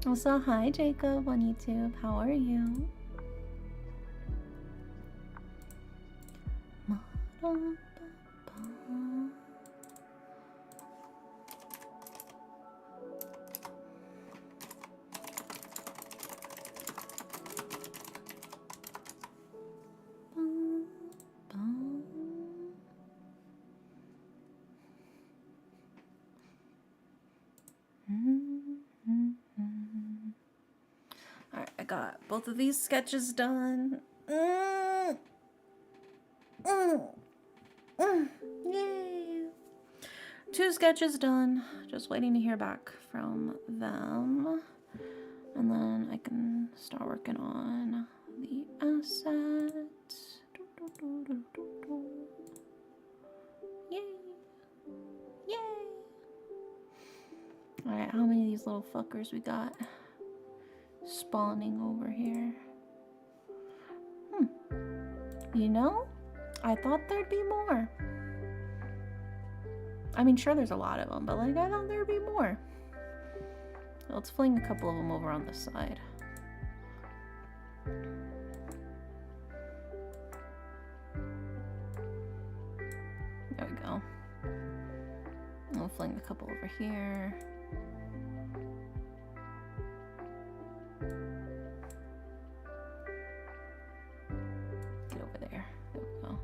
Also, hi Jacob on YouTube. How are you? Alright, I got both of these sketches done. Yay! 2 sketches done. Just waiting to hear back from them. And then I can start working on the asset. Yay! Yay! Alright, how many of these little fuckers we got spawning over here? You know, I thought there'd be more. I mean, sure, there's a lot of them, but like, I thought there'd be more. Let's fling a couple of them over on this side. There we go. I'll fling a couple over here. Get over there. There we go.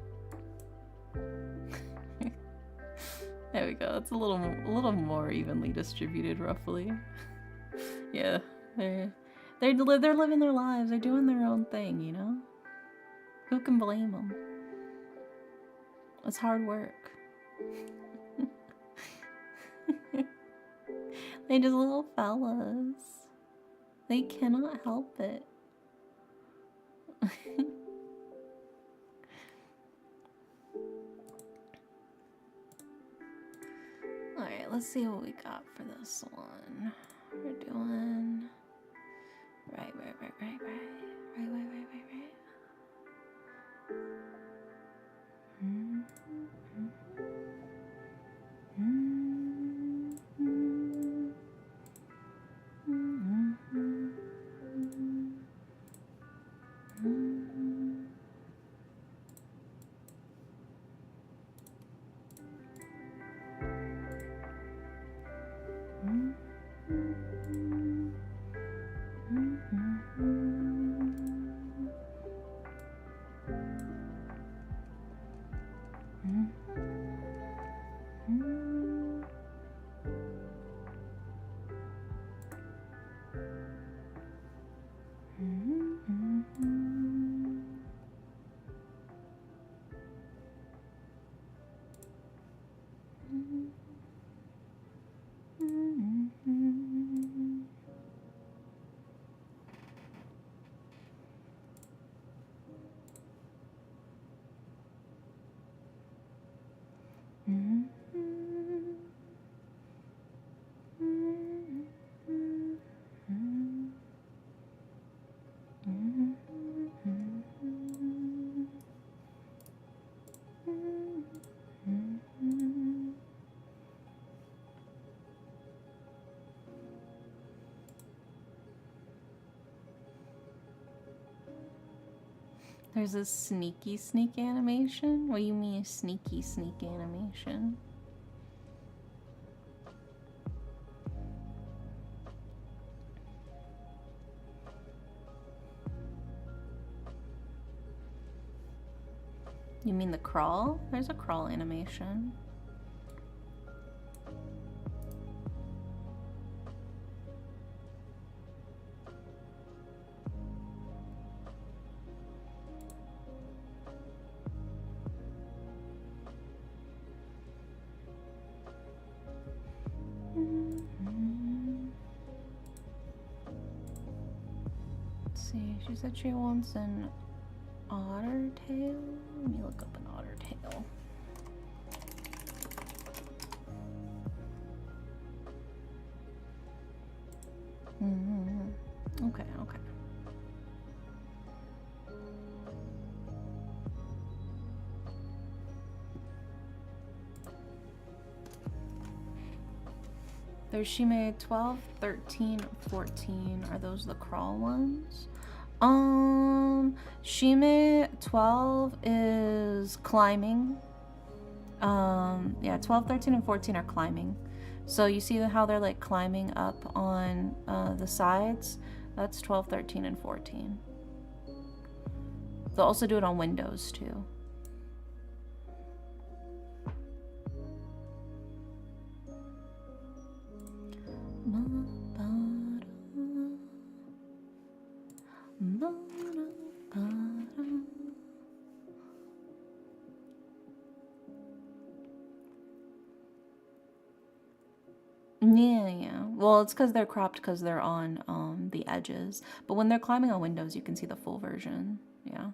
There we go. It's a little more evenly distributed, roughly. Yeah, they're living their lives. They're doing their own thing, you know. Who can blame them? It's hard work. They just little fellas. They cannot help it. Alright, let's see what we got for this one. We're doing right. There's a sneaky sneak animation? What do you mean a sneaky sneak animation? You mean the crawl? There's a crawl animation. Let's see, she said she wants an otter tail. Let me look up an otter tail. Okay. She made 12, 13, 14. Are those the crawl ones? She made 12 is climbing. Yeah, 12, 13, and 14 are climbing. So you see how they're like climbing up on the sides? That's 12, 13, and 14. They'll also do it on windows too. Yeah. Well, it's because they're cropped because they're on the edges. But when they're climbing on windows, you can see the full version. Yeah.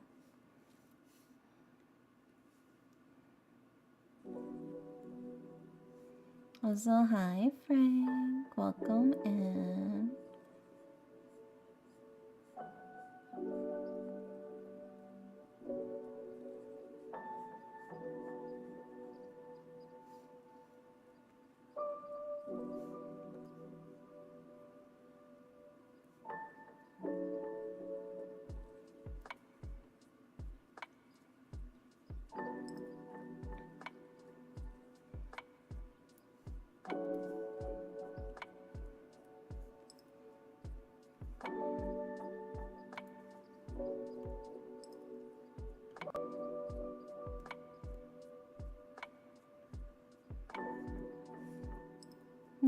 Also, hi, Frank. Welcome in.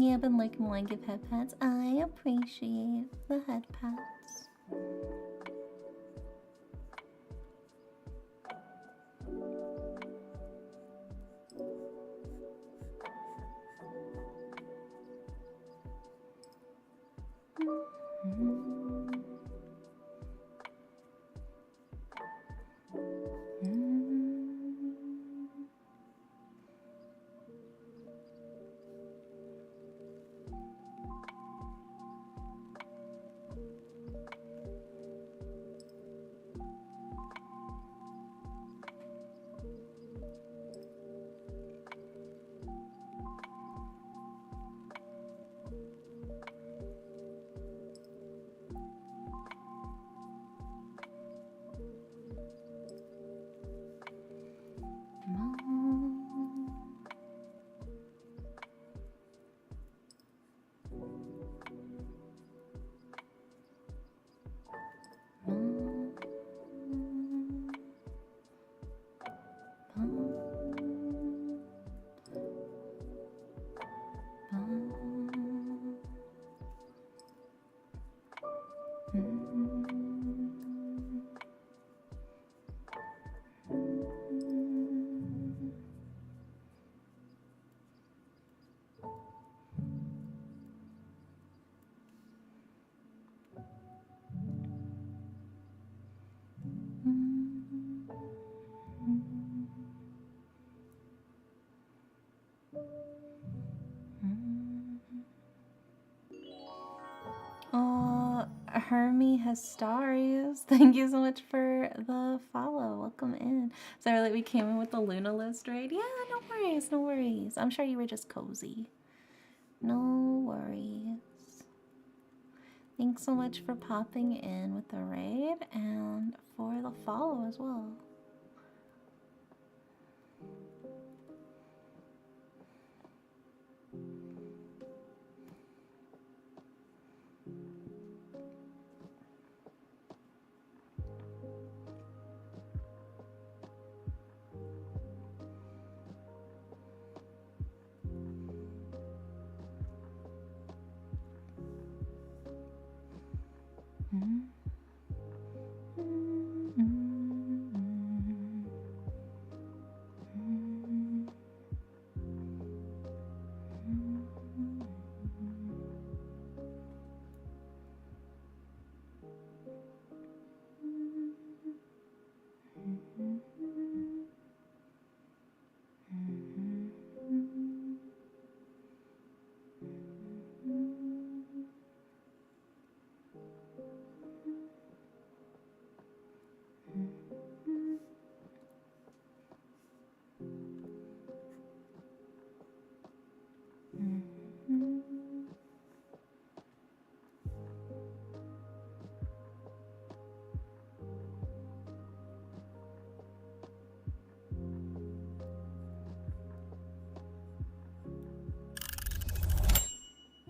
Yeah, I've been liking my gift head pats. I appreciate the head pats. Oh, Hermie Hestarius, thank you so much for the follow. Welcome in. Sorry that we came in with the Luna list raid. Yeah, no worries, no worries. I'm sure you were just cozy. No worries. Thanks so much for popping in with the raid and for the follow as well.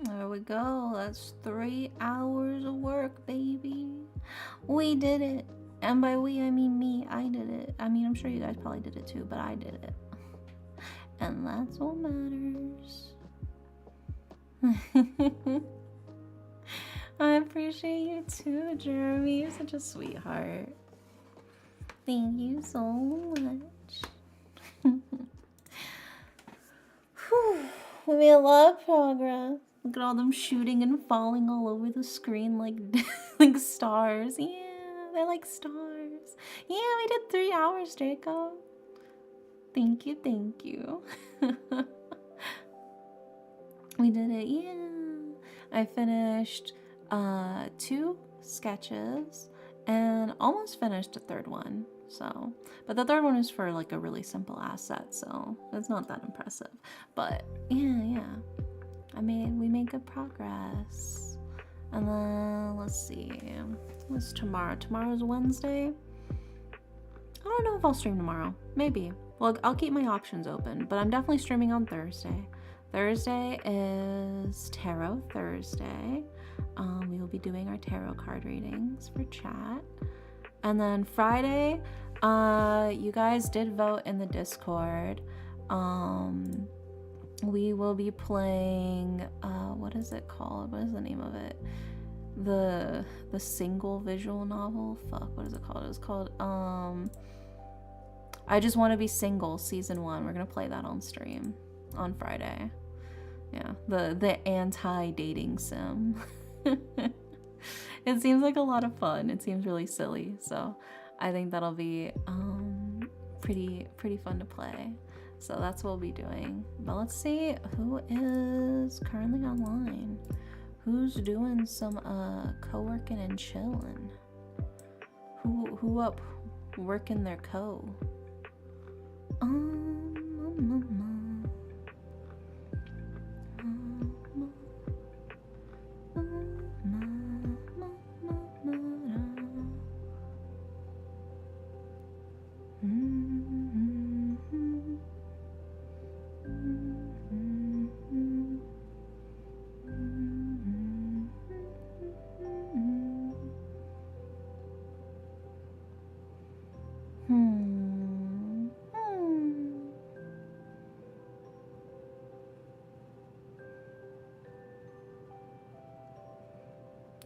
There we go. That's 3 hours of work, baby. We did it. And by we, I mean me. I did it. I mean, I'm sure you guys probably did it too, but I did it. And that's what matters. I appreciate you too, Jeremy. You're such a sweetheart. Thank you so much. We made a lot of progress. Look at all them shooting and falling all over the screen like, like stars. Yeah, they're like stars. Yeah, we did 3 hours, Jacob. Thank you, thank you. We did it, yeah. I finished 2 sketches and almost finished a 3rd one. So, but the 3rd one is for like a really simple asset, so it's not that impressive. But yeah. We made good progress. And then let's see, what's tomorrow? Tomorrow's Wednesday. I don't know if I'll stream tomorrow. Maybe. Well, I'll keep my options open, but I'm definitely streaming on Thursday. Thursday is Tarot Thursday. We will be doing our tarot card readings for chat. And then Friday, you guys did vote in the Discord we will be playing, what is it called? What is the name of it? The single visual novel. Fuck, what is it called? It was called, I Just Want to Be Single, Season 1. We're gonna play that on stream on Friday. Yeah, the anti-dating sim. It seems like a lot of fun. It seems really silly, so I think that'll be pretty fun to play. So that's what we'll be doing. But let's see who is currently online. Who's doing some co-working and chilling? Who up working their co?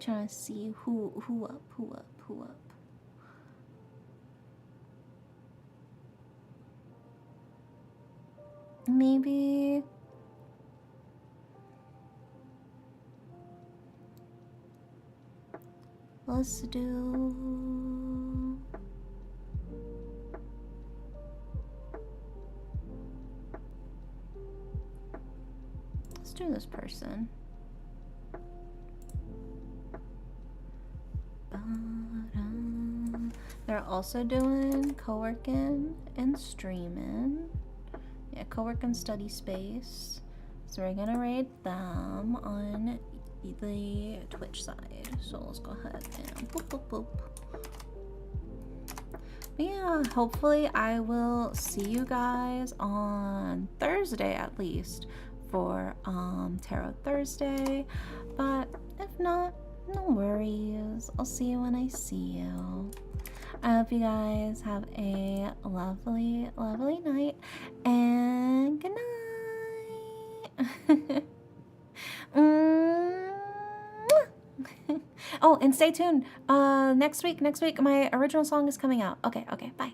Trying to see who up. Maybe let's do this person. They're also doing co-working and streaming. Yeah, co-working study space. So we're gonna rate them on the Twitch side. So let's go ahead and boop boop boop. But yeah, hopefully I will see you guys on Thursday at least for Tarot Thursday. But if not, no worries. I'll see you when I see you. I hope you guys have a lovely, lovely night, and good night. Oh, and stay tuned. Next week, my original song is coming out. Okay, bye.